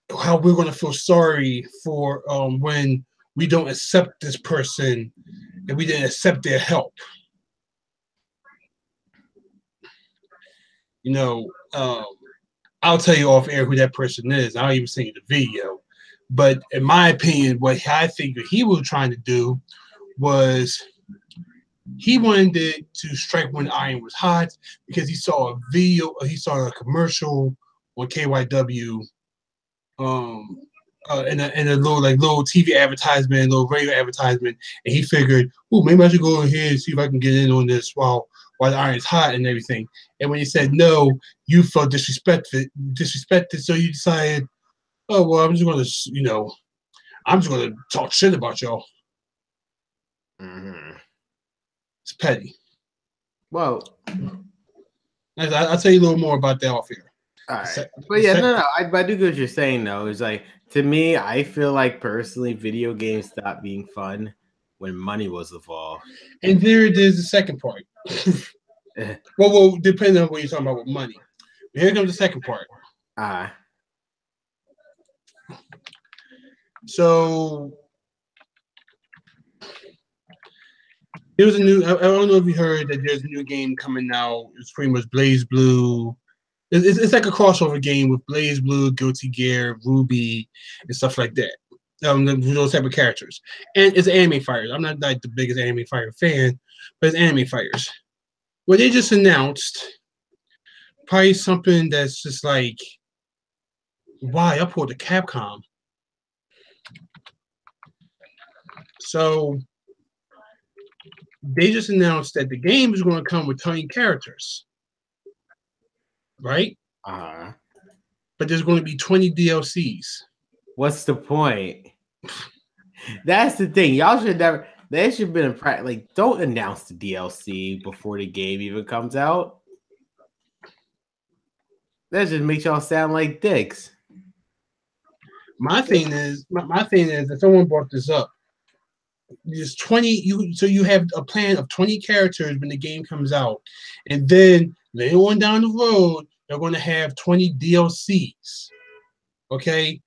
we're going to feel sorry for when we don't accept this person and we didn't accept their help. I'll tell you off air who that person is. I'll even send you the video. But in my opinion, what I think he was trying to do was he wanted to strike when iron was hot because he saw a video, he saw a commercial on KYW, in a little TV advertisement, little radio advertisement, and he figured, oh, maybe I should go in here and see if I can get in on this while the iron's hot and everything. And when he said no, you felt disrespected, so you decided, oh well, I'm just gonna talk shit about y'all. Mm-hmm. It's petty. Well, I'll tell you a little more about that off here. All right. But yeah, no, I do get what you're saying though. It's like, to me, I feel like personally video games stopped being fun when money was involved. And there's the second part. well, depending on what you're talking about with money. Here comes the second part. So there was a new, I don't know if you heard that there's a new game coming out. It's pretty much Blaze Blue. It's like a crossover game with Blaze Blue, Guilty Gear, Ruby, and stuff like that. Those type of characters. And it's anime fighters. I'm not like the biggest anime fighter fan, but it's anime fighters. What they just announced, probably something that's just like, why? I pulled the Capcom. So they just announced that the game is going to come with 20 characters. right? Uh-huh. But there's going to be 20 DLCs. What's the point? That's the thing. Y'all should never. They should have been like, don't announce the DLC before the game even comes out. That just makes y'all sound like dicks. My thing is, if someone brought this up, there's 20. So you have a plan of 20 characters when the game comes out, and then later on down the road, they're going to have 20 DLCs. Okay,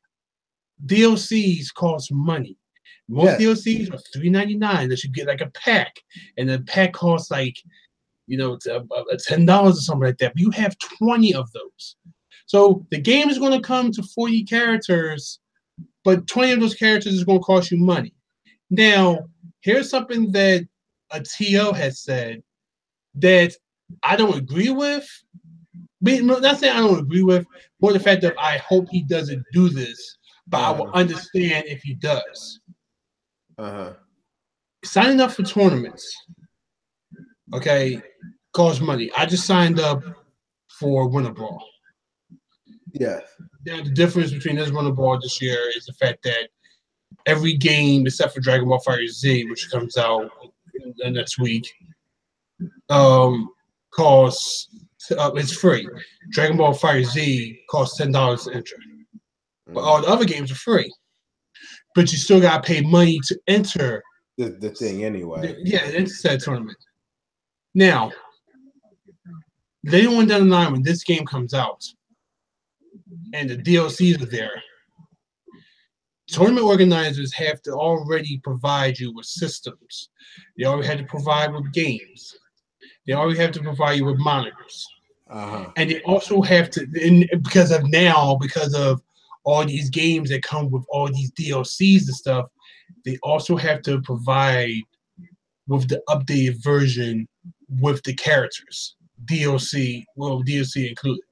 DLCs cost money. Most DLCs are $3.99. They should get like a pack, and the pack costs like, it's $10 or something like that. But you have 20 of those. So the game is going to come to 40 characters, but 20 of those characters is going to cost you money. Now, here's something that a TO has said that I don't agree with. Not saying I don't agree with, more the fact that I hope he doesn't do this, but I will understand if he does. Signing up for tournaments, okay, costs money. I just signed up for Winter Brawl. Yes. Now, the difference between this Winter Brawl this year is the fact that every game except for Dragon Ball FighterZ, which comes out next week, costs. It's free. Dragon Ball FighterZ costs $10 to enter, but all the other games are free. But you still gotta pay money to enter the thing anyway. Enter said tournament. Now, later on down the line when this game comes out and the DLCs are there, tournament organizers have to already provide you with systems. They already had to provide with games. They already have to provide you with monitors. And they also have to, because of all these games that come with all these DLCs and stuff, they also have to provide with the updated version with the characters. DLC included.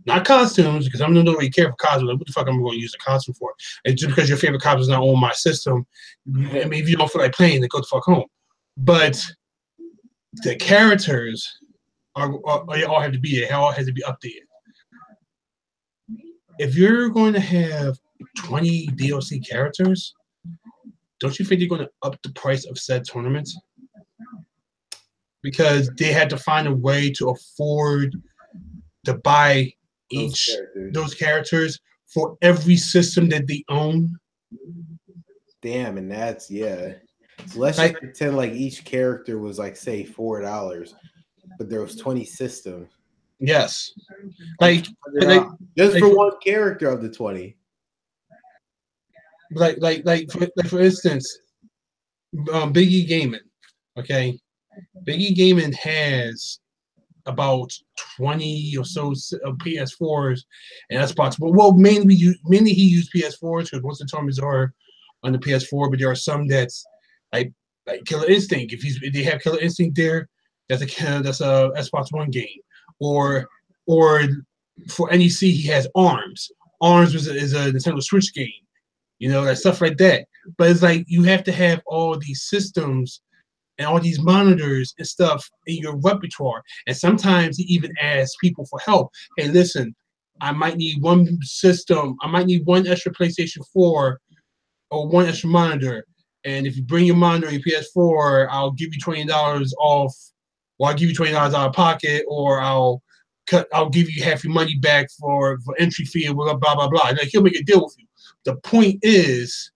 Not costumes, because I'm not really care for costumes. Like, what the fuck am I going to use a costume for? And just because your favorite costume is not on my system, I mean, if you don't feel like playing, then go the fuck home. But the characters they all have to be there. It all has to be updated. If you're going to have 20 DLC characters, don't you think you're going to up the price of said tournaments? Because they had to find a way to afford to buy those characters for every system that they own. Damn, and that's So let's just pretend like each character was like, say, $4, but there was 20 systems. Yes. Just for one character of the 20. For instance, Biggie Gaming. Okay. Biggie Gaming has about 20 or so PS4s and Xbox. Well, mainly he used PS4s because most of the tournaments are on the PS4, but there are some that's like Killer Instinct. If they have Killer Instinct there, that's a Xbox One game. Or for NEC, he has ARMS. ARMS is a Nintendo Switch game. That stuff like that. But it's like you have to have all these systems and all these monitors and stuff in your repertoire. And sometimes he even asks people for help. Hey, listen, I might need one system. I might need one extra PlayStation 4 or one extra monitor. And if you bring your monitor and your PS4, I'll give you $20 off. Or I'll give you $20 out of pocket, or I'll give you half your money back for entry fee or blah, blah, blah. Like, he'll make a deal with you. The point is,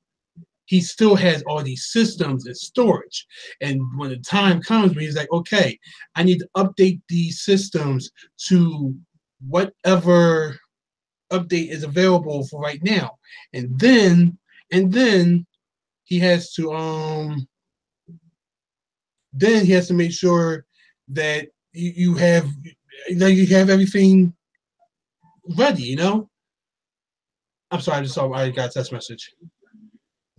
he still has all these systems and storage. And when the time comes when he's like, okay, I need to update these systems to whatever update is available for right now. And then he has to make sure that you have everything ready, I'm sorry, I got a text message.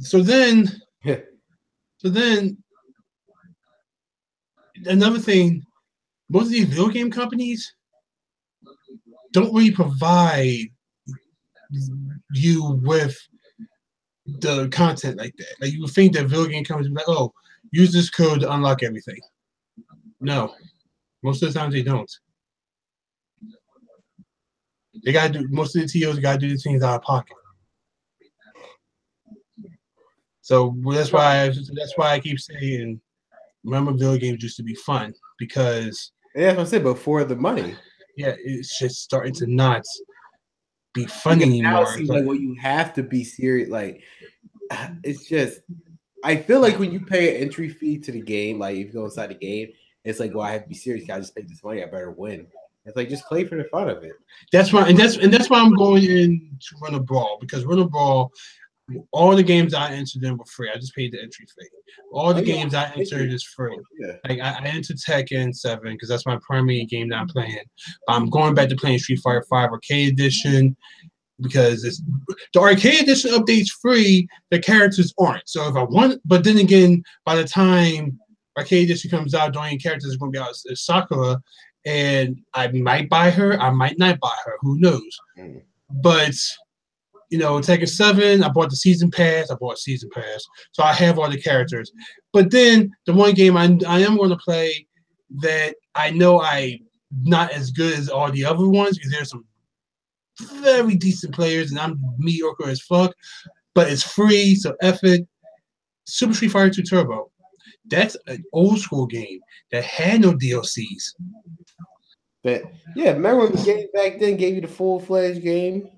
So then another thing, most of these video game companies don't really provide you with the content like that. Like, you would think that video game companies would be like, oh, use this code to unlock everything. No, most of the time they don't. They gotta do most of the TOs. Gotta do the things out of pocket. So that's why I keep saying, remember, video games used to be fun because that's what I said before the money. Yeah, it's just starting to not be fun anymore. Now it seems like well, you have to be serious. Like it's just, I feel like when you pay an entry fee to the game, like if you go inside the game, it's like, well, I have to be serious. I just paid this money. I better win. It's like just play for the fun of it. That's why, and that's why I'm going in to Run a Brawl, because Run a Brawl, all the games I entered in were free. I just paid the entry fee. All the games I entered is free. Yeah. Like I entered Tekken 7 because that's my primary game that I'm playing. I'm going back to playing Street Fighter 5 Arcade Edition because the Arcade Edition updates free. The characters aren't. So if I want, but then again, by the time Arcade Edition comes out, the only characters are going to be out is Sakura, and I might buy her. I might not buy her. Who knows? But you know, Tekken 7, I bought the season pass. So I have all the characters. But then the one game I am going to play that I know I'm not as good as all the other ones, because there's some very decent players and I'm mediocre as fuck, but it's free, so F it. Super Street Fighter 2 Turbo. That's an old school game that had no DLCs. But yeah, remember when the game back then gave you the full-fledged game?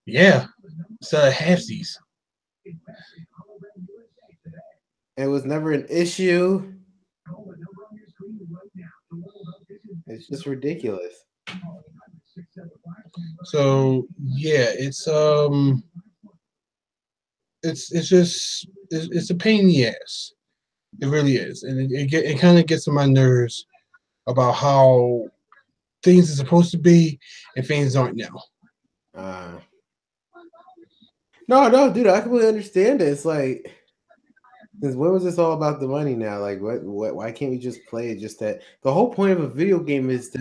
Yeah. So halfsies. It was never an issue. It's just ridiculous. So yeah, it's just a pain in the ass. It really is, and it kind of gets on my nerves about how things are supposed to be and things aren't now. No, dude, I completely understand it. It's like, because when was this all about the money now? Like, what? Why can't we just play it? Just that the whole point of a video game is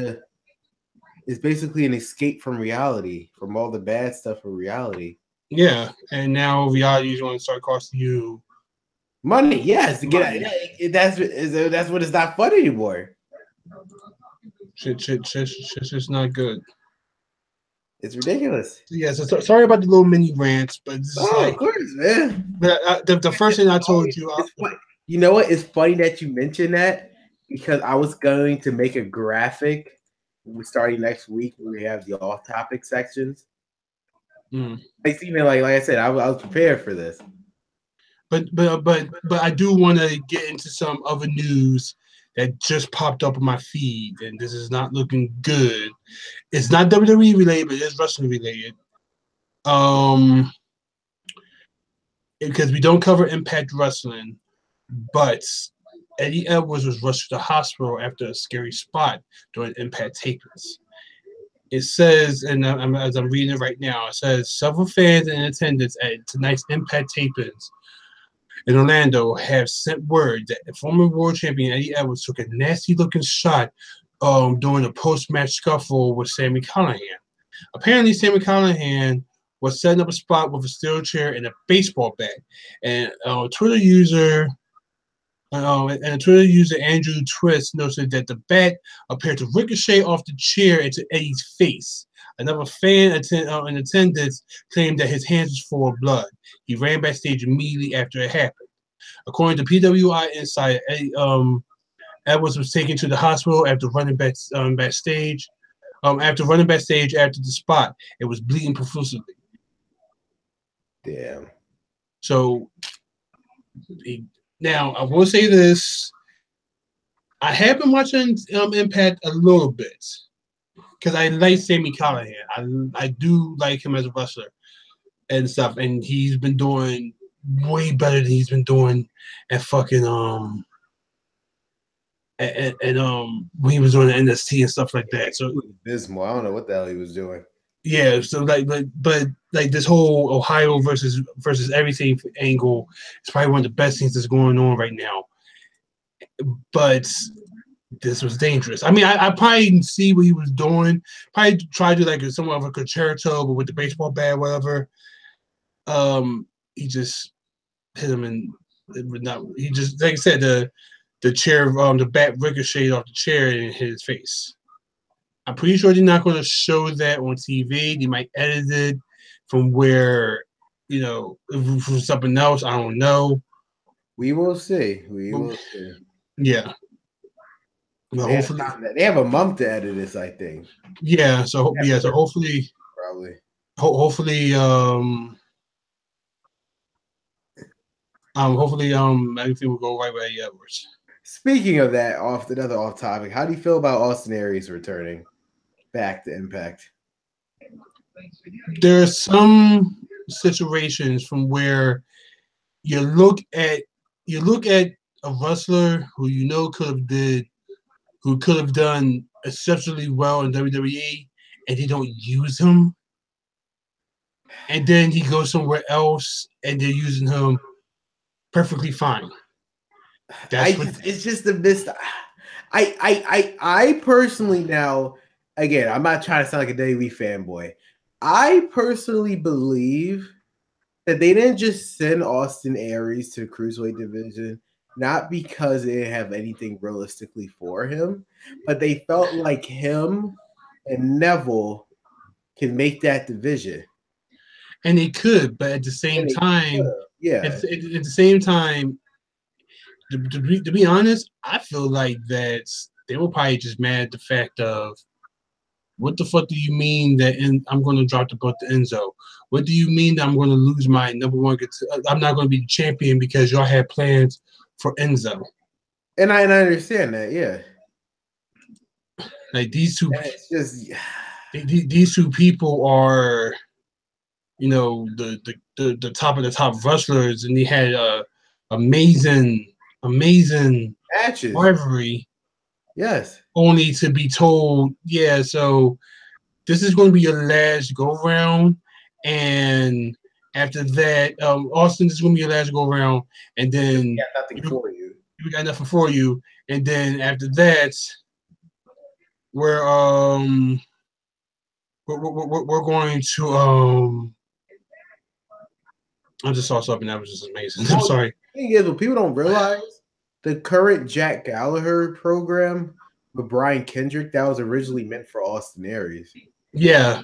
basically an escape from reality, from all the bad stuff of reality. Yeah, and now reality is going to start costing you money. Yes, to get out. That's what it's not fun anymore. Shit's just not good. It's ridiculous. Yeah, so sorry about the little mini rants, but this is of course, man. But the first thing I told you, you know what? It's funny that you mentioned that, because I was going to make a graphic starting next week when we have the off-topic sections. Like I said, I was prepared for this. But I do want to get into some other news that just popped up on my feed, and this is not looking good. It's not WWE related, but it's wrestling related. Because we don't cover Impact Wrestling, but Eddie Edwards was rushed to the hospital after a scary spot during Impact tapings. It says, and as I'm reading it right now, it says several fans in attendance at tonight's Impact tapings in Orlando have sent word that former world champion Eddie Edwards took a nasty-looking shot during a post-match scuffle with Sami Callihan. Apparently, Sami Callihan was setting up a spot with a steel chair and a baseball bat, and Twitter user Andrew Twist noted that the bat appeared to ricochet off the chair into Eddie's face. Another fan in attendance claimed that his hands was full of blood. He ran backstage immediately after it happened. According to PWI Insider, Edwards was taken to the hospital after running backstage. After the spot, it was bleeding profusely. Damn. So now I will say this: I have been watching Impact a little bit, because I like Sami Callihan. I do like him as a wrestler and stuff, and he's been doing way better than he's been doing at fucking when he was doing the NXT and stuff like that. So abysmal. I don't know what the hell he was doing. Yeah, so but this whole Ohio versus everything angle is probably one of the best things that's going on right now. But this was dangerous. I mean, I probably didn't see what he was doing. Probably tried to like somewhat of a concerto, but with the baseball bat, whatever. He just hit him, and he just, like I said, the chair, the bat ricocheted off the chair and hit his face. I'm pretty sure they're not going to show that on TV. They might edit it from where, from something else. I don't know. We will see. We will see. Yeah. But hopefully, they have a month to edit this, I think. Yeah. So So hopefully, probably. Hopefully, everything will go right with Eddie Edwards. Speaking of that, another off topic, how do you feel about Austin Aries returning back to Impact? There are some situations from where you look at a wrestler who could have done exceptionally well in WWE, and they don't use him, and then he goes somewhere else and they're using him perfectly fine. It's just a missed. I personally, now again, I'm not trying to sound like a WWE fanboy. I personally believe that they didn't just send Austin Aries to the Cruiserweight division not because they didn't have anything realistically for him, but they felt like him and Neville can make that division. And they could, but at the same time, at the same time, to be honest, I feel like that they were probably just mad at the fact of, what the fuck do you mean that I'm going to drop the belt to Enzo? What do you mean that I'm going to lose my number one? I'm not going to be the champion because y'all had plans for Enzo. And I understand that, yeah. Like these two, it's just these two people are, the top of the top wrestlers, and they had amazing matches, rivalry. Yes. Only to be told, yeah, so this is going to be your last go round, and after that, Austin, this is going to be your last go round, and then we got nothing for you. We got nothing for you, and then after that, we're going to I just saw something that was just amazing. I'm sorry. The thing is, what people don't realize, the current Jack Gallagher program with Brian Kendrick, that was originally meant for Austin Aries. Yeah.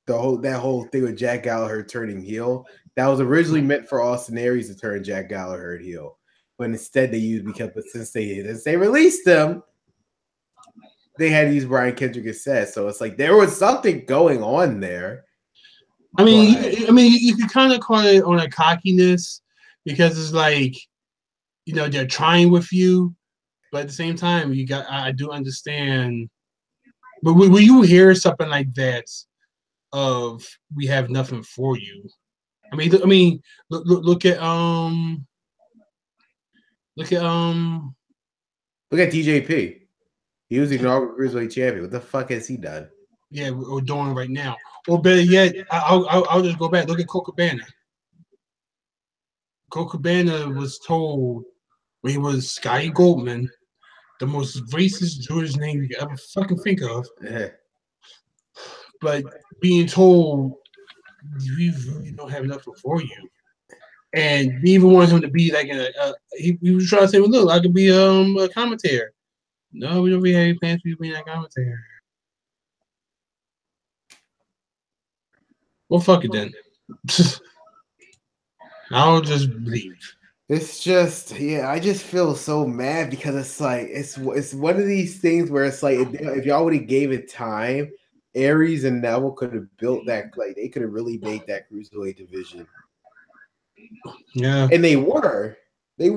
That whole thing with Jack Gallagher turning heel, that was originally meant for Austin Aries to turn Jack Gallagher heel. But instead since they released them, they had to use Brian Kendrick instead. So it's like there was something going on there. I mean, you can kind of call it on a cockiness, because it's like, they're trying with you, but at the same time, I do understand. But when you hear something like that, of we have nothing for you, look at TJP. He was the inaugural Cruiserweight champion. What the fuck has he done? Yeah, we're doing right now. Or better yet, I'll just go back. Look at Colt Cabana. Colt Cabana was told when he was Scotty Goldman, the most racist Jewish name you could ever fucking think of. Yeah. But being told, we really don't have nothing for you. And we even wanted him to be like he was trying to say, well, look, I could be a commentator. No, we don't really have any plans for you being a commentator. Well, fuck it then. I'll just leave. It's just, I just feel so mad because it's like it's one of these things where it's like if y'all would have gave it time, Aries and Neville could have built that, like they could have really made that Cruiserweight division. Yeah, and they were. You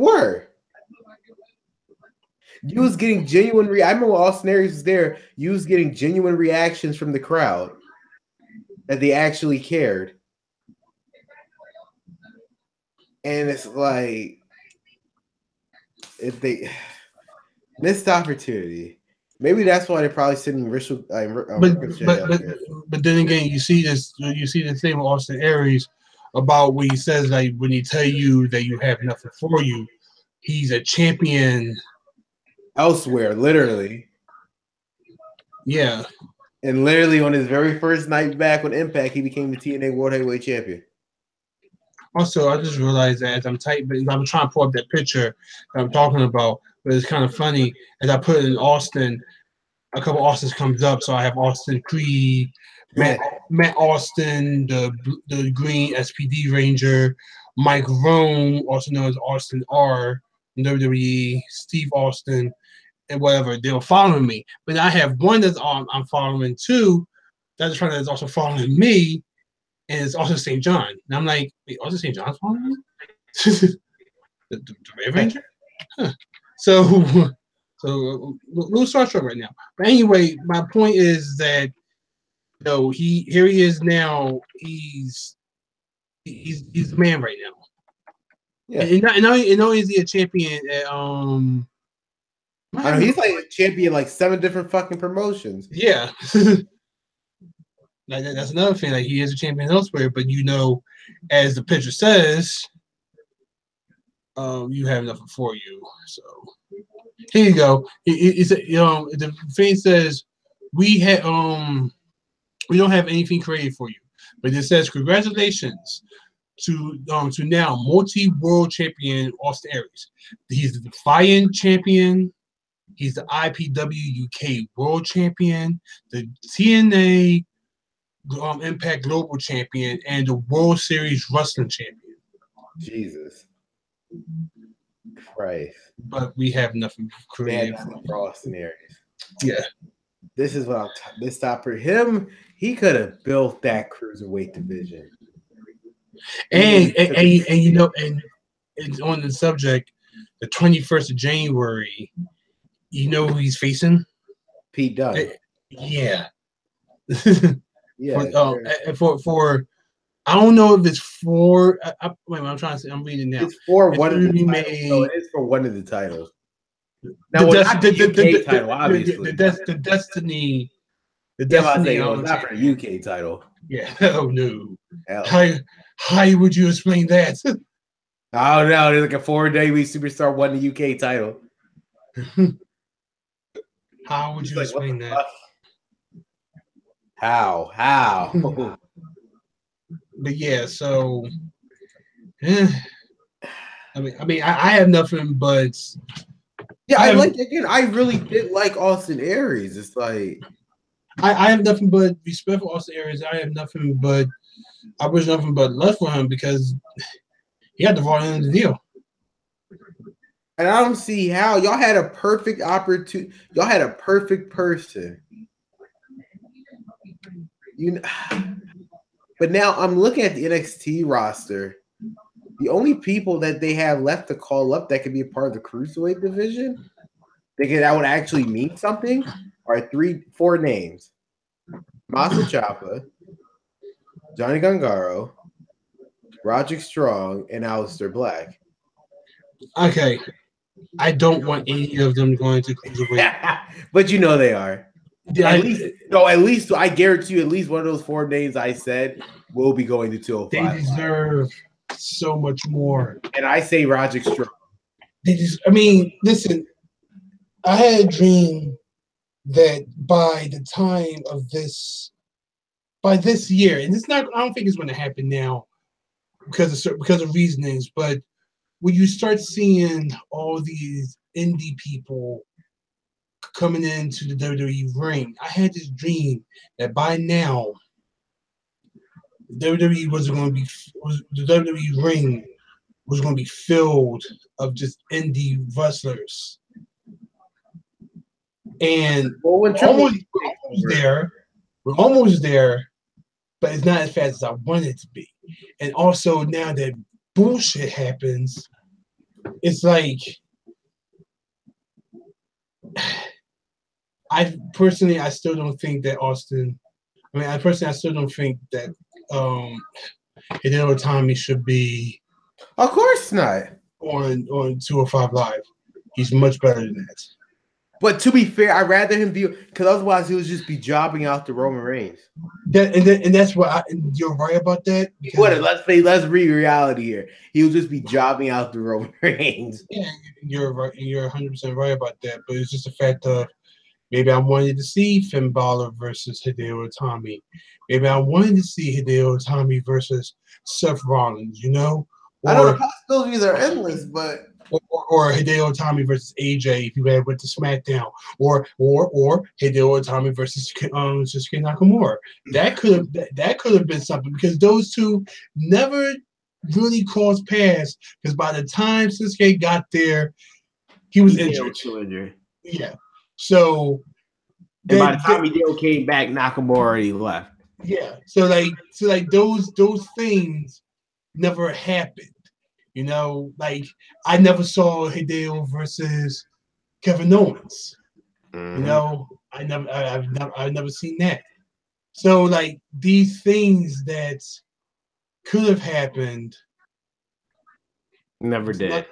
was getting genuine. I remember when Austin Aries was there. You was getting genuine reactions from the crowd that they actually cared. And it's like, if they missed opportunity, maybe that's why they're probably sending Ritual. But then again, you see the thing with Austin Aries about what he says, like when he tell you that you have nothing for you, he's a champion elsewhere, literally. Yeah. And literally on his very first night back with Impact, he became the TNA World Heavyweight Champion. Also, I just realized that as I'm typing, I'm trying to pull up that picture that I'm talking about, but it's kind of funny. As I put it in Austin, a couple Austins comes up. So I have Austin Creed, Matt Austin, the Green SPD Ranger, Mike Rome, also known as Austin R, in WWE, Steve Austin, and whatever. They're following me, but I have one that's I'm following too. That's friend that's also following me, and it's also St. John. And I'm like, wait, also St. John's following me? the Red Ranger? Huh. So a little starstruck right now. But anyway, my point is that here he is now. He's the man right now. Yeah. And now he's a champion at I know he's like a champion like 7 different fucking promotions. Yeah. That's another thing. Like he is a champion elsewhere, but as the picture says, you have nothing for you. So here you go. The thing says we don't have anything created for you, but it says congratulations to now multi-world champion Austin Aries. He's the Defiant champion. He's the IPW UK World Champion, the TNA Impact Global Champion, and the World Series Wrestling Champion. Jesus Christ! But we have nothing creative for Austin Aries. Yeah, this is what this stopper him. He could have built that cruiserweight division, and on the subject, the 21st of January. You know who he's facing? Pete Dunne. Yeah. Yeah. For I don't know if it's for. Wait, I'm trying to say. I'm reading now. It's for one of the titles. No, it is for one of the titles. Now, not the UK title, obviously. The Destiny. The Destiny. It's not for the UK title. Yeah. Oh no. How would you explain that? Oh no! There's like a 4-day week superstar won the UK title. How would you explain that? How? But yeah, so I have nothing but I really did like Austin Aries. It's like I have nothing but respect for Austin Aries. I wish nothing but love for him because he had the raw end of the deal. And I don't see how y'all had a perfect opportunity. Y'all had a perfect person. But now I'm looking at the NXT roster. The only people that they have left to call up that could be a part of the cruiserweight division, that would actually mean something, are 4 names: Masa Ciampa, Johnny Gangaro, Roderick Strong, and Aleister Black. Okay. I don't want any of them going to cruiserweight. But they are. At least I guarantee you at least one of those 4 names I said will be going to 205. They deserve so much more. And I say Roderick Strong. Listen, I had a dream that by the time of this year, and I don't think it's going to happen now because of reasonings, but when you start seeing all these indie people coming into the WWE ring, I had this dream that by now the WWE ring was going to be filled of just indie wrestlers, and we're almost there, but it's not as fast as I want it to be. And also now that bullshit happens, it's like I still don't think that Austin. I still don't think that Hideo Itami should be. Of course not on 205 Live. He's much better than that. But to be fair, I'd rather him be, because otherwise he would just be jobbing out the Roman Reigns. And that's what you're right about that. Let's read reality here. He would just be jobbing out the Roman Reigns. Yeah, you're right. You're 100% right about that. But it's just a fact of maybe I wanted to see Finn Balor versus Hideo Itami. Maybe I wanted to see Hideo Itami versus Seth Rollins. I know the possibilities are endless, but Hideo Itami versus AJ if you had went to SmackDown, or Hideo Itami versus Shinsuke Nakamura. That could have been something because those two never really crossed paths because by the time Shinsuke got there, he was injured. Yeah. So and by the time Hideo came back, Nakamura already left. Yeah. So like those things never happened. You know, like I never saw Hideo versus Kevin Owens. Mm-hmm. You know, I've never seen that. So like these things that could have happened never did,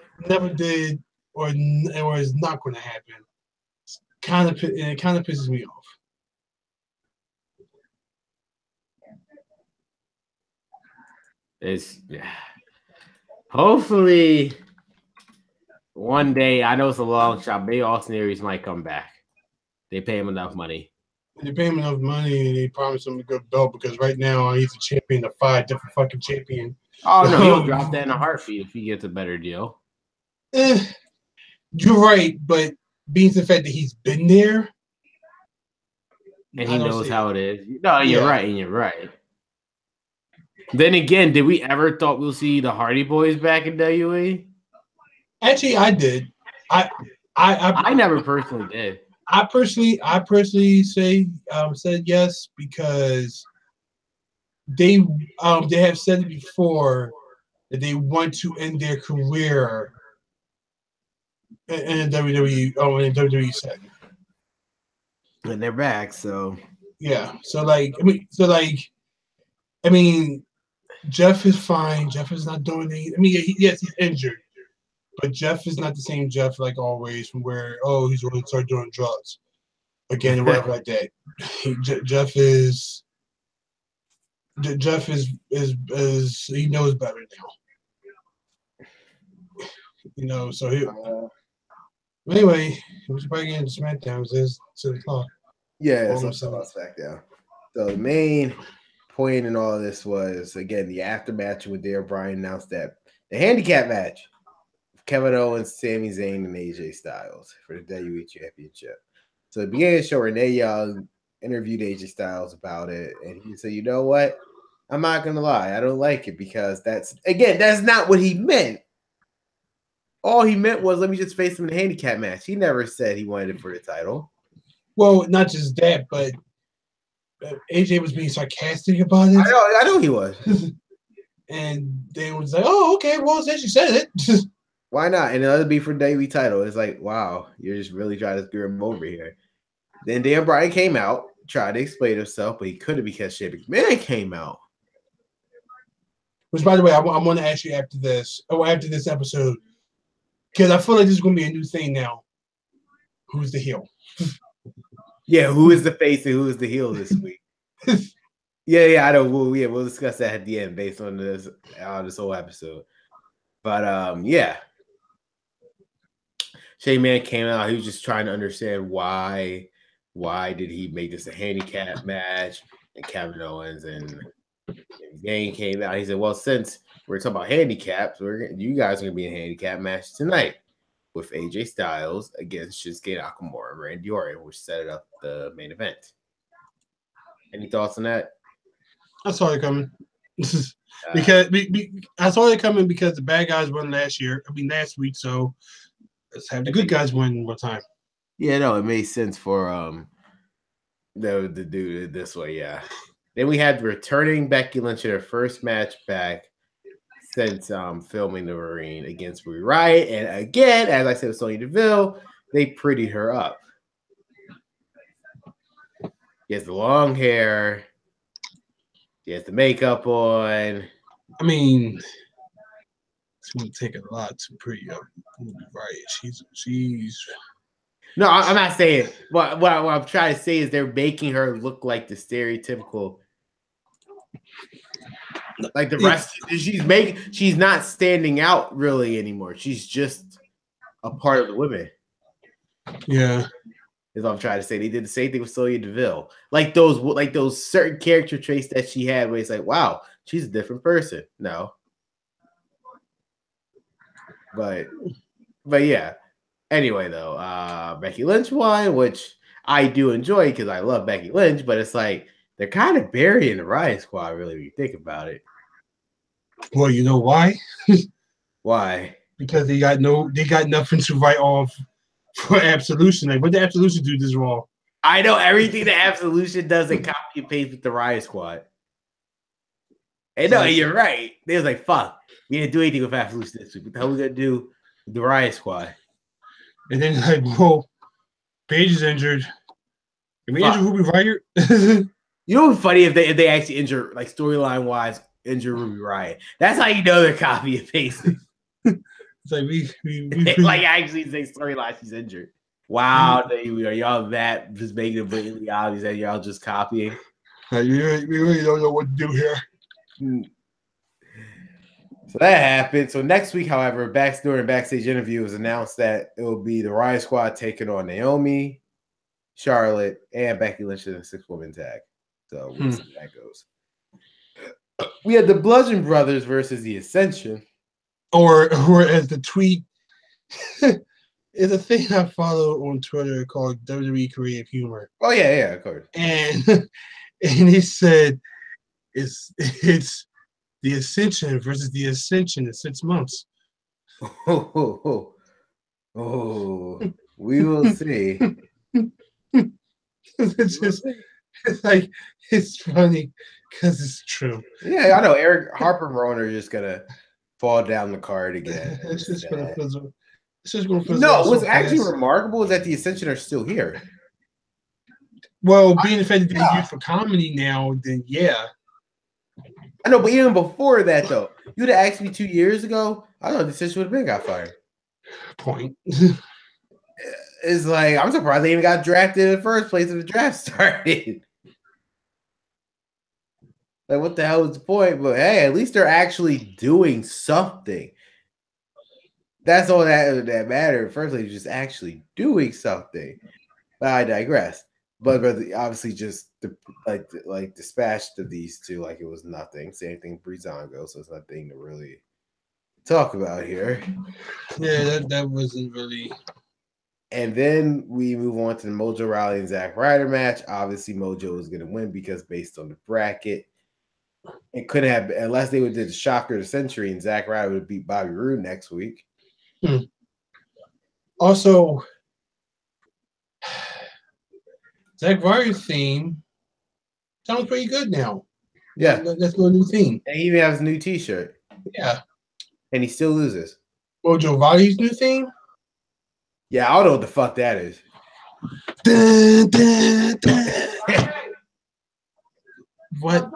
or is not going to happen. It kind of pisses me off. It's hopefully one day. I know it's a long shot. Maybe Austin Aries might come back. They pay him enough money. They pay him enough money, and they promise him a good belt because right now he's a champion of 5 different fucking champions. Oh no, he'll drop that in a heartbeat if he gets a better deal. You're right, but being the fact that he's been there and he knows how it is. No, you're right, and you're right. Then again, did we ever thought we'll see the Hardy Boys back in WWE? Actually, I did. I never personally did. I personally said yes because they have said it before that they want to end their career in WWE. In WWE setting. And they're back, so yeah. I mean, Jeff is fine. Jeff is not doing anything. I mean, yes, he's injured, but Jeff is not the same Jeff like always. From where he's going to start doing drugs again or whatever like that. Jeff is he knows better now. You know, so he. Anyway, we should probably get into SmackDown. It's 6 o'clock. Yeah, it's also about SmackDown. So the main point in all of this was, again, the aftermatch with Daniel Bryan announced that the handicap match, Kevin Owens, Sami Zayn, and AJ Styles for the WWE Championship. So at the beginning of the show, Renee Young interviewed AJ Styles about it, and he said, you know what? I'm not going to lie. I don't like it because that's not what he meant. All he meant was, let me just face him in a handicap match. He never said he wanted it for the title. Well, not just that, but AJ was being sarcastic about it. I know he was. And they was like, oh, okay, well, since you said it. Why not? And it'll be for the WWE title. It's like, wow, you're just really trying to screw him over here. Then Dan Bryan came out, tried to explain himself, but he couldn't because Shane McMahon came out. Which, by the way, I want to ask you after this episode, because I feel like this is going to be a new thing now. Who's the heel? Yeah, who is the face and who is the heel this week? Yeah, I know. We'll discuss that at the end based on this whole episode. But yeah, Shane McMahon came out. He was just trying to understand why did he make this a handicap match? And Kevin Owens and Zayn came out. He said, "Well, since we're talking about handicaps, you guys are gonna be in a handicap match tonight with AJ Styles against Shinsuke Nakamura and Randy Orton, which set up the main event." Any thoughts on that? I saw it coming. Because I saw it coming because the bad guys won last week. So let's have the good guys win one time. Yeah, no, it made sense for to do it this way. Yeah. Then we had returning Becky Lynch in her first match back since filming the Marine against Brie Riot, and again, as I said with Sonya Deville, they prettied her up. She has the long hair. She has the makeup on. I mean, it's going to take a lot to pretty up Riot. She's. No, I'm not saying. What I'm trying to say is they're making her look like the stereotypical. Like the rest, she's not standing out really anymore. She's just a part of the women. Yeah. Is what I'm trying to say. They did the same thing with Sonya Deville. Like those certain character traits that she had where it's like, wow, she's a different person. No. But But yeah. Anyway, though, Becky Lynch won, which I do enjoy because I love Becky Lynch, but it's like they're kind of burying the Riot Squad, really, when you think about it. Well, you know why? Why? Because they got nothing to write off for Absolution. Like, what did Absolution do this Raw? I know everything that Absolution does and copy and paste with the Riot Squad. And no, you're right. They was like, fuck, we didn't do anything with Absolution this week. What the hell we gonna do with the Riot Squad? And then like, well, Paige is injured. Can we injure Ruby Riot? You know what's funny if they actually injure, like storyline wise, injure Ruby Riot. That's how you know they're copy and pasting. It's like we like actually say storyline she's injured. Wow, are y'all that just making it blatantly obvious that y'all just copying? We really don't know what to do here. So that happened. So next week, however, during backstage interview, it was announced that it will be the Riot Squad taking on Naomi, Charlotte, and Becky Lynch in a 6-woman tag. So we'll see how that goes. We had the Bludgeon Brothers versus the Ascension. Or as the tweet is a thing I follow on Twitter called WWE Creative Humor. Oh yeah, of course. And he said it's the Ascension versus the Ascension in 6 months. Oh, we will see. It's funny because it's true. Yeah, I know. Eric Harper and Rowan are just gonna fall down the card again. It's just gonna fizzle. It's just gonna fizzle. No, what's actually remarkable is that the Ascension are still here. Well, being the fact that they're used for comedy now, then yeah. I know, but even before that, though, you'd have asked me 2 years ago, I thought the Ascension would have been got fired. Point. It's like, I'm surprised they even got drafted in the first place when the draft started. Like, what the hell is the point? But hey, at least they're actually doing something. That's all that mattered. First, they just actually doing something. But I digress. But obviously, just like dispatched of these two like it was nothing. Same thing Breezango, so it's nothing to really talk about here. Yeah, that wasn't really. And then we move on to the Mojo Rawley and Zack Ryder match. Obviously, Mojo was going to win because based on the bracket, it couldn't have, unless they would did the shocker of the century and Zack Ryder would beat Bobby Roode next week. Also, Zack Ryder's theme sounds pretty good now. Yeah. That's no new theme. And he even has a new t-shirt. Yeah. And he still loses. Mojo Rawley's new theme? Yeah, I don't know what the fuck that is. What?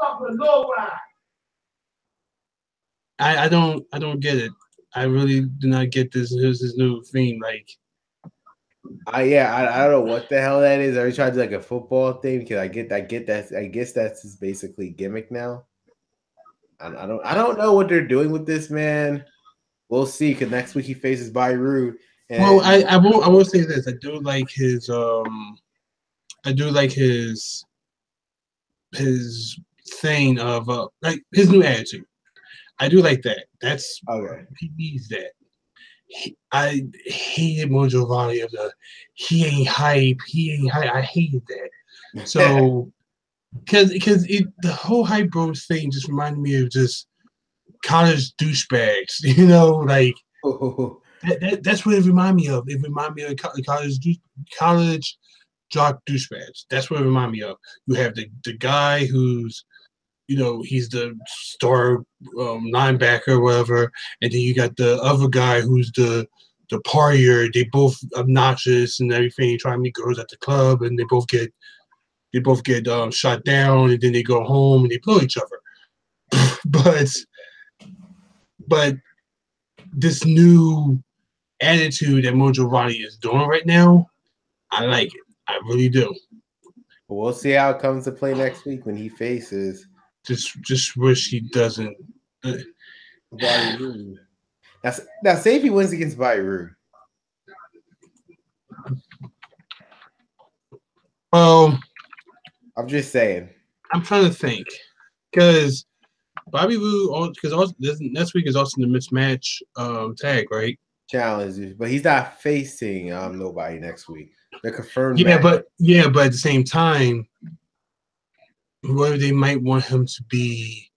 I don't get it. I really do not get this. Here's his new theme. Like, I don't know what the hell that is. Are you trying to do like a football thing? Because I get that. I guess that's his basically gimmick now. I don't know what they're doing with this man. We'll see. Because next week he faces Bobby Roode. Well, I will say this. I do like his thing of like his new attitude. I do like that. That's okay. He needs that. I hated Mojo Rawley of the he ain't hype. I hated that. So because the whole hype bros thing just reminded me of just college douchebags. You know, like that's what it reminded me of. It reminded me of college jock douchebags. That's what it reminded me of. You have the guy who's, you know, he's the star linebacker or whatever, and then you got the other guy who's the partier. They both obnoxious and everything, trying to meet girls at the club, and they both get shot down, and then they go home and they blow each other. but this new attitude that Mojo Rawley is doing right now, I like it. I really do. We'll see how it comes to play next week when he faces. Just wish he doesn't. Bobby Roode. Now, say if he wins against Bobby Roode. Well, I'm just saying. I'm trying to think because Bobby Roode, because next week is also the mismatch tag, right? challenge, but he's not facing nobody next week. They're confirmed. But at the same time, whether they might want him to be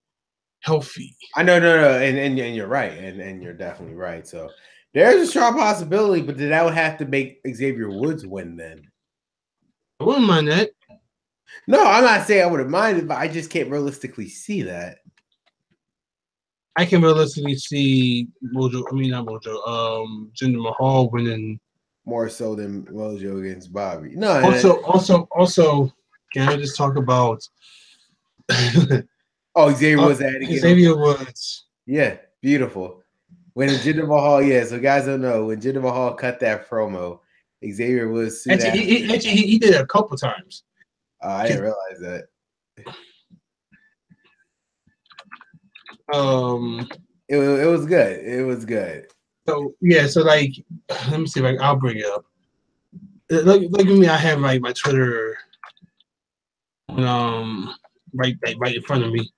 healthy. I know, and you're right, and you're definitely right. So there's a strong possibility, but then that would have to make Xavier Woods win. Then I wouldn't mind that. No, I'm not saying I would have minded, but I just can't realistically see that. I can realistically see Jinder Mahal winning more so than Mojo against Bobby. No. Also, can I just talk about? Xavier Woods again. Xavier Woods. Yeah, beautiful. When Jinder Mahal, so guys don't know when Jinder Mahal cut that promo, Xavier Woods. He did it a couple times. I didn't realize that. It was good. It was good. So like, let me see if I'll bring it up. Look at me. I have like my Twitter, right in front of me.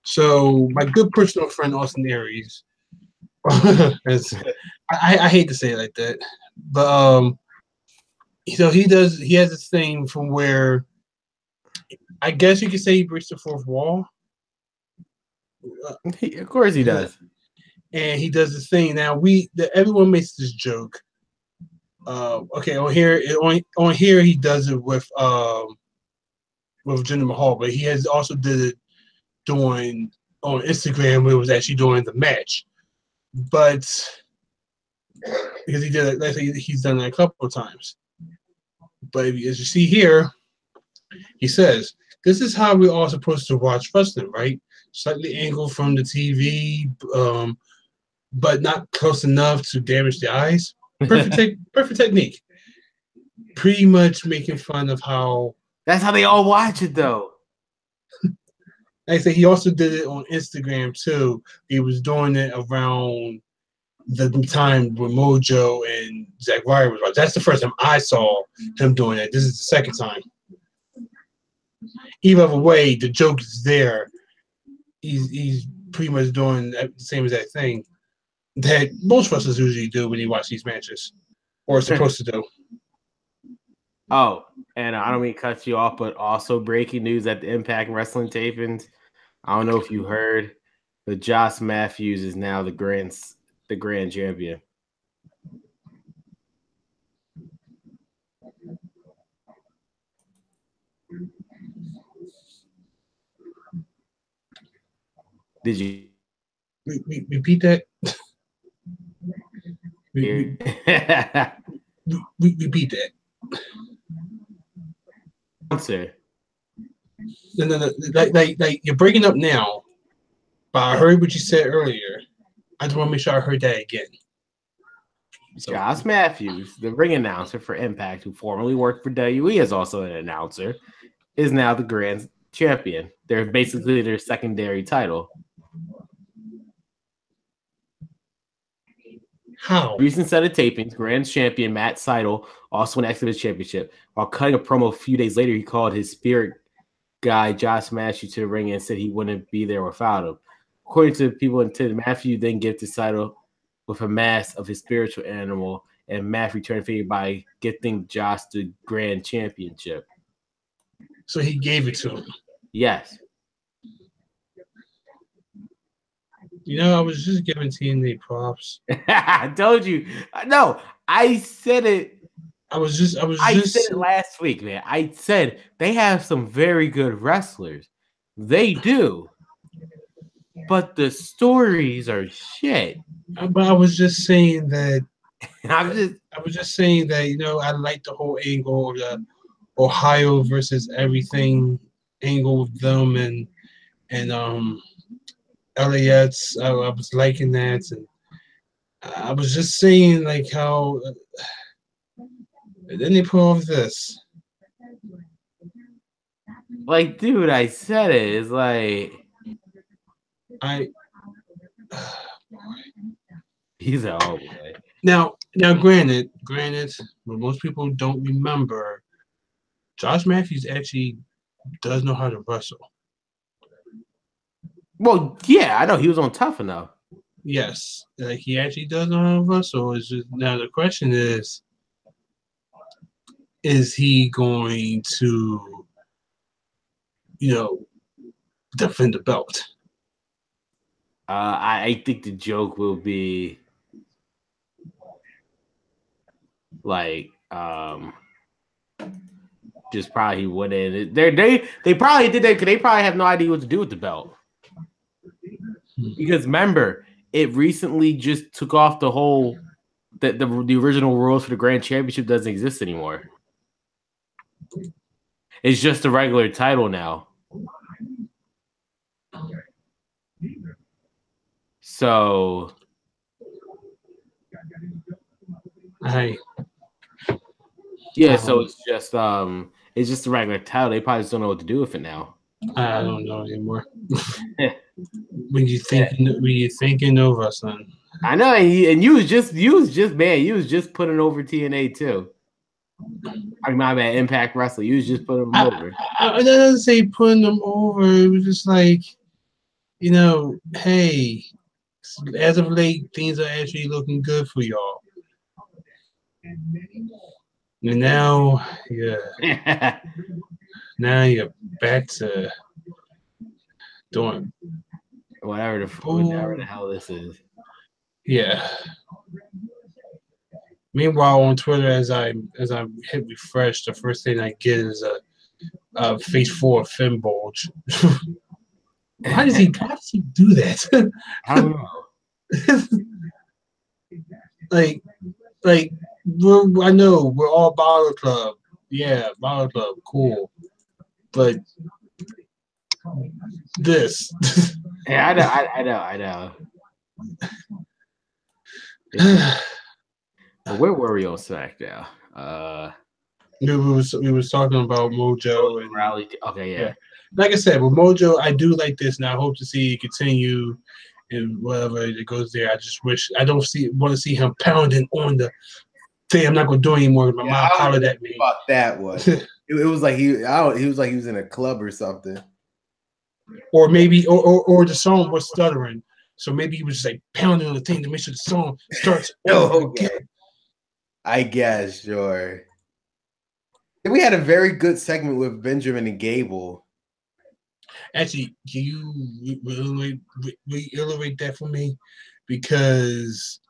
So my good personal friend Austin Aries. I hate to say it like that, but so he has this thing from where I guess you could say he breaks the fourth wall. Of course he does. And he does this thing. Now everyone makes this joke. Okay, on here he does it with Jinder Mahal, but he has also did it on Instagram where it was actually during the match. But because he did it, let's say he's done it a couple of times. But as you see here, he says, "This is how we're all supposed to watch wrestling, right? Slightly angled from the TV, but not close enough to damage the eyes. Perfect technique. Pretty much making fun of how that's how they all watch it, though. Like I said, he also did it on Instagram too. He was doing it around the time when Mojo and Zack Ryder was watching. That's the first time I saw him doing that. This is the second time. Either way, the joke is there. He's pretty much doing the same exact thing that most wrestlers usually do when you watch these matches, or are supposed to do. Oh, and I don't mean to cut you off, but also breaking news at the Impact Wrestling tapings. I don't know if you heard, but Josh Matthews is now the grand champion. Did you repeat that? Repeat that. Answer. No. Like you're breaking up now, but I heard what you said earlier. I just want to make sure I heard that again. Josh Matthews, the ring announcer for Impact, who formerly worked for WWE as also an announcer, is now the grand champion. They're basically their secondary title. How? Recent set of tapings, grand champion Matt Seidel also won Exhibition Championship. While cutting a promo a few days later, he called his spirit guy Josh Matthews to the ring and said he wouldn't be there without him. According to people in Ted, Matthew then gifted Seidel with a mask of his spiritual animal, and Matt returned favor by gifting Josh the grand championship. So he gave it to him. Yes. You know, I was just giving TNA props. I told you. No, I said it. I said it last week, man. I said they have some very good wrestlers. They do. But the stories are shit. But I was just saying that. I was just saying that, you know, I like the whole angle of the Ohio versus everything angle with them and LAX. I was liking that, and I was just saying like how then they pull off this. Like, dude, I said it. It's like he's a old boy. Now, granted, but most people don't remember, Josh Matthews actually does know how to wrestle. Well, yeah, I know he was on Tough Enough. Yes, like he actually does know how to wrestle. It's just now the question is he going to, defend the belt? I think the joke will be like just probably wouldn't. They probably did that because they probably have no idea what to do with the belt. Because remember, it recently just took off the whole the original rules for the Grand Championship doesn't exist anymore. It's just a regular title now. So, yeah. So it's just a regular title. They probably just don't know what to do with it now. I don't know anymore. When you thinking over, son. I know, and you was just putting over TNA too. I mean, my bad, Impact Wrestling. You was just putting them over. I doesn't say putting them over. It was just like, hey, as of late, things are actually looking good for y'all. And now, now you're back to doing whatever the hell this is. Yeah. Meanwhile, on Twitter, as I hit refresh, the first thing I get is a face 4 fin bulge. How does he do that? I don't know. like I know we're all Bottle Club. Yeah, Bottle Club, cool. But this. Yeah, I know. Where were we on Smackdown? We was talking about Mojo and Rally. Okay, yeah. Like I said, with Mojo, I do like this, and I hope to see it continue and whatever it goes there. I just wish I want to see him pounding on the thing. I'm not gonna do it anymore. My mom hollered at me about that one. It was like he was in a club or something. Or maybe or the song was stuttering. So maybe he was just like pounding on the thing to make sure the song starts over again. I guess, sure. And we had a very good segment with Benjamin and Gable. Actually, can you reiterate that for me? Because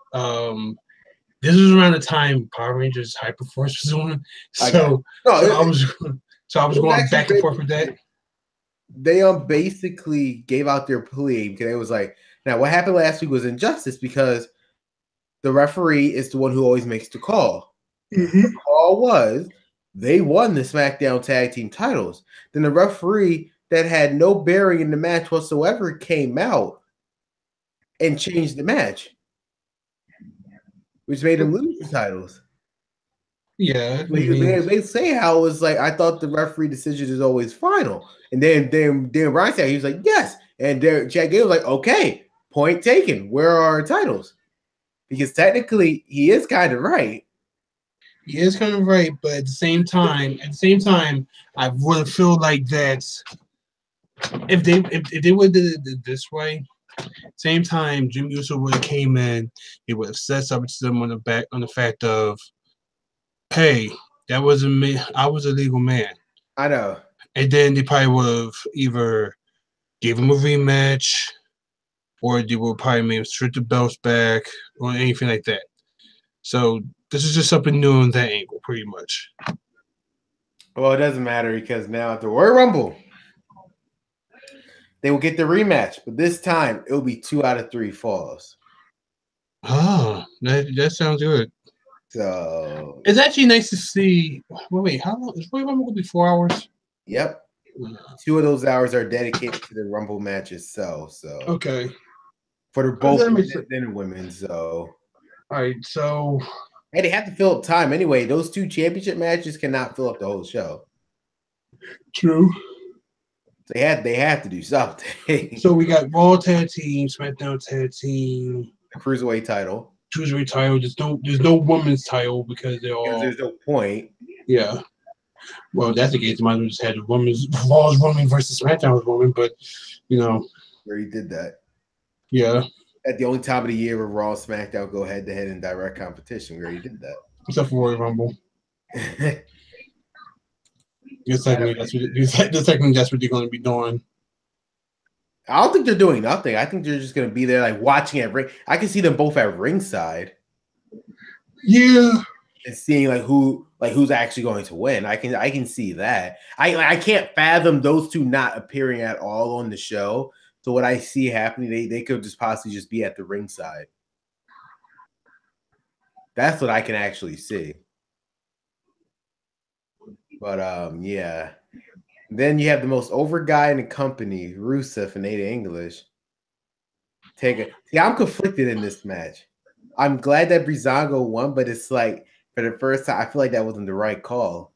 this was around the time Power Rangers Hyperforce was on. So I was going back and forth with that. They basically gave out their plea because it was like, now what happened last week was injustice because the referee is the one who always makes the call. Mm-hmm. The call was they won the SmackDown Tag Team titles. Then the referee that had no bearing in the match whatsoever came out and changed the match, which made them lose the titles. Yeah, they say how it was like. I thought the referee decision is always final, and then Brian said he was like yes, and Chad Gable was like okay, point taken. Where are our titles? Because technically he is kind of right. He is kind of right, but at the same time, I would feel like that if they would have did it this way. Same time, Jimmy Uso would have came in. He would have said something to them on the fact of, "Hey, that wasn't me. I was a legal man." I know. And then they probably would have either gave him a rematch, or they would probably maybe strip the belts back, or anything like that. So this is just something new on that angle, pretty much. Well, it doesn't matter because now at the Royal Rumble, they will get the rematch, but this time it will be 2 out of 3 falls. Oh, that sounds good. So it's actually nice to see. Wait, how long is Royal Rumble going to be? 4 hours? Yep. 2 of those hours are dedicated to the Rumble match itself. So okay, for the both men and women. So all right, so hey, they have to fill up time anyway. Those 2 championship matches cannot fill up the whole show. True. They have to do something. So we got Raw Tag Team, SmackDown Tag Team, the Cruiserweight title. Cruiserweight title. There's no women's title because they're all. There's no point. Yeah. Well, if that's the case, they might as well just had the women's Raw's woman versus SmackDown's woman, but where he did that. Yeah. At the only time of the year where Raw and SmackDown go head to head in direct competition. We already did that. Except for Royal Rumble. You're technically that's what they're going to be doing. I don't think they're doing nothing. I think they're just going to be there, like watching at ring. I can see them both at ringside. Yeah, and seeing who's actually going to win. I can see that. I can't fathom those two not appearing at all on the show. So what I see happening, they could just possibly just be at the ringside. That's what I can actually see. But yeah. Then you have the most over guy in the company, Rusev and Ada English. See, I'm conflicted in this match. I'm glad that Breezango won, but it's like for the first time, I feel like that wasn't the right call.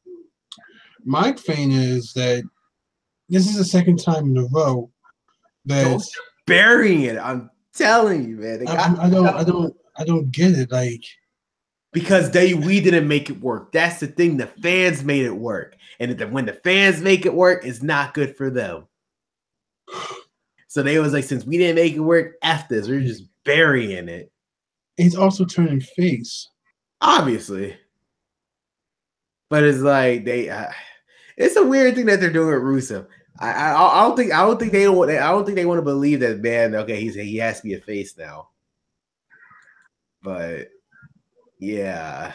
My thing is that this is the second time in a row that burying it. I'm telling you, man. I don't get it. Like, because we didn't make it work. That's the thing. The fans made it work, and when the fans make it work, it's not good for them. So they was like, since we didn't make it work, F this. We're just burying it. He's also turning face, obviously. But it's like it's a weird thing that they're doing with Rusev. I don't think they want to believe that, man. Okay, he has to be a face now. But yeah,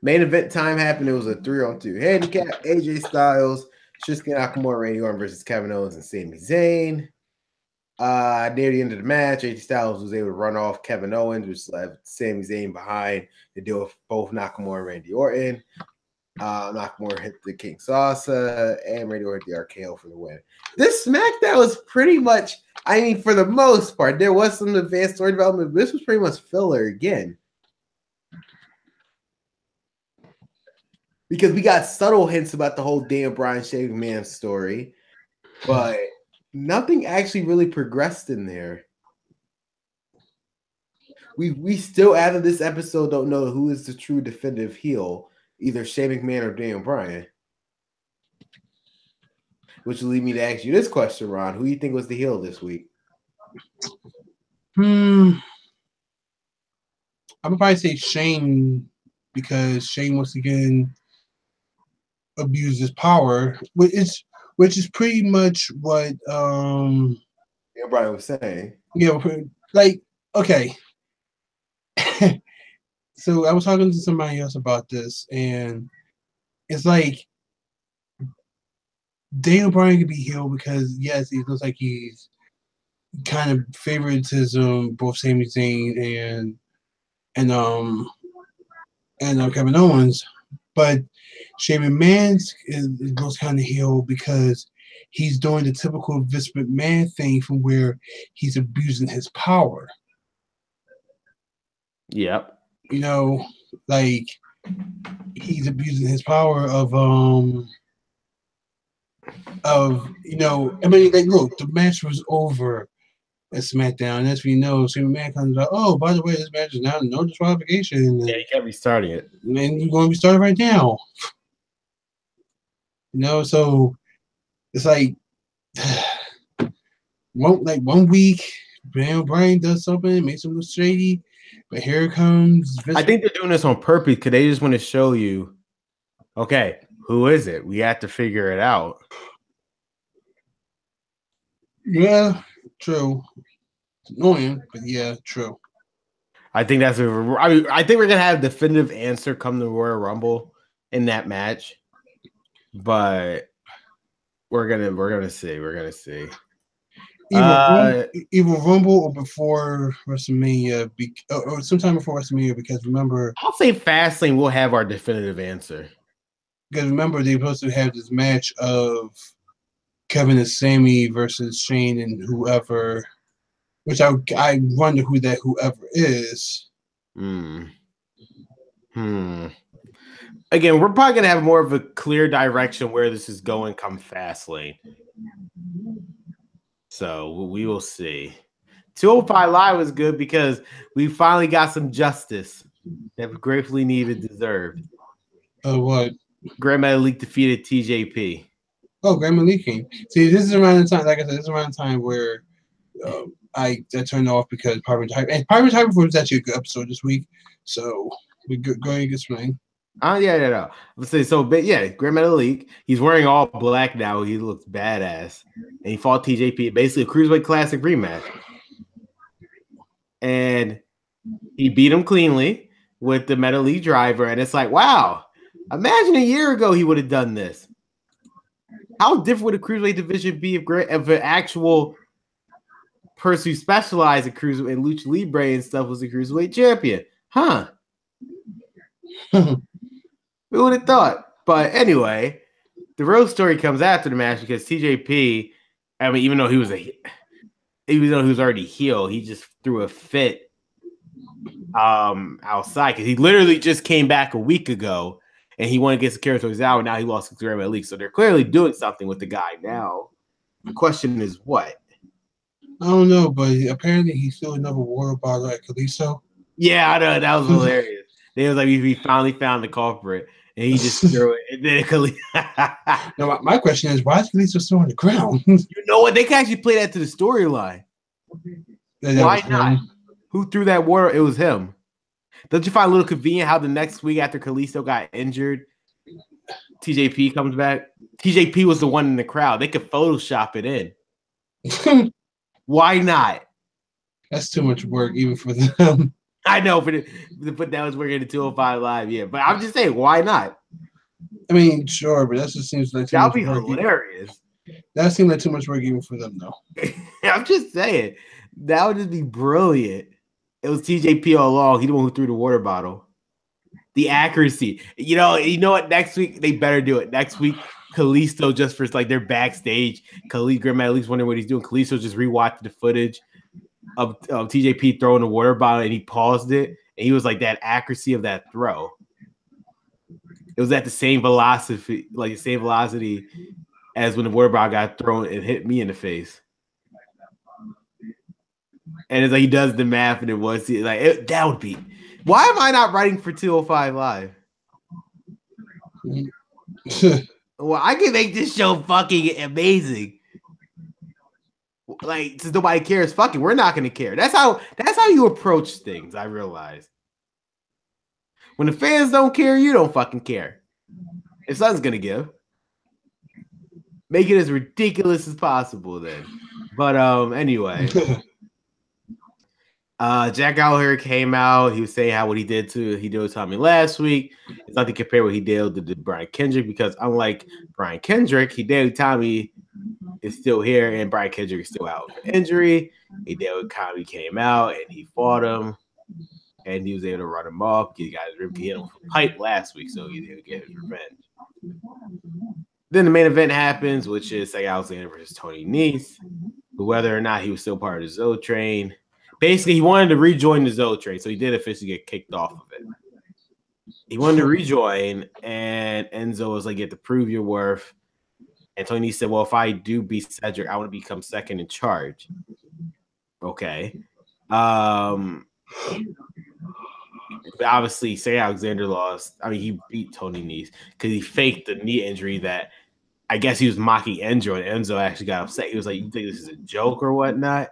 main event time happened. It was a 3-on-2 handicap. AJ Styles, Shinsuke Nakamura, Randy Orton versus Kevin Owens and Sami Zayn. Near the end of the match, AJ Styles was able to run off Kevin Owens, which left Sami Zayn behind to deal with both Nakamura and Randy Orton. Nakamura hit the King Salsa, and Randy Orton hit the RKO for the win. This SmackDown was pretty much, I mean, for the most part, there was some advanced story development, but this was pretty much filler again. Because we got subtle hints about the whole Daniel Bryan Shane McMahon story, but nothing actually really progressed in there. We still, after this episode, don't know who is the true definitive heel, either Shane McMahon or Daniel Bryan. Which will lead me to ask you this question, Ron. Who do you think was the heel this week? I would probably say Shane, because Shane once again abused his power, which is pretty much what Daniel Bryan was saying. Yeah, like, okay. So I was talking to somebody else about this, and it's like Daniel Bryan could be healed because yes, he looks like he's kind of favoritism both Sami Zayn and Kevin Owens, but Shane McMahon looks kind of healed because he's doing the typical Vince McMahon thing from where he's abusing his power. Yep. You know, like he's abusing his power of you know, I mean, like, look, the match was over at SmackDown. As we know, Shane McMahon comes out, oh, by the way, this match is now no disqualification. Yeah, you can't be starting it. And you're going to be starting right now. You know, so it's like one week, Daniel Bryan does something, makes him look shady, but here comes I think they're doing this on purpose because they just want to show you, okay, who is it? We have to figure it out. Yeah, true. It's annoying, but yeah, true. I think I think we're gonna have a definitive answer come to Royal Rumble in that match, but we're gonna see. Either Rumble or before WrestleMania, or sometime before WrestleMania, because remember, I'll say Fastlane will have our definitive answer. Because remember, they're supposed to have this match of Kevin and Sami versus Shane and whoever, which I wonder who that whoever is. Again, we're probably gonna have more of a clear direction where this is going come Fastlane. So we will see. 205 Live was good because we finally got some justice that we gratefully needed, deserved. What? Grand Metalik defeated TJP. Oh, Grand Metalik came. See, this is around the time, like I said, this is around the time where I turned off because Pirate Hyper was actually a good episode this week. So we go ahead and explain. Yeah. Let's say so, but yeah, Grand Metalik. He's wearing all black now. He looks badass, and he fought TJP, basically a Cruiserweight Classic rematch, and he beat him cleanly with the Metalik driver. And it's like, wow, imagine a year ago he would have done this. How different would the Cruiserweight division be if an actual person who specialized in Cruiserweight and Lucha Libre and stuff was the Cruiserweight champion? Huh? We would have thought. But anyway, the real story comes after the match because TJP, I mean, even though he was already heel, he just threw a fit outside because he literally just came back a week ago and he won against the Territories out, and now he lost to Grand Metalik. So they're clearly doing something with the guy now. The question is what? I don't know, but apparently he threw another water bottle at Kalisto. Yeah, I know. That was hilarious. They was like, we finally found the culprit. And he just threw it. And then Now, my question is, why is Kalisto still on the ground? You know what? They can actually play that to the storyline. Why not? Who threw that water? It was him. Don't you find a little convenient how the next week after Kalisto got injured, TJP comes back? TJP was the one in the crowd. They could Photoshop it in. Why not? That's too much work even for them. I know, but that was working at 205 Live, yeah. But I'm just saying, why not? I mean, sure, but that just seems like that would be hilarious. That seems like too much work even for them, though. I'm just saying, that would just be brilliant. It was TJP all along. He the one who threw the water bottle. The accuracy. You know what? Next week they better do it. Next week, Kalisto just for like they're backstage. Grand Metalik's wondering what he's doing. Kalisto just rewatched the footage of TJP throwing the water bottle, and he paused it, and he was like that accuracy of that throw. It was at the same velocity, as when the water bottle got thrown and hit me in the face. And it's like he does the math, and it was like that would be. Why am I not writing for 205 Live? Well, I can make this show fucking amazing. Like, since nobody cares, fucking, we're not gonna care. That's how you approach things. I realize when the fans don't care, you don't fucking care. If something's gonna give, make it as ridiculous as possible. Then, but anyway. Jack Gallagher came out. He was saying what he did with Tommy last week. It's nothing compared what he did to Brian Kendrick, because unlike Brian Kendrick, he did with Tommy is still here, and Brian Kendrick is still out with injury. He did with Tommy came out and he fought him, and he was able to run him off. He got his rib hit him with a pipe last week, so he didn't get his revenge. Then the main event happens, which is Cedric Alexander versus Tony Nese, whether or not he was still part of the Zoe train. Basically, he wanted to rejoin the Zoe train, so he did officially get kicked off of it. He wanted to rejoin, and Enzo was like, "You have to prove your worth." And Tony said, "Well, if I do beat Cedric, I want to become second in charge." Okay. But obviously, Cedric Alexander lost. I mean, he beat Tony Nese because he faked the knee injury that I guess he was mocking Enzo, and Enzo actually got upset. He was like, "You think this is a joke or whatnot?"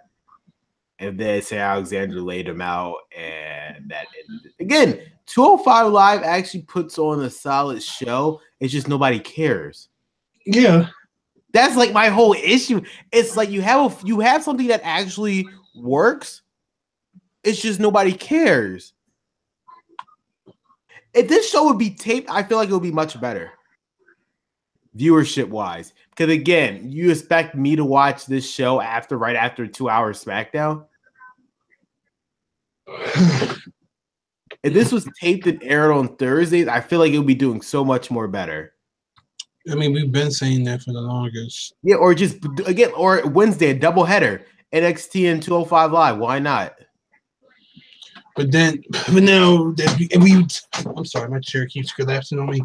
And then Cedric Alexander laid him out, and that ended. Again, 205 Live actually puts on a solid show. It's just nobody cares. Yeah. That's like my whole issue. It's like you have something that actually works. It's just nobody cares. If this show would be taped, I feel like it would be much better. Viewership wise. Because again, you expect me to watch this show right after a 2-hour Smackdown? If this was taped and aired on Thursdays, I feel like it would be doing so much more better. I mean, we've been saying that for the longest. Yeah, or just again, or Wednesday, a doubleheader, NXT and 205 Live. Why not? But now that I'm sorry, my chair keeps collapsing on me.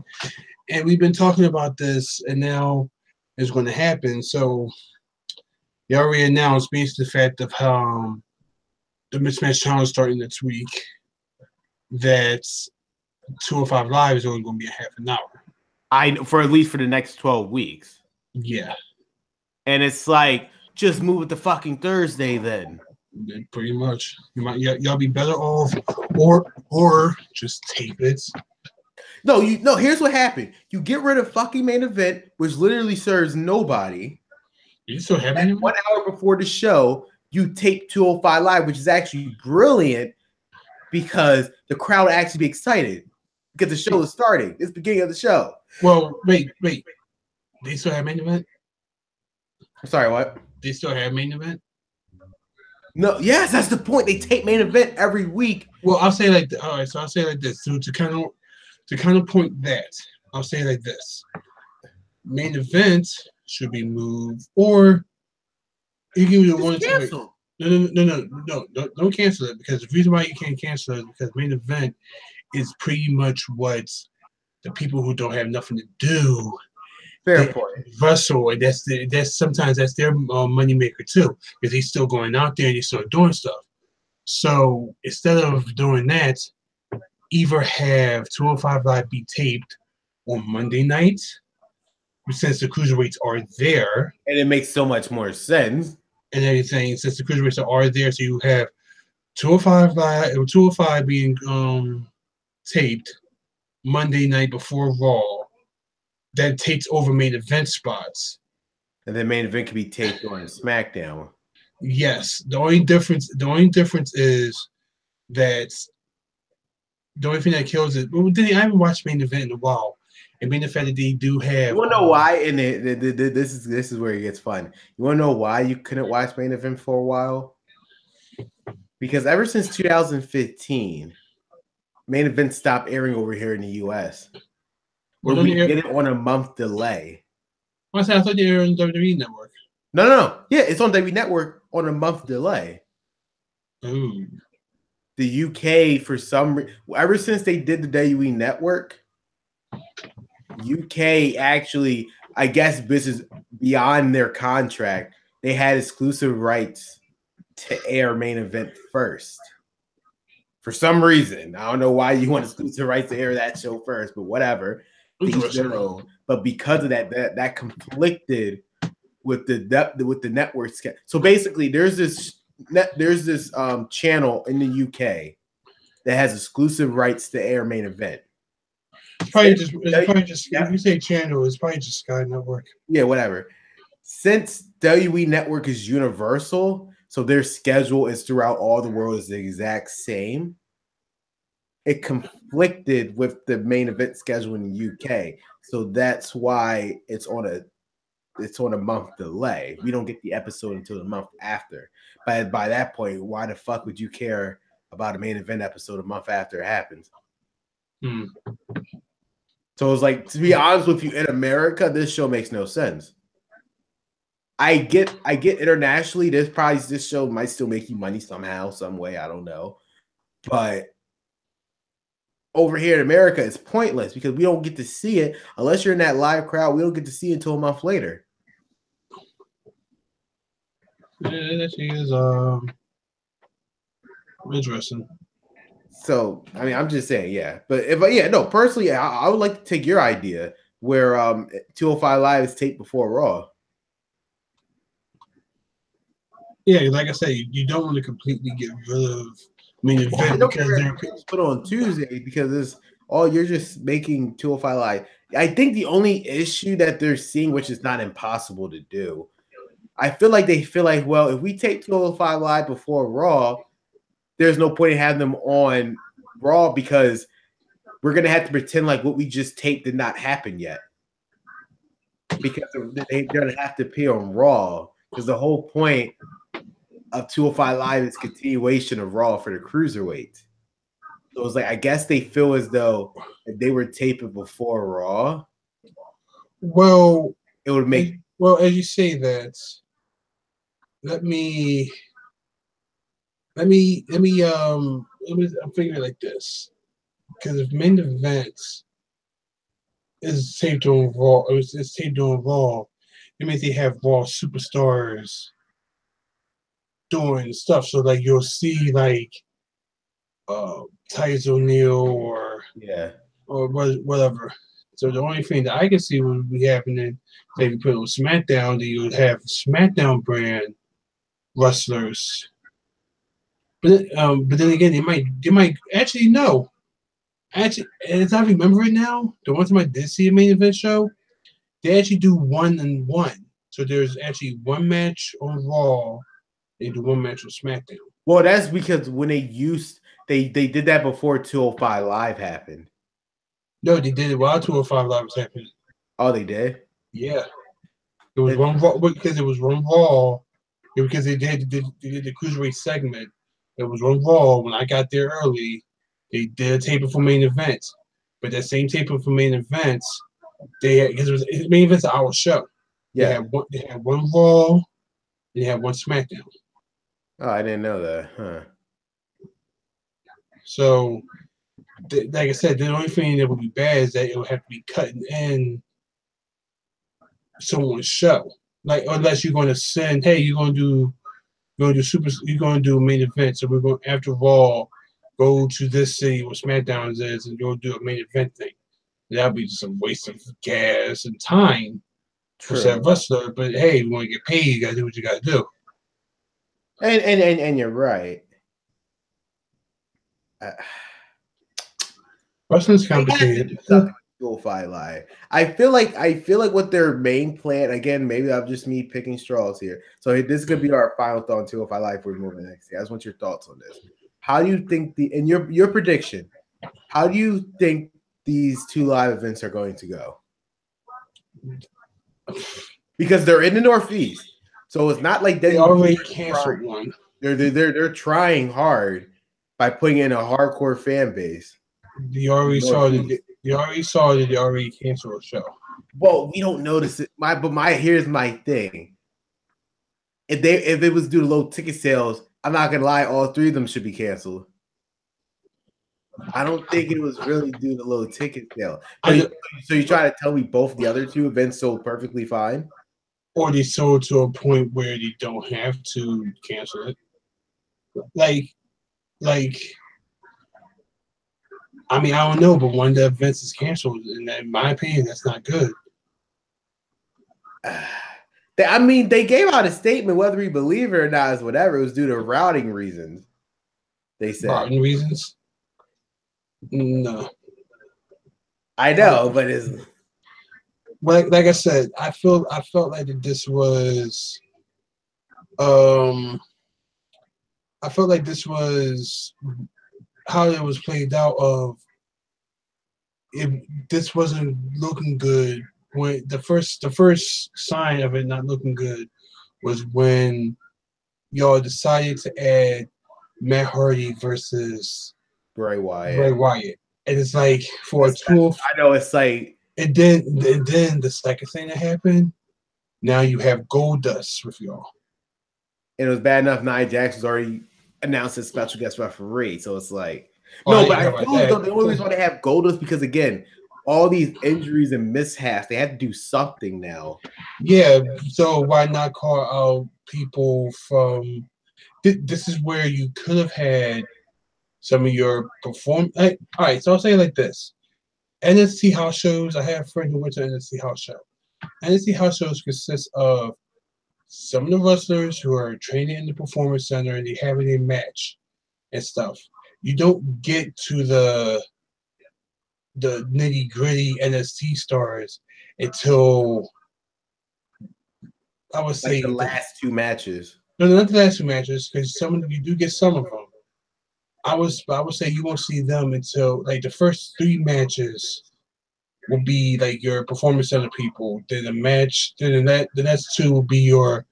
And we've been talking about this, and now it's going to happen. So they already announced, based on the fact of how the Mismatch Challenge starting next week, that 205 Live is only going to be a half an hour. For at least for the next 12 weeks. Yeah. And it's like, just move it to fucking Thursday then. Pretty much. Y'all be better off, or just tape it. No, here's what happened. You get rid of fucking main event, which literally serves nobody. You still have And 1 hour before the show, you tape 205 Live, which is actually brilliant because the crowd will actually be excited because the show is starting. It's the beginning of the show. Well, wait. They still have main event? I'm sorry, what? They still have main event? No, yes, that's the point. They tape main event every week. Well, I'll say like all right, so I'll say like this. So to kind of point that, I'll say like this. Main event should be moved, or you can do one cancel. No, don't cancel it, because the reason why you can't cancel it is because main event is pretty much what the people who don't have nothing to do. Fair point. Russell, and that's sometimes that's their money maker too, because he's still going out there and he's still doing stuff. So instead of doing that, either have 205 Live be taped on Monday night, since the cruiserweights are there, and it makes so much more sense. And everything, since the cruiserweights are there, so you have 205 Live, 205 being taped Monday night before Raw. That takes over main event spots. And then main event can be taped on Smackdown. Yes. The only difference is that the only thing that kills it. Well, I haven't watched main event in a while. And being the fact that they do have. You wanna know why? And this is where it gets fun. You wanna know why you couldn't watch main event for a while? Because ever since 2015, main event stopped airing over here in the US. Where we get it on a month delay. I thought they were on WWE Network. No. Yeah, it's on WWE Network on a month delay. Ooh. The UK, for some reason, ever since they did the WWE Network, UK actually, I guess this is beyond their contract, they had exclusive rights to air main event first. For some reason. I don't know why you want exclusive rights to air that show first, but whatever. But because of that conflicted with the network. So basically, there's this channel in the UK that has exclusive rights to air main event. It's probably just if you say channel, it's probably just Sky Network. Yeah, whatever. Since WWE Network is universal, so their schedule is throughout all the world is the exact same. It conflicted with the main event schedule in the UK, so that's why it's on a month delay. We don't get the episode until the month after. But by that point, why the fuck would you care about a main event episode a month after it happens? So it's like, to be honest with you, in America, this show makes no sense. I get internationally, this show might still make you money somehow, some way, I don't know, but over here in America, it's pointless because we don't get to see it unless you're in that live crowd. We don't get to see it until a month later. That is interesting. So I mean, I'm just saying, yeah. But personally, I would like to take your idea where 205 Live is taped before Raw. Yeah, like I said, you don't want to completely get rid of main event because they're put on Tuesday because it's you're just making 205 Live. I think the only issue that they're seeing, which is not impossible to do, I feel like they feel like, well, if we take 205 Live before Raw, there's no point in having them on Raw because we're gonna have to pretend like what we just taped did not happen yet. Because they're gonna have to appear on Raw because the whole point of 205 Live is continuation of Raw for the cruiserweight. So it's like, I guess they feel as though if they were taping before Raw, well, it would make. Well, as you say that, let me I'm figuring like this, because if main events is taped on Raw, it's taped on Raw, it means they have Raw superstars doing stuff. So like you'll see like Titus O'Neil or whatever. So the only thing that I can see would be happening, if you put it on SmackDown, then you would have SmackDown brand wrestlers. But then again, they might actually no. Actually, as I remember it now, the one time I did see a main event show, they actually do 1-on-1. So there's actually one match on Raw, they do one match on SmackDown. Well, that's because when they did that before 205 Live happened. No, they did it while 205 Live was happening. Oh, they did? Yeah. It was one Raw because it was one Raw. Because they did the Cruiserweight segment. It was one Raw. When I got there early, they did a taping for main events. But that same taping for main events, because it was main events our show. Yeah. They had one Raw, they had one SmackDown. Oh, I didn't know that. Huh. So, like I said, the only thing that would be bad is that it would have to be cutting in someone's show. Like, unless you're going to send, hey, you're going to do a main event. So we're going after Raw, go to this city where SmackDown is, and you'll do a main event thing. That'll be just a waste of gas and time for that wrestler. But hey, if you want to get paid, you gotta do what you gotta do. And you're right. Wrestling's complicated. 205 Live. I feel like what their main plan, again, maybe I'm just me picking straws here. So this is gonna be our final thought on 205 Live before we move to next. I just want your thoughts on this. How do you think in your prediction, how do you think these two live events are going to go? Because they're in the Northeast, so it's not like they already canceled one. They're trying hard by putting in a hardcore fan base. You already saw that. You already saw that they already canceled a show. Well, we don't notice it. Here's my thing. If it was due to low ticket sales, I'm not gonna lie, all three of them should be canceled. I don't think it was really due to low ticket sale. So you try to tell me both the other two events sold perfectly fine? Or they sold to a point where they don't have to cancel it. Like I mean, I don't know, but one of the events is canceled, and in my opinion, that's not good. I mean, they gave out a statement, whether we believe it or not, is whatever. It was due to routing reasons. They said routing reasons. No, I know, but it's like I said, I felt like that this was, I felt like this was how it was played out. This wasn't looking good when the first sign of it not looking good was when y'all decided to add Matt Hardy versus Bray Wyatt. And it's like for a tool. I know it's like. And then the second thing that happened, now you have Goldust with y'all. And it was bad enough Nia Jax was already announced as special guest referee. So it's like, no, but I feel though the only reason why they have Goldust because again, all these injuries and mishaps, they had to do something now. Yeah, so why not call out people from? This is where you could have had some of your all right, so I'll say it like this: NXT house shows. I have a friend who went to an NXT house show. NXT house shows consist of some of the wrestlers who are training in the performance center and they having a match and stuff. You don't get to the nitty gritty NXT stars until I would say the last two matches. No, not the last two matches, because some of them you do get some of them. I would say you won't see them until like the first three matches will be like your performance center people. Then the next two will be your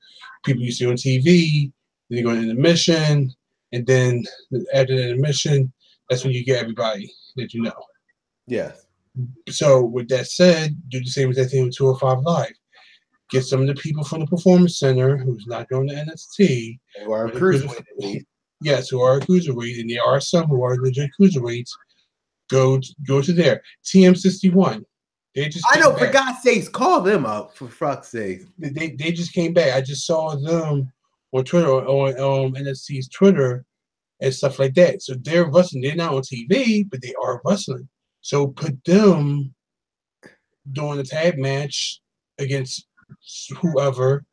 people you see on TV. Then you go into the mission, and then after the mission, that's when you get everybody that you know. Yes. So with that said, do the same as that thing with 205 Live. Get some of the people from the performance center who's not going to NXT. Who are cruiserweight. Yes, who are cruiserweight, and there are some who are legit cruiserweights. Go to there. TM61. They just for God's sakes, call them up for fuck's sake. They just came back. I just saw them on Twitter on NXT's Twitter and stuff like that. So they're wrestling. They're not on TV, but they are wrestling. So put them doing a tag match against whoever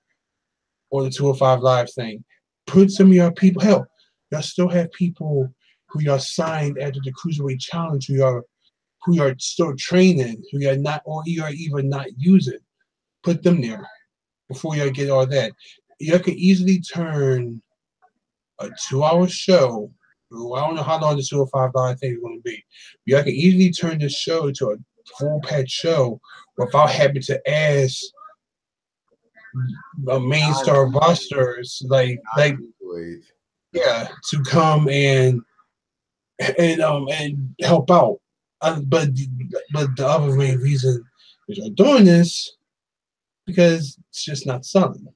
or the 205 Live thing. Put some of your people. Hell, y'all still have people who y'all signed after the Cruiserweight Challenge who are still training, who you're not, or you are even not using. Put them there before y'all get all that. You can easily turn a 2-hour show. I don't know how long the 205 Live thing is going to be. But I can easily turn this show to a full-packed show without having to ask main star rosters like to come and help out. But the other main reason you're doing this because it's just not selling.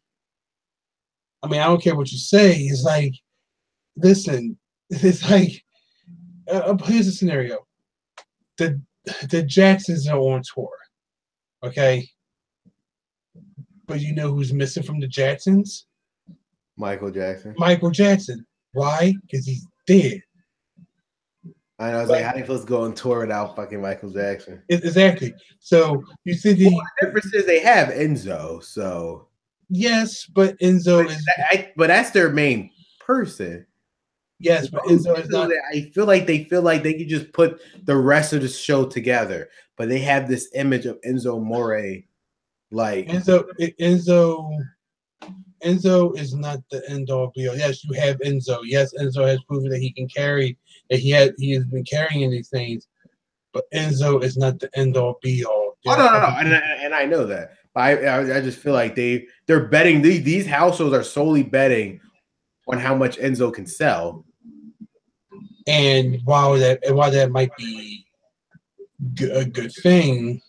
I mean, I don't care what you say. It's like, listen, it's like, here's a scenario: the Jacksons are on tour, okay? But you know who's missing from the Jacksons? Michael Jackson. Michael Jackson. Why? Because he's dead. I know. I was like, how do you supposed to go on tour without fucking Michael Jackson? Exactly. So you see the difference is they have Enzo. So yes, but Enzo but that's their main person. Yes, but Enzo is not. I feel like they can just put the rest of the show together, but they have this image of Enzo More. Like Enzo is not the end all be all. Yes, you have Enzo. Yes, Enzo has proven that he can carry. That he has been carrying these things, but Enzo is not the end all be all. No, and I know that. But I just feel like they're betting these house shows are solely betting on how much Enzo can sell. And while that might be a good thing,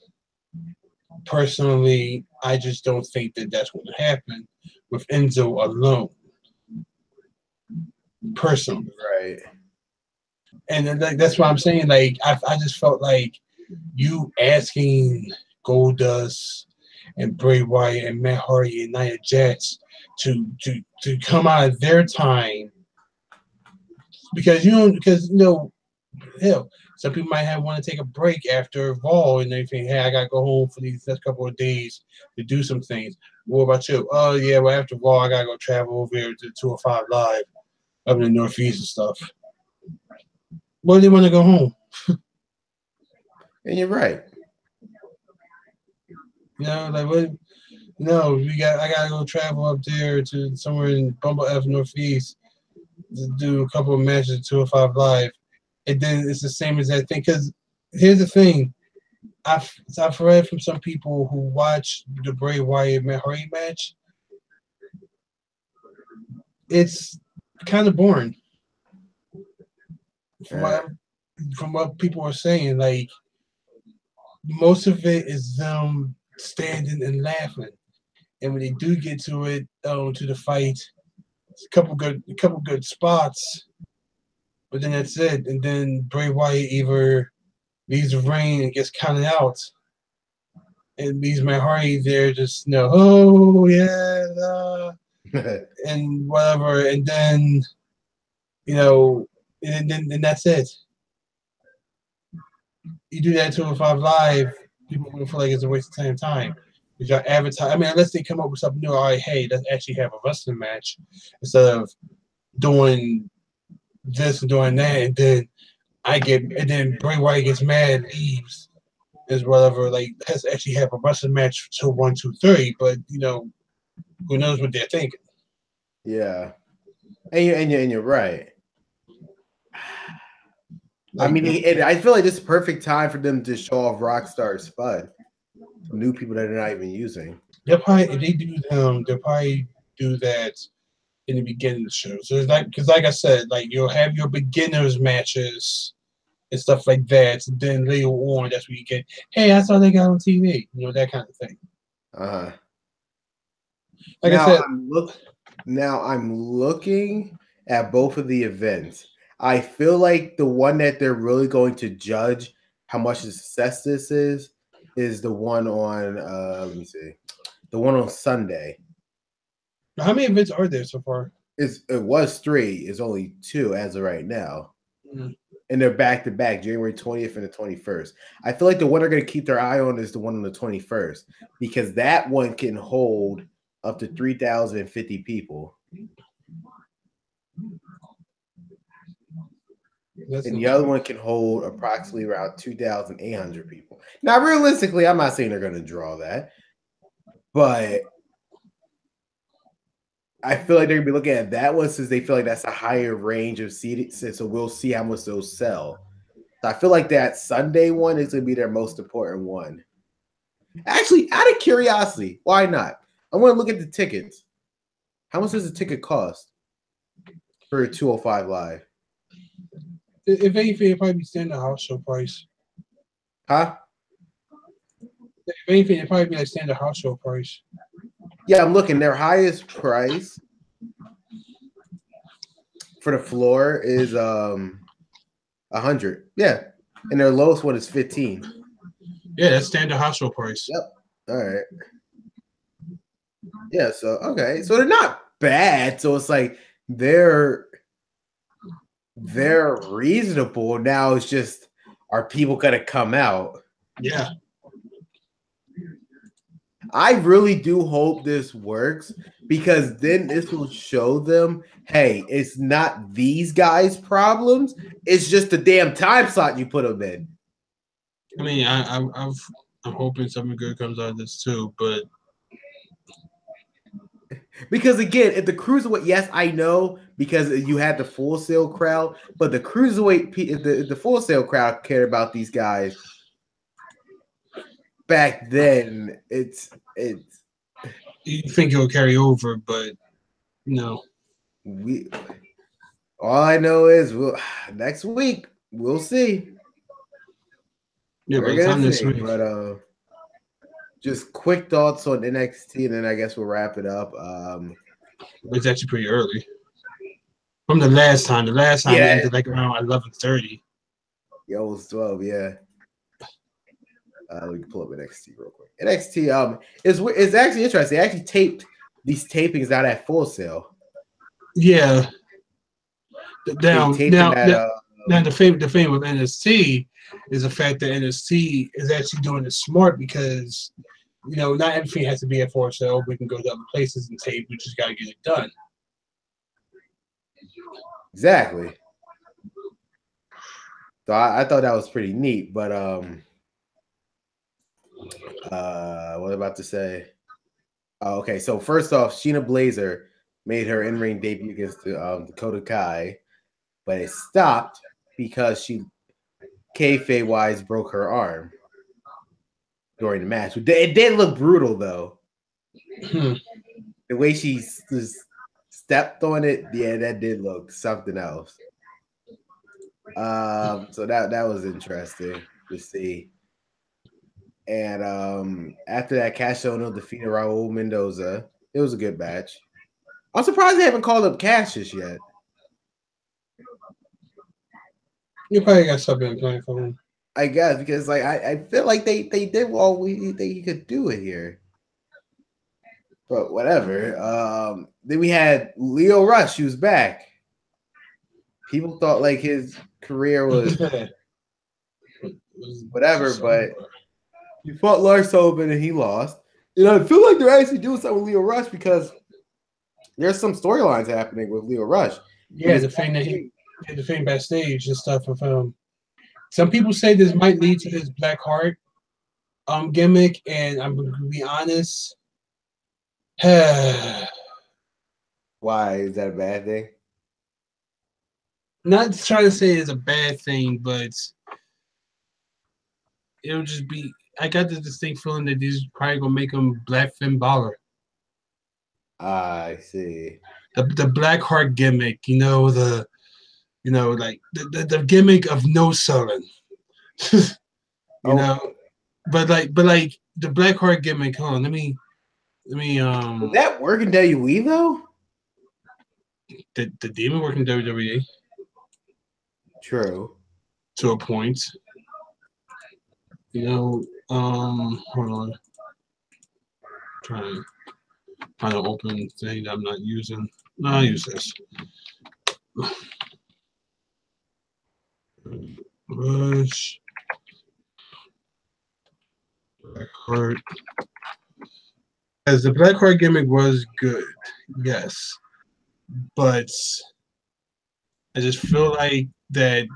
personally, I just don't think that that's going to happen with Enzo alone. Personally, right? And that's why I'm saying, like, I just felt like you asking Goldust and Bray Wyatt and Matt Hardy and Nia Jax to come out of their time because hell, some people might want to take a break after Raw and they think, hey, I gotta go home for these next couple of days to do some things. What about you? Oh yeah, well after Raw I gotta go travel over here to 205 Live up in the Northeast and stuff. Well, they want to go home. And you're right. Like what? No, I gotta go travel up there to somewhere in Bumble F Northeast to do a couple of matches at 205 Live. And then it's the same as that thing. Because here's the thing. I've read from some people who watched the Bray Wyatt Matt Hardy match. It's kind of boring. From what people are saying, like most of it is them standing and laughing. And when they do get to it, to the fight, it's a couple good spots. But then that's it. And then Bray Wyatt either leaves the ring and gets counted out. And leaves Matt Hardy there just, oh, yeah, and whatever. And then, and that's it. You do that 205 Live, people are going to feel like it's a waste of time. Because y'all advertise. I mean, unless they come up with something new, all right, hey, let's actually have a wrestling match instead of doing this and doing that, and then Bray Wyatt gets mad, leaves, is whatever. Like, let's actually have a wrestling match till 1, 2, 3. But who knows what they're thinking? Yeah, and you're right. Like, I mean, I feel like this is a perfect time for them to show off Rockstar's Spud, new people that they're not even using. They'll probably, if they do they'll probably do that in the beginning of the show. So it's like, because like I said, like you'll have your beginners matches and stuff like that. And then later on, that's where you get, hey, I saw they got on TV. That kind of thing. Like I said, I'm looking at both of the events. I feel like the one that they're really going to judge how much of success this is the one on let me see, the one on Sunday. How many events are there so far? It was 3. It's only 2 as of right now. Mm-hmm. And they're back to back, January 20th and the 21st. I feel like the one they're going to keep their eye on is the one on the 21st because that one can hold up to 3,050 people. And the other one can hold approximately around 2,800 people. Now, realistically, I'm not saying they're going to draw that, but I feel like they're going to be looking at that one since they feel like that's a higher range of seating. So we'll see how much those sell. So I feel like that Sunday one is going to be their most important one. Actually, out of curiosity, why not? I want to look at the tickets. How much does a ticket cost for a 205 Live? If anything, it'd probably be standard house show price. Huh? If anything, it'd probably be like standard house show price. Yeah, I'm looking. Their highest price for the floor is 100. Yeah, and their lowest one is 15. Yeah, that's standard house show price. Yep. All right. Yeah. So okay. So they're not bad. So it's like they're reasonable. Now it's just, are people gonna come out? Yeah. I really do hope this works because then this will show them, hey, it's not these guys' problems. It's just the damn time slot you put them in. I mean, I'm hoping something good comes out of this too, but because again, if the cruiserweight, yes, I know because you had the Full Sail crowd, but the cruiserweight, if the Full Sail crowd cared about these guys back then, it's. You think it'll carry over, but no. All I know is next week we'll see. Yeah, by the time this week. But just quick thoughts on NXT, and then I guess we'll wrap it up. It's actually pretty early. From the last time. The last time it ended like around 11:30. Yeah, it was 12. Yeah. Let me pull up NXT real quick. NXT is actually interesting. They actually taped these tapings out at Full Sail. Yeah. Now the fame with NXT is the fact that NXT is actually doing it smart because not everything has to be at Full Sail. We can go to other places and tape. We just got to get it done. Exactly. So I thought that was pretty neat, but what was I about to say? Okay, so first off, Sheena Blazer made her in-ring debut against Dakota Kai, but it stopped because she kayfabe-wise broke her arm during the match. It did look brutal though. The way she just stepped on it, yeah, that did look something else. So that was interesting to see. And after that, Cash Ono defeated Raul Mendoza. It was a good match. I'm surprised they haven't called up Cassius yet. You probably got something playing for him. I guess because I feel like they did all they could do it here. But whatever. Then we had Lio Rush, who's back. People thought like his career was whatever, but he fought Lars Sullivan and he lost. And I feel like they're actually doing something with Lio Rush because there's some storylines happening with Lio Rush. Yeah, the thing backstage and stuff with him. Some people say this might lead to his Black Heart gimmick, and I'm going to be honest. Why is that a bad thing? Not trying to say it's a bad thing, but it'll just be. I got this distinct feeling that this is probably gonna make him Black Finn Balor. I see. The Black Heart gimmick, the gimmick of no selling. But the Black Heart gimmick. Hold on, let me. Did that work in WWE though? The Demon work in WWE. True. To a point. Hold on. Trying to find an open thing that I'm not using. No, I'll use this. Bush. Blackheart. As the Blackheart gimmick was good, yes. But I just feel like that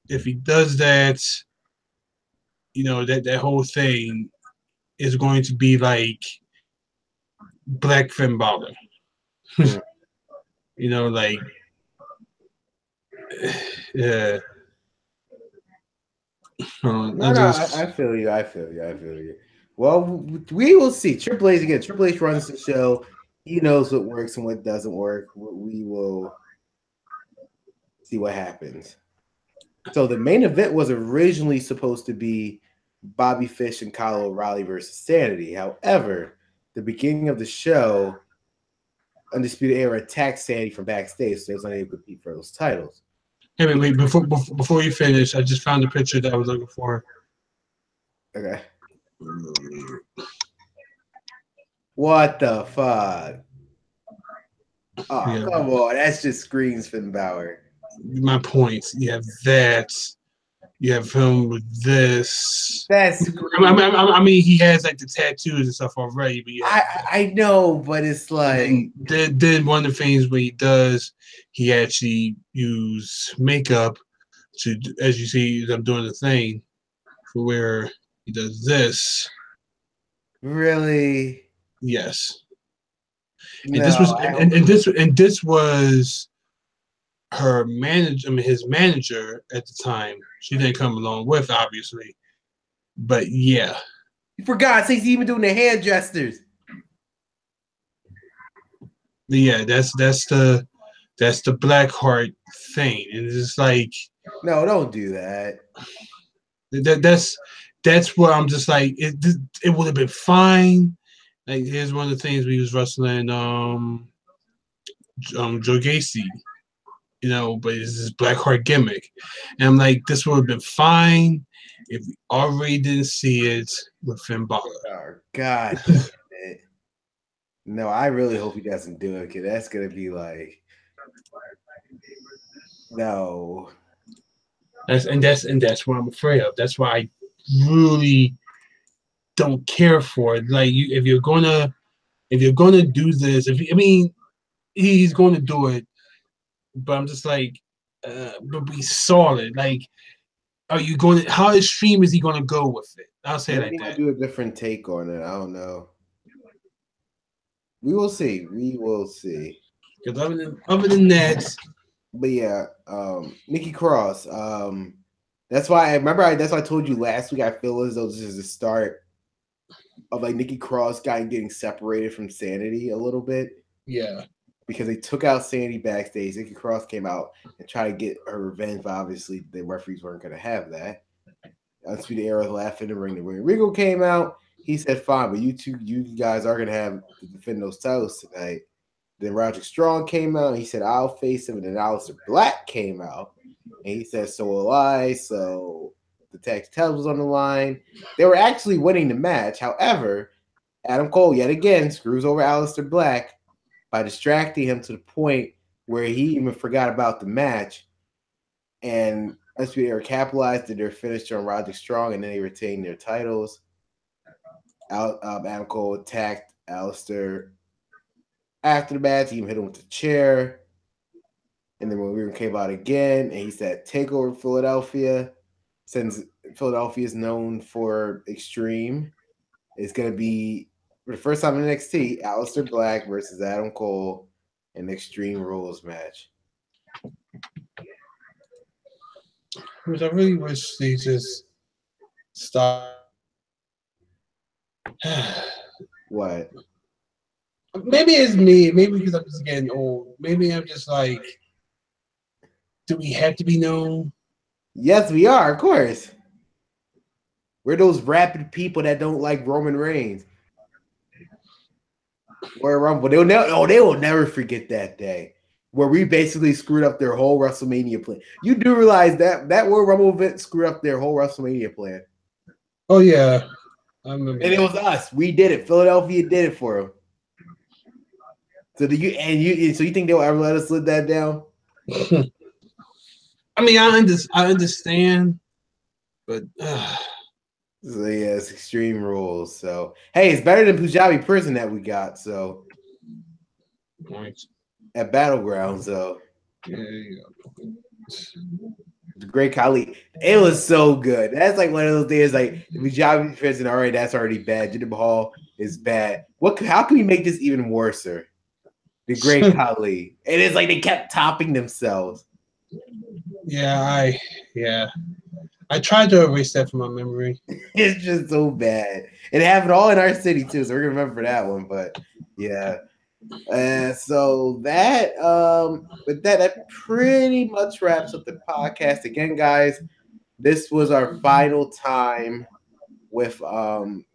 if he does that, that whole thing is going to be like Black Finn Balor. Like yeah. I feel you. Well, we will see. Triple H again. Triple H runs the show. He knows what works and what doesn't work. We will see what happens. So the main event was originally supposed to be Bobby Fish and Kyle O'Reilly versus Sanity. However, the beginning of the show, Undisputed Era attacked Sanity from backstage, so they was unable to compete for those titles. Hey, wait, before you finish, I just found the picture that I was looking for. Okay. What the fuck? Oh, yeah. Come on. That's just screams Finn Balor. My point. You have that. You have him with this. That's. I mean, he has like the tattoos and stuff already. But I know, but it's like. Then one of the things when he does, he actually use makeup to, as you see, I'm doing the thing for where he does this. Really? Yes. No, and this was her manager. I mean, his manager at the time. She didn't come along with, obviously, but yeah. For God's sakes, he's even doing the hairdressers. Yeah, that's the Blackheart thing, and it's just like, no, don't do that. That's where I'm just like, it would have been fine. Like, here's one of the things we was wrestling Joe Gacy, but it's this Blackheart gimmick. And I'm like, this would have been fine if we already didn't see it with Finn Balor. Oh, God damn it. No, I really hope he doesn't do it, because that's going to be like, no. That's what I'm afraid of. That's why I really don't care for it. Like, if you're gonna do this, he's going to do it. But I'm just like, but we saw it. Like, are you going to? How extreme is he going to go with it? I'll say Maybe like that. Do a different take on it. I don't know. We will see. Because other than that, but yeah, Nikki Cross. That's why that's why I told you last week. I feel as though this is the start of like Nikki Cross getting separated from Sanity a little bit. Yeah. Because they took out Sanity backstage. Nikki Cross came out and tried to get her revenge, but obviously the referees weren't going to have that. Undisputed Era laughing in the ring. When Regal came out, he said, "Fine, but you guys are going to have to defend those titles tonight." Then Roderick Strong came out and he said, "I'll face him." And then Aleister Black came out and he said, "So will I." So the tag title was on the line. They were actually winning the match. However, Adam Cole yet again screws over Aleister Black by distracting him to the point where he even forgot about the match. And Undisputed Era capitalized that they're finished on Roderick Strong, and then they retained their titles. Adam Cole attacked Aleister after the match. He even hit him with the chair. And then when Regal came out again, and he said, "Take over Philadelphia." Since Philadelphia is known for extreme, it's going to be, for the first time in NXT, Aleister Black versus Adam Cole in the Extreme Rules match. Which I really wish they just stop. What? Maybe it's me. Maybe because I'm just getting old. Maybe I'm just like, do we have to be known? Yes, we are, of course. We're those rapid people that don't like Roman Reigns. Royal Rumble. They will never forget that day where we basically screwed up their whole WrestleMania plan. You do realize that Royal Rumble event screwed up their whole WrestleMania plan. Oh yeah, I remember. And it was us. We did it. Philadelphia did it for them. So do you? So you think they'll ever let us let that down? I mean, I understand, But so yeah, it's Extreme Rules. So hey, it's better than Punjabi Prison that we got. So at Battleground. So yeah, the Great Khali, it was so good. That's like one of those days. Like the Punjabi Prison, all right, that's already bad. Jinder Mahal is bad. How can we make this even worse? The Great Khali. And it's like they kept topping themselves. Yeah, I tried to erase that from my memory. It's just so bad. It happened all in our city too, so we're gonna remember that one. But yeah. So that with that pretty much wraps up the podcast. Again, guys, this was our final time with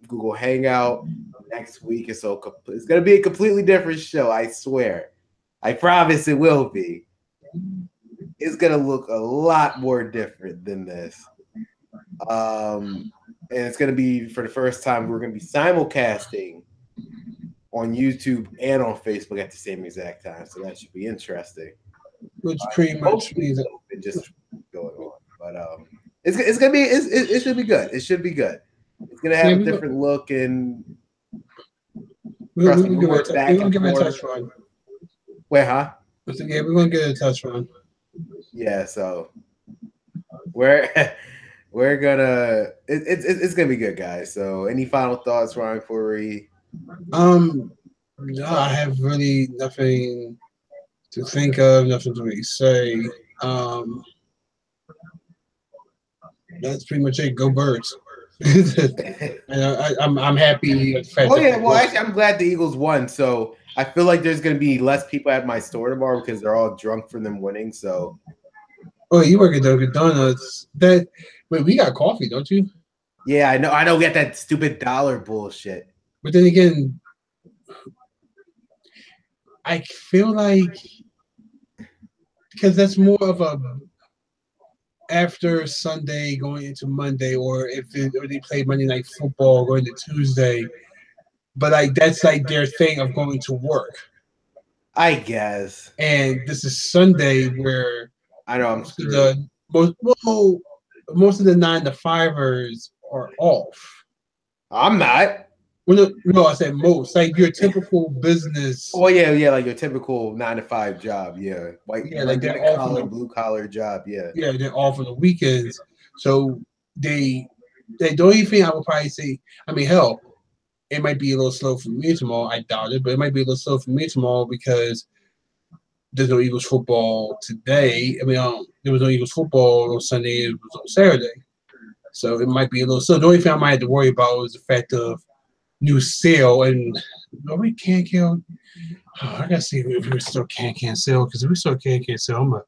Google Hangout. Next week is it's gonna be a completely different show, I swear. I promise it will be. It's gonna look a lot more different than this. And it's gonna be for the first time we're gonna be simulcasting on YouTube and on Facebook at the same exact time, so that should be interesting. Which pretty much means just going on, but it's gonna be it should be good. It should be good. It's gonna have a different look, and we're gonna give it a touch run. Wait, huh? Yeah, we're gonna get a touch run. Yeah, so we're gonna it's gonna be good, guys. So any final thoughts, Ryan, before we no, I have really nothing to think of, nothing to really say. That's pretty much it. Go Birds. And I'm happy. Well, actually, I'm glad the Eagles won. So I feel like there's going to be less people at my store tomorrow because they're all drunk from them winning. So, oh, you work at Dunkin' Donuts? Wait, we got coffee, don't you? Yeah, I know. We got that stupid dollar bullshit. But then again, I feel like because that's more of a after Sunday going into Monday, or or they play Monday Night Football going to Tuesday. But like that's like their thing of going to work, I guess. And this is Sunday where I know I'm screwed. Most of the 9 to 5ers are off. I'm not. Well, no, I said most. Like your typical business. Oh yeah, like your typical 9 to 5 job. Yeah, like they're white collar, blue collar job. Yeah, they're off on the weekends, so the only thing I would probably say. I mean, hell, it might be a little slow for me tomorrow. I doubt it, but it might be a little slow for me tomorrow because there's no Eagles football today. I mean, there was no Eagles football on Sunday. It was on Saturday, so it might be a little slow. The only thing I might have to worry about was the fact of new sale and we can't kill. I gotta see if we still can't sell, because if we still can't sell, I'm gonna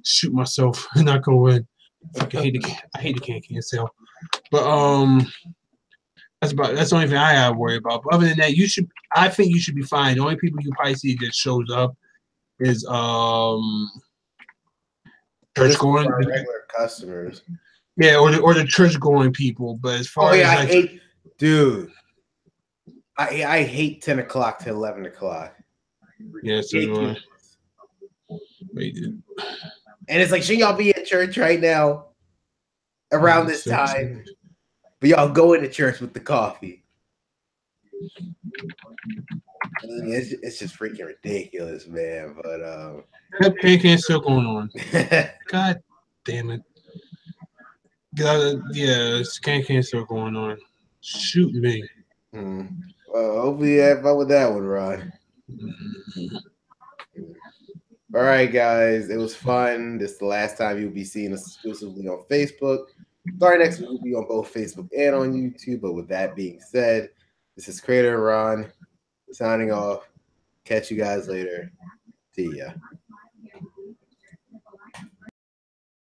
shoot myself and not go win. I hate the can't sell, but that's the only thing I gotta worry about. But other than that, I think you should be fine. The only people you probably see that shows up is church going regular customers. Yeah, or the church going people. But as far as I hate, dude. I hate 10 o'clock to 11 o'clock. Yes, and it's like, should y'all be at church right now around this time? But y'all go into church with the coffee. I mean, it's just freaking ridiculous, man. But can't still going on. God damn it. Yeah, can't still going on. Shoot me. Well, hopefully you have fun with that one, Ron. All right, guys. It was fun. This is the last time you'll be seeing us exclusively on Facebook. Sorry, next week we'll be on both Facebook and on YouTube. But with that being said, this is Creator Ron signing off. Catch you guys later. See ya.